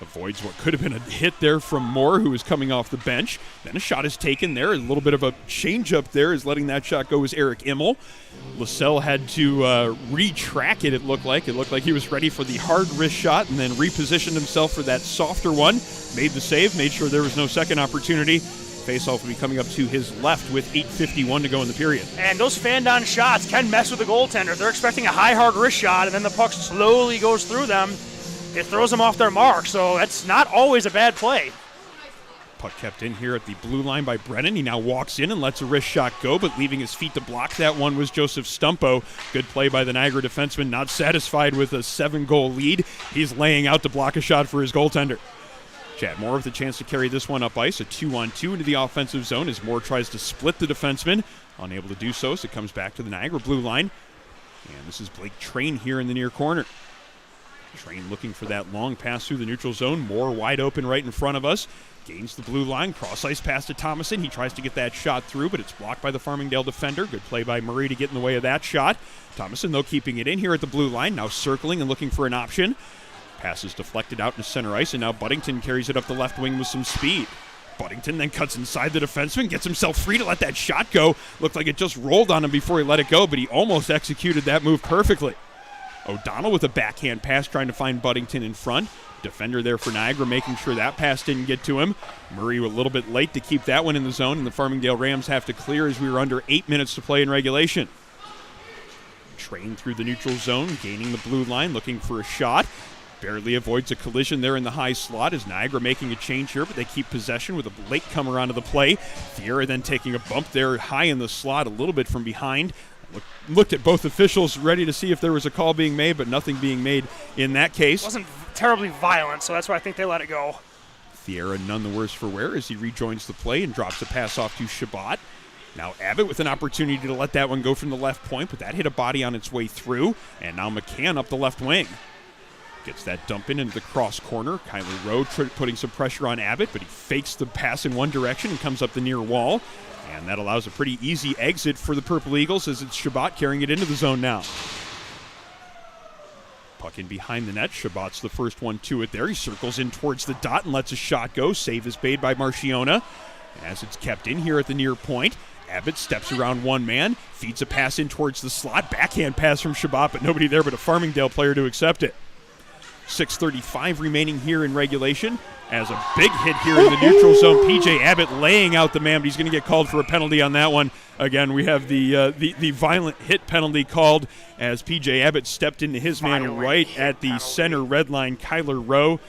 Speaker 3: Avoids what could have been a hit there from Moore, who is coming off the bench. Then a shot is taken there. A little bit of a change-up there is letting that shot go was Eric Immel. Lascelles had to retrack it, it looked like. It looked like he was ready for the hard wrist shot and then repositioned himself for that softer one. Made the save, made sure there was no second opportunity. Faceoff will be coming up to his left with 8:51 to go in the period.
Speaker 4: And those fan-down shots can mess with the goaltender. They're expecting a high, hard wrist shot, and then the puck slowly goes through them. It throws them off their mark, so that's not always a bad play.
Speaker 3: Puck kept in here at the blue line by Brennan. He now walks in and lets a wrist shot go, but leaving his feet to block that one was Joseph Stumpo. Good play by the Niagara defenseman, not satisfied with a 7-goal lead. He's laying out to block a shot for his goaltender. Chad Moore with a chance to carry this one up ice, a 2-on-2 into the offensive zone as Moore tries to split the defenseman. Unable to do so, so it comes back to the Niagara blue line. And this is Blake Train here in the near corner. Train looking for that long pass through the neutral zone. Moore wide open right in front of us. Gains the blue line. Cross-ice pass to Thomason. He tries to get that shot through, but it's blocked by the Farmingdale defender. Good play by Murray to get in the way of that shot. Thomason, though, keeping it in here at the blue line. Now circling and looking for an option. Pass is deflected out into center ice, and now Buddington carries it up the left wing with some speed. Buddington then cuts inside the defenseman, gets himself free to let that shot go. Looked like it just rolled on him before he let it go, but he almost executed that move perfectly. O'Donnell with a backhand pass trying to find Buddington in front. Defender there for Niagara making sure that pass didn't get to him. Murray a little bit late to keep that one in the zone, and the Farmingdale Rams have to clear as we were under 8 minutes to play in regulation. Train through the neutral zone, gaining the blue line, looking for a shot. Barely avoids a collision there in the high slot as Niagara making a change here, but they keep possession with a late comer onto the play. Fiera then taking a bump there high in the slot a little bit from behind. Looked at both officials ready to see if there was a call being made, but nothing being made in that case.
Speaker 4: It wasn't terribly violent, so that's why I think they let it go.
Speaker 3: Fiera none the worse for wear as he rejoins the play and drops a pass off to Shabbat. Now Abbott with an opportunity to let that one go from the left point, but that hit a body on its way through. And now McCann up the left wing. Gets that dump into the cross corner. Kyler Rowe putting some pressure on Abbott, but he fakes the pass in one direction and comes up the near wall. And that allows a pretty easy exit for the Purple Eagles as it's Shabbat carrying it into the zone now. Puck in behind the net. Shabbat's the first one to it there. He circles in towards the dot and lets a shot go. Save is made by Marciona. As it's kept in here at the near point, Abbott steps around one man, feeds a pass in towards the slot. Backhand pass from Shabbat, but nobody there but a Farmingdale player to accept it. 6:35 remaining here in regulation. As a big hit here in the neutral zone, P.J. Abbott laying out the man, but he's going to get called for a penalty on that one. Again, we have the violent hit penalty called as P.J. Abbott stepped into his man right at the center red line, Kyler Rowe.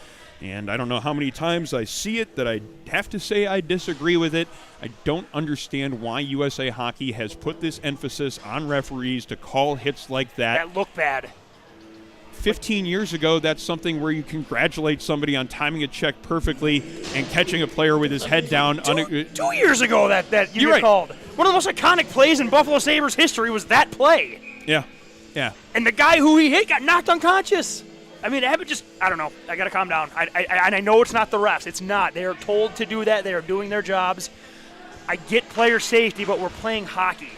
Speaker 3: And I don't know how many times I see it that I have to say I disagree with it. I don't understand why USA Hockey has put this emphasis on referees to call hits like that.
Speaker 4: That look bad.
Speaker 3: 15 years ago, that's something where you congratulate somebody on timing a check perfectly and catching a player with his head down.
Speaker 4: 2 years ago that you
Speaker 3: You're
Speaker 4: called. One of the most iconic plays in Buffalo Sabres history was that play.
Speaker 3: Yeah.
Speaker 4: And the guy who he hit got knocked unconscious. I mean, I don't know. I got to calm down. I know it's not the refs. It's not. They are told to do that. They are doing their jobs. I get player safety, but we're playing hockey.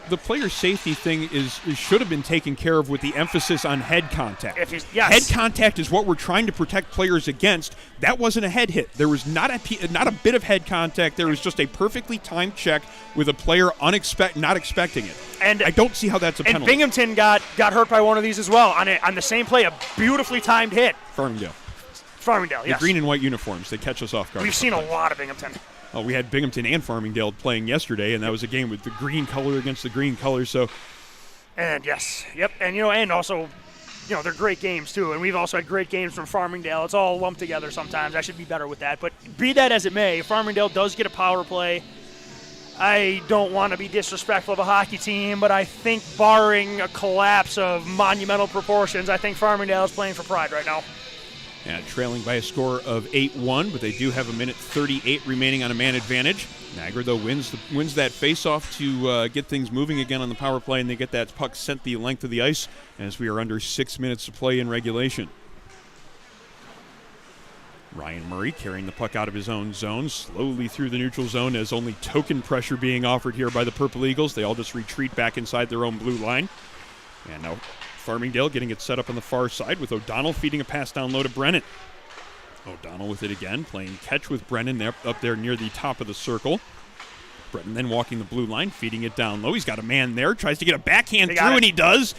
Speaker 3: The player safety thing should have been taken care of with the emphasis on head contact.
Speaker 4: Yes.
Speaker 3: Head contact is what we're trying to protect players against. That wasn't a head hit. There was not a bit of head contact. There was just a perfectly timed check with a player not expecting it. And I don't see how that's a penalty.
Speaker 4: And Binghamton got hurt by one of these as well on the same play, a beautifully timed hit.
Speaker 3: Farmingdale,
Speaker 4: yes.
Speaker 3: The green and white uniforms, they catch us off guard.
Speaker 4: We've seen a lot of Binghamton.
Speaker 3: Oh, we had Binghamton and Farmingdale playing yesterday, and that was a game with the green color against the green color. So,
Speaker 4: and yes, yep, and and also, they're great games too. And we've also had great games from Farmingdale. It's all lumped together sometimes. I should be better with that. But be that as it may, Farmingdale does get a power play. I don't want to be disrespectful of a hockey team, but I think barring a collapse of monumental proportions, I think Farmingdale is playing for pride right now.
Speaker 3: Yeah, trailing by a score of 8-1, but they do have 1:38 remaining on a man advantage. Niagara, though, wins that face-off to get things moving again on the power play, and they get that puck sent the length of the ice as we are under 6 minutes to play in regulation. Ryan Murray carrying the puck out of his own zone, slowly through the neutral zone as only token pressure being offered here by the Purple Eagles. They all just retreat back inside their own blue line. And now Farmingdale getting it set up on the far side with O'Donnell feeding a pass down low to Brennan. O'Donnell with it again, playing catch with Brennan up there near the top of the circle. Brennan then walking the blue line, feeding it down low. He's got a man there, tries to get a backhand through, and he does.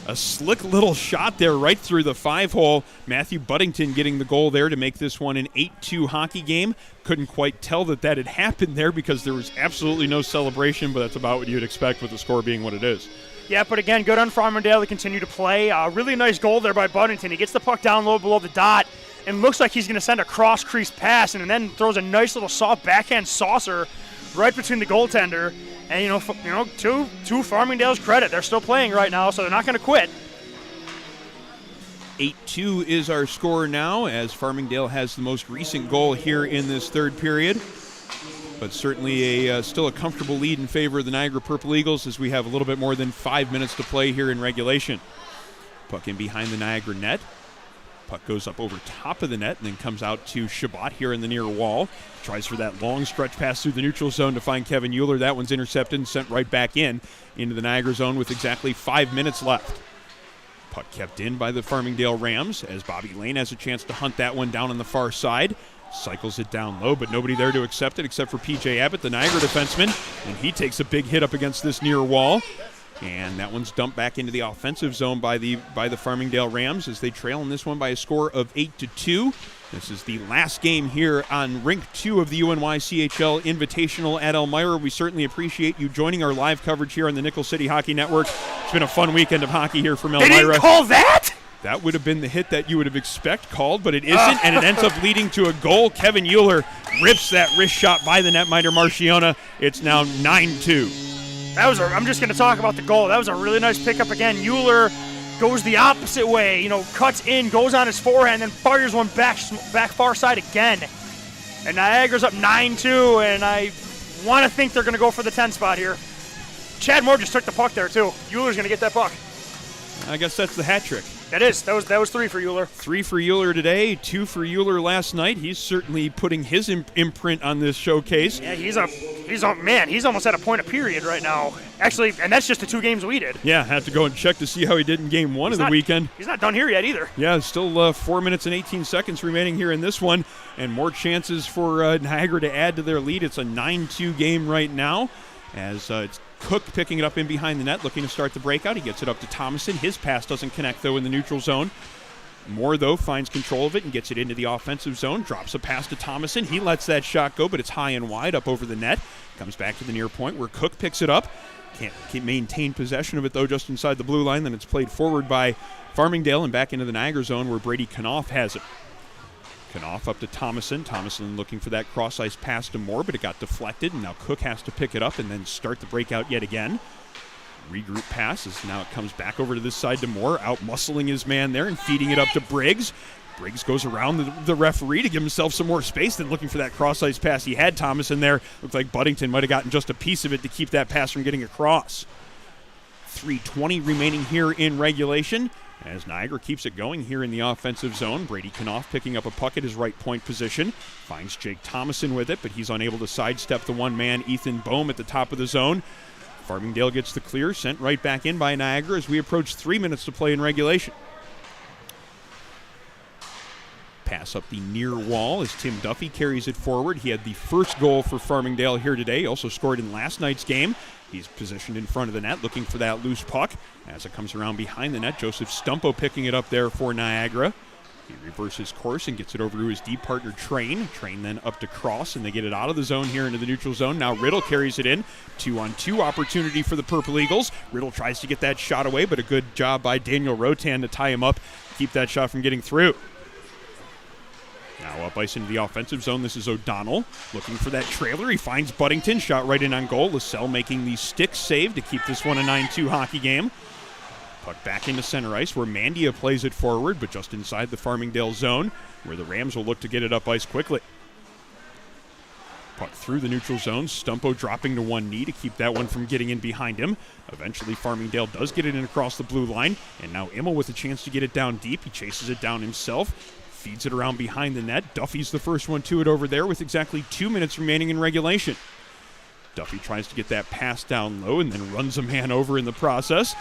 Speaker 3: A slick little shot there right through the 5-hole. Matthew Buddington getting the goal there to make this one an 8-2 hockey game. Couldn't quite tell that had happened there because there was absolutely no celebration, but that's about what you'd expect with the score being what it is.
Speaker 4: Yeah, but again, good on Farmingdale to continue to play. Really nice goal there by Buddington. He gets the puck down low below the dot and looks like he's going to send a cross-crease pass and then throws a nice little soft backhand saucer right between the goaltender. And, to Farmingdale's credit, they're still playing right now, so they're not going to quit.
Speaker 3: 8-2 is our score now as Farmingdale has the most recent goal here in this third period. But certainly still a comfortable lead in favor of the Niagara Purple Eagles as we have a little bit more than 5 minutes to play here in regulation. Puck in behind the Niagara net. Puck goes up over top of the net and then comes out to Shabbat here in the near wall. Tries for that long stretch pass through the neutral zone to find Kevin Euler. That one's intercepted and sent right back into the Niagara zone with exactly 5 minutes left. Puck kept in by the Farmingdale Rams as Bobby Lane has a chance to hunt that one down on the far side. Cycles it down low, but nobody there to accept it except for P.J. Abbott, the Niagara defenseman, and he takes a big hit up against this near wall. And that one's dumped back into the offensive zone by the Farmingdale Rams as they trail in this one by a score of 8-2. This is the last game here on Rink 2 of the UNYCHL Invitational at Elmira. We certainly appreciate you joining our live coverage here on the Nickel City Hockey Network. It's been a fun weekend of hockey here from Elmira.
Speaker 4: They didn't call that?
Speaker 3: That would have been the hit that you would have expected called, but it isn't, and it ends up leading to a goal. Kevin Euler rips that wrist shot by the netminder Marciona. It's now 9-2.
Speaker 4: I'm just going to talk about the goal. That was a really nice pickup again. Euler goes the opposite way, cuts in, goes on his forehand, and then fires one back far side again. And Niagara's up 9-2, and I want to think they're going to go for the 10 spot here. Chad Moore just took the puck there, too. Euler's going to get that puck.
Speaker 3: I guess that's the hat trick.
Speaker 4: That was 3 for Euler.
Speaker 3: 3 for Euler today, 2 for Euler last night. He's certainly putting his imprint on this showcase.
Speaker 4: Yeah, he's almost at a point of period right now. Actually, and that's just the 2 games we did.
Speaker 3: Yeah, have to go and check to see how he did in game 1 of the weekend.
Speaker 4: He's not done here yet either.
Speaker 3: Yeah, still 4 minutes and 18 seconds remaining here in this one, and more chances for Niagara to add to their lead. It's a 9-2 game right now as it's Cook picking it up in behind the net, looking to start the breakout. He gets it up to Thomason. His pass doesn't connect, though, in the neutral zone. Moore, though, finds control of it and gets it into the offensive zone. Drops a pass to Thomason. He lets that shot go, but it's high and wide up over the net. Comes back to the near point where Cook picks it up. Can't maintain possession of it, though, just inside the blue line. Then it's played forward by Farmingdale and back into the Niagara zone where Brady Knopf has it. Knopf up to Thomason. Thomason looking for that cross-ice pass to Moore, but it got deflected, and now Cook has to pick it up and then start the breakout yet again. Regroup pass as now it comes back over to this side to Moore, out-muscling his man there and feeding it up to Briggs. Briggs goes around the referee to give himself some more space, then looking for that cross-ice pass. He had Thomason there. Looked like Buddington might have gotten just a piece of it to keep that pass from getting across. 3:20 remaining here in regulation as Niagara keeps it going here in the offensive zone. Brady Knopf picking up a puck at his right point position. Finds Jake Thomason with it, but he's unable to sidestep the one-man Ethan Boehm at the top of the zone. Farmingdale gets the clear, sent right back in by Niagara as we approach 3 minutes to play in regulation. Pass up the near wall as Tim Duffy carries it forward. He had the first goal for Farmingdale here today. He also scored in last night's game. He's positioned in front of the net looking for that loose puck. As it comes around behind the net, Joseph Stumpo picking it up there for Niagara. He reverses course and gets it over to his deep partner, Train. Train then up to Cross, and they get it out of the zone here into the neutral zone. Now Riddle carries it in. 2-on-2 opportunity for the Purple Eagles. Riddle tries to get that shot away, but a good job by Daniel Rotan to tie him up, keep that shot from getting through. Now up ice into the offensive zone. This is O'Donnell looking for that trailer. He finds Buddington, shot right in on goal. LaSalle making the stick save to keep this one a 9-2 hockey game. Puck back into center ice where Mandia plays it forward, but just inside the Farmingdale zone where the Rams will look to get it up ice quickly. Puck through the neutral zone. Stumpo dropping to one knee to keep that one from getting in behind him. Eventually Farmingdale does get it in across the blue line, and now Immel with a chance to get it down deep. He chases it down himself. Feeds it around behind the net. Duffy's the first one to it over there with exactly 2 minutes remaining in regulation. Duffy tries to get that pass down low and then runs a man over in the process.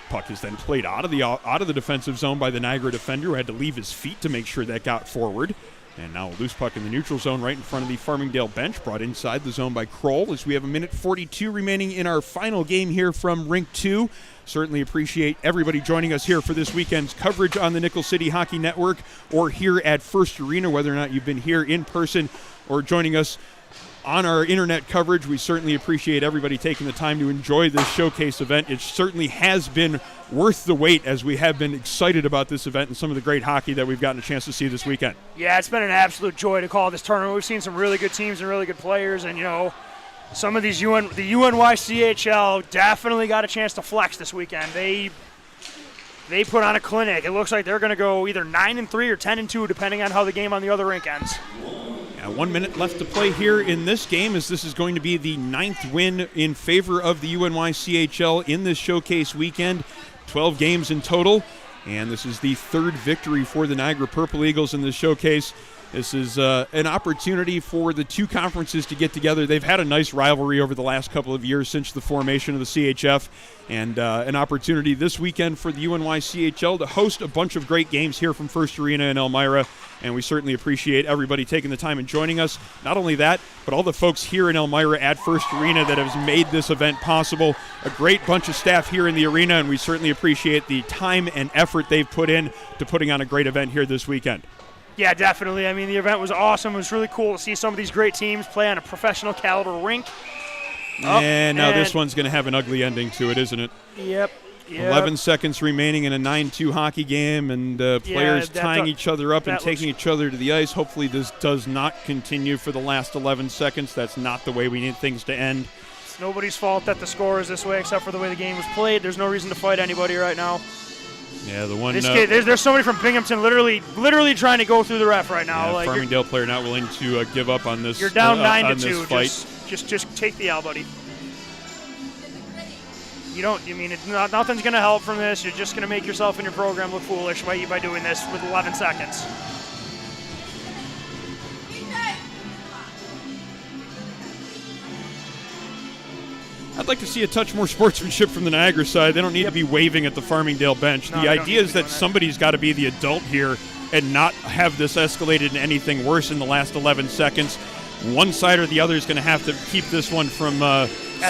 Speaker 3: Puck is then played out of the defensive zone by the Niagara defender, who had to leave his feet to make sure that got forward. And now a loose puck in the neutral zone right in front of the Farmingdale bench, brought inside the zone by Kroll as we have 1:42 remaining in our final game here from Rink 2. Certainly appreciate everybody joining us here for this weekend's coverage on the Nickel City Hockey Network or here at First Arena, whether or not you've been here in person or joining us on our internet coverage. We certainly appreciate everybody taking the time to enjoy this showcase event. It certainly has been worth the wait as we have been excited about this event and some of the great hockey that we've gotten a chance to see this weekend.
Speaker 4: Yeah, it's been an absolute joy to call this tournament. We've seen some really good teams and really good players, and, you know, some of these the UNYCHL definitely got a chance to flex this weekend. They put on a clinic. It looks like they're going to go either 9-3 or 10-2, depending on how the game on the other rink ends.
Speaker 3: 1 minute left to play here in this game, as this is going to be the 9th win in favor of the UNYCHL in this showcase weekend. 12 games in total, and this is the 3rd victory for the Niagara Purple Eagles in this showcase. This is an opportunity for the two conferences to get together. They've had a nice rivalry over the last couple of years since the formation of the CHF, and an opportunity this weekend for the UNYCHL to host a bunch of great games here from First Arena in Elmira, and we certainly appreciate everybody taking the time and joining us. Not only that, but all the folks here in Elmira at First Arena that have made this event possible. A great bunch of staff here in the arena, and we certainly appreciate the time and effort they've put in to putting on a great event here this weekend.
Speaker 4: Yeah, definitely. I mean, the event was awesome. It was really cool to see some of these great teams play on a professional caliber rink.
Speaker 3: And now this one's going to have an ugly ending to it, isn't it?
Speaker 4: Yep.
Speaker 3: 11 seconds remaining in a 9-2 hockey game, and players tying each other up and taking each other to the ice. Hopefully this does not continue for the last 11 seconds. That's not the way we need things to end.
Speaker 4: It's nobody's fault that the score is this way except for the way the game was played. There's no reason to fight anybody right now.
Speaker 3: Yeah, the one.
Speaker 4: This kid, there's somebody from Binghamton literally trying to go through the ref right now.
Speaker 3: Yeah,
Speaker 4: like
Speaker 3: Farmingdale player not willing to give up on this.
Speaker 4: You're down 9-2.
Speaker 3: Fight.
Speaker 4: Just take the L, buddy. Nothing's going to help from this. You're just going to make yourself and your program look foolish by doing this with 11 seconds.
Speaker 3: I'd like to see a touch more sportsmanship from the Niagara side. They don't need to be waving at the Farmingdale bench.
Speaker 4: No,
Speaker 3: the idea is that somebody's got to be the adult here and not have this escalated into anything worse in the last 11 seconds. One side or the other is going to have to keep this one from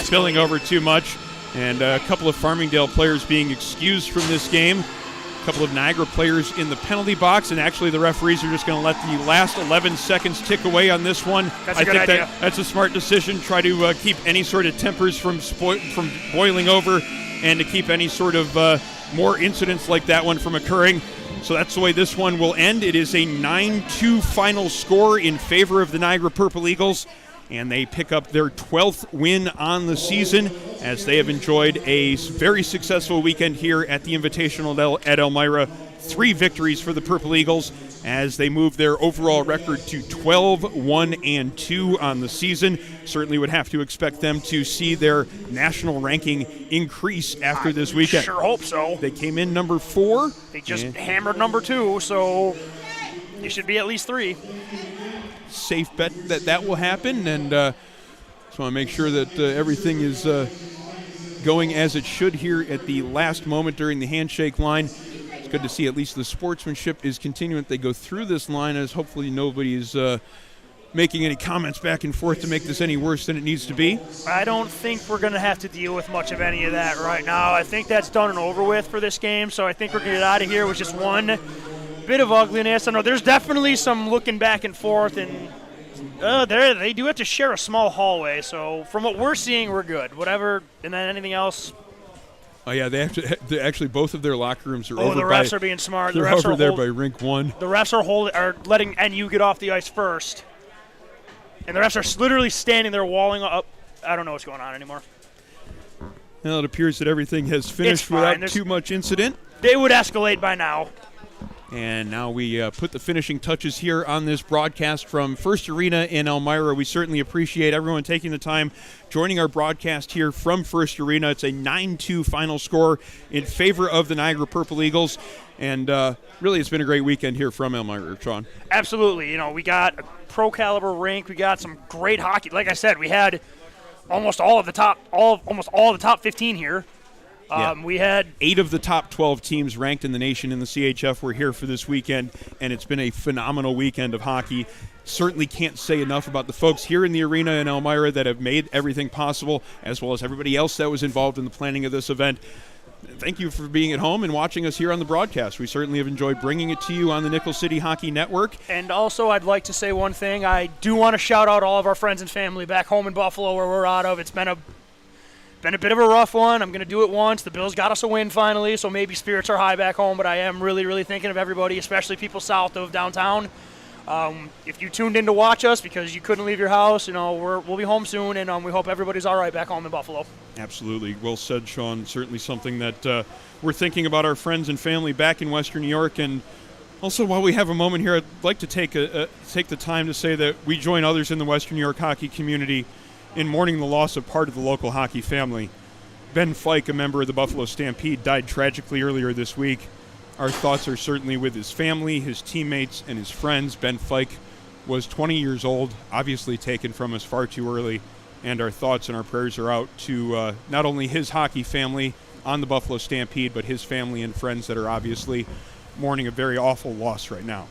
Speaker 3: spilling over too much. And a couple of Farmingdale players being excused from this game. A couple of Niagara players in the penalty box, and actually the referees are just going to let the last 11 seconds tick away on this one.
Speaker 4: I think
Speaker 3: that's a smart decision. Try to keep any sort of tempers from boiling over, and to keep any sort of more incidents like that one from occurring. So that's the way this one will end. It is a 9-2 final score in favor of the Niagara Purple Eagles, and they pick up their 12th win on the season as they have enjoyed a very successful weekend here at the Invitational at Elmira. 3 victories for the Purple Eagles as they move their overall record to 12-1-2 on the season. Certainly would have to expect them to see their national ranking increase after this weekend.
Speaker 4: Sure hope so.
Speaker 3: They came in number 4.
Speaker 4: They just hammered number 2, so they should be at least 3.
Speaker 3: Safe bet that will happen, and just want to make sure that everything is going as it should here at the last moment during the handshake line. It's good to see at least the sportsmanship is continuing. They go through this line as hopefully nobody is making any comments back and forth to make this any worse than it needs to be.
Speaker 4: I don't think we're going to have to deal with much of any of that right now. I think that's done and over with for this game, so I think we're going to get out of here with just one bit of ugliness. I know there's definitely some looking back and forth, and they do have to share a small hallway, so from what we're seeing, we're good. Whatever, and then anything else.
Speaker 3: Oh, yeah, they actually both of their locker rooms are over.
Speaker 4: The refs are being smart.
Speaker 3: They're over there by rink 1.
Speaker 4: The refs are letting NU get off the ice first. And the refs are literally standing there walling up. I don't know what's going on anymore.
Speaker 3: Well, it appears that everything has finished without too much incident.
Speaker 4: They would escalate by now.
Speaker 3: And now we put the finishing touches here on this broadcast from First Arena in Elmira. We certainly appreciate everyone taking the time joining our broadcast here from First Arena. It's a 9-2 final score in favor of the Niagara Purple Eagles. And really, it's been a great weekend here from Elmira, Sean.
Speaker 4: Absolutely. You know, we got a pro-caliber rink. We got some great hockey. Like I said, we had almost all the top 15 here. We had
Speaker 3: 8 of the top 12 teams ranked in the nation in the CHF were here for this weekend, and it's been a phenomenal weekend of hockey. Certainly can't say enough about the folks here in the arena in Elmira that have made everything possible, as well as everybody else that was involved in the planning of this event. Thank you for being at home and watching us here on the broadcast. We certainly have enjoyed bringing it to you on the Nickel City Hockey Network.
Speaker 4: And also, I'd like to say one thing. I do want to shout out all of our friends and family back home in Buffalo where we're out of. It's been a bit of a rough one. I'm going to do it once. The Bills got us a win finally, so maybe spirits are high back home, but I am really, really thinking of everybody, especially people south of downtown. If you tuned in to watch us because you couldn't leave your house, you know, we'll be home soon, and we hope everybody's all right back home in Buffalo.
Speaker 3: Absolutely. Well said, Sean. Certainly something that we're thinking about our friends and family back in Western New York. And also, while we have a moment here, I'd like to take the time to say that we join others in the Western New York hockey community in mourning the loss of part of the local hockey family. Ben Fike, a member of the Buffalo Stampede, died tragically earlier this week. Our thoughts are certainly with his family, his teammates, and his friends. Ben Fike was 20 years old, obviously taken from us far too early, and our thoughts and our prayers are out to not only his hockey family on the Buffalo Stampede, but his family and friends that are obviously mourning a very awful loss right now.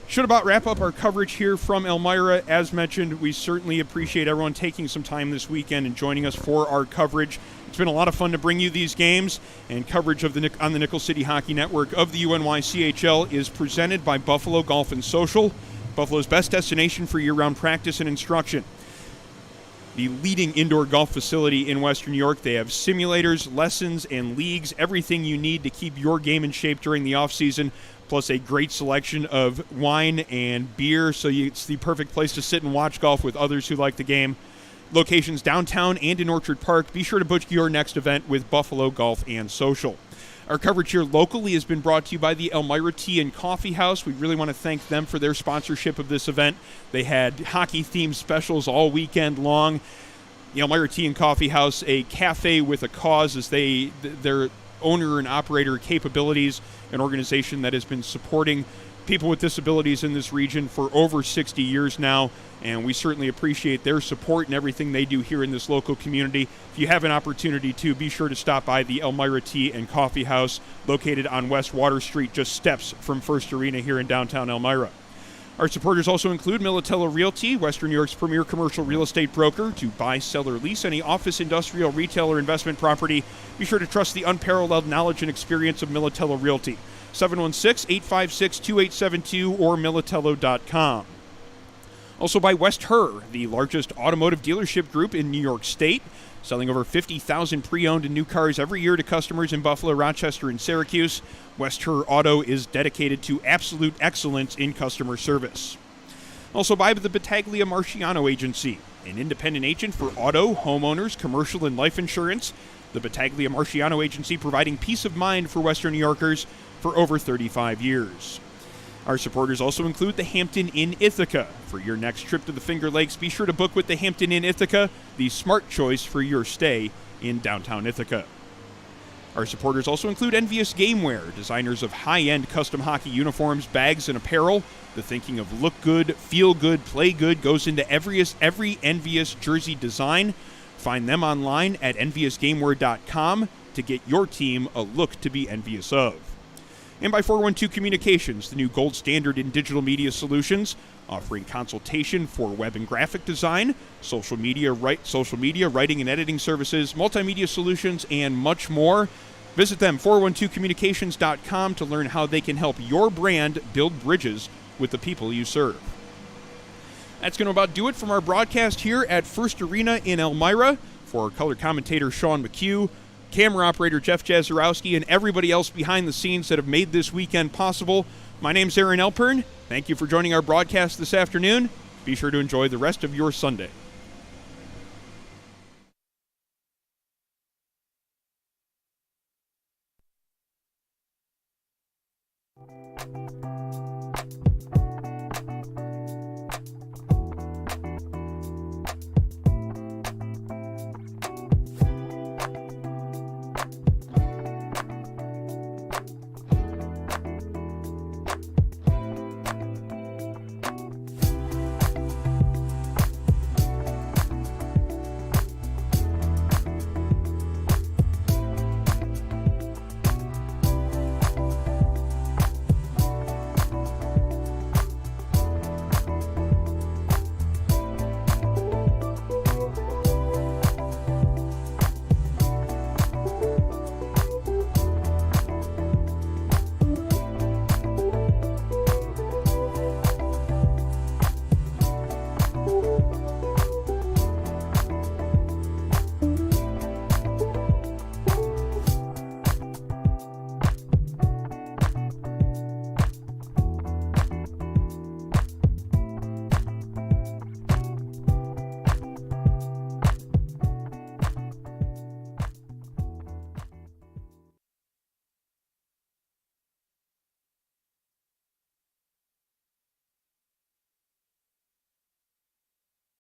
Speaker 3: Should about wrap up our coverage here from Elmira. As mentioned, we certainly appreciate everyone taking some time this weekend and joining us for our coverage. It's been a lot of fun to bring you these games, and coverage of on the Nickel City Hockey Network of the UNYCHL is presented by Buffalo Golf and Social, Buffalo's best destination for year-round practice and instruction. The leading indoor golf facility in Western New York. They have simulators, lessons, and leagues, everything you need to keep your game in shape during the off-season, plus a great selection of wine and beer, so it's the perfect place to sit and watch golf with others who like the game. Locations downtown and in Orchard Park. Be sure to book your next event with Buffalo Golf and Social. Our coverage here locally has been brought to you by the Elmira Tea and Coffee House. We really want to thank them for their sponsorship of this event. They had hockey-themed specials all weekend long. The Elmira Tea and Coffee House, a cafe with a cause, as their owner and operator capabilities, an organization that has been supporting people with disabilities in this region for over 60 years now, and we certainly appreciate their support and everything they do here in this local community. If you have an opportunity to, be sure to stop by the Elmira Tea and Coffee House, located on West Water Street, just steps from First Arena here in downtown Elmira. Our supporters also include Militello Realty, Western New York's premier commercial real estate broker. To buy, sell, or lease any office, industrial, retail, or investment property, be sure to trust the unparalleled knowledge and experience of Militello Realty. 716-856-2872 or militello.com. Also by West Herr, the largest automotive dealership group in New York State, selling over 50,000 pre-owned and new cars every year to customers in Buffalo, Rochester, and Syracuse. West Herr Auto is dedicated to absolute excellence in customer service. Also by the Battaglia Marciano Agency, an independent agent for auto, homeowners, commercial, and life insurance. The Battaglia Marciano Agency providing peace of mind for Western New Yorkers for over 35 years. Our supporters also include the Hampton Inn Ithaca. For your next trip to the Finger Lakes, be sure to book with the Hampton Inn Ithaca, the smart choice for your stay in downtown Ithaca. Our supporters also include Envious Gameware, designers of high-end custom hockey uniforms, bags, and apparel. The thinking of look good, feel good, play good goes into every Envious jersey design. Find them online at enviousgameware.com to get your team a look to be envious of. And by 412 Communications, the new gold standard in digital media solutions, offering consultation for web and graphic design, social media, writing and editing services, multimedia solutions, and much more. Visit them, 412communications.com, to learn how they can help your brand build bridges with the people you serve. That's going to about do it from our broadcast here at First Arena in Elmira. For our color commentator Sean McHugh, camera operator Jeff Jazarowski, and everybody else behind the scenes that have made this weekend possible, my name's Aaron Elpern. Thank you for joining our broadcast this afternoon. Be sure to enjoy the rest of your Sunday.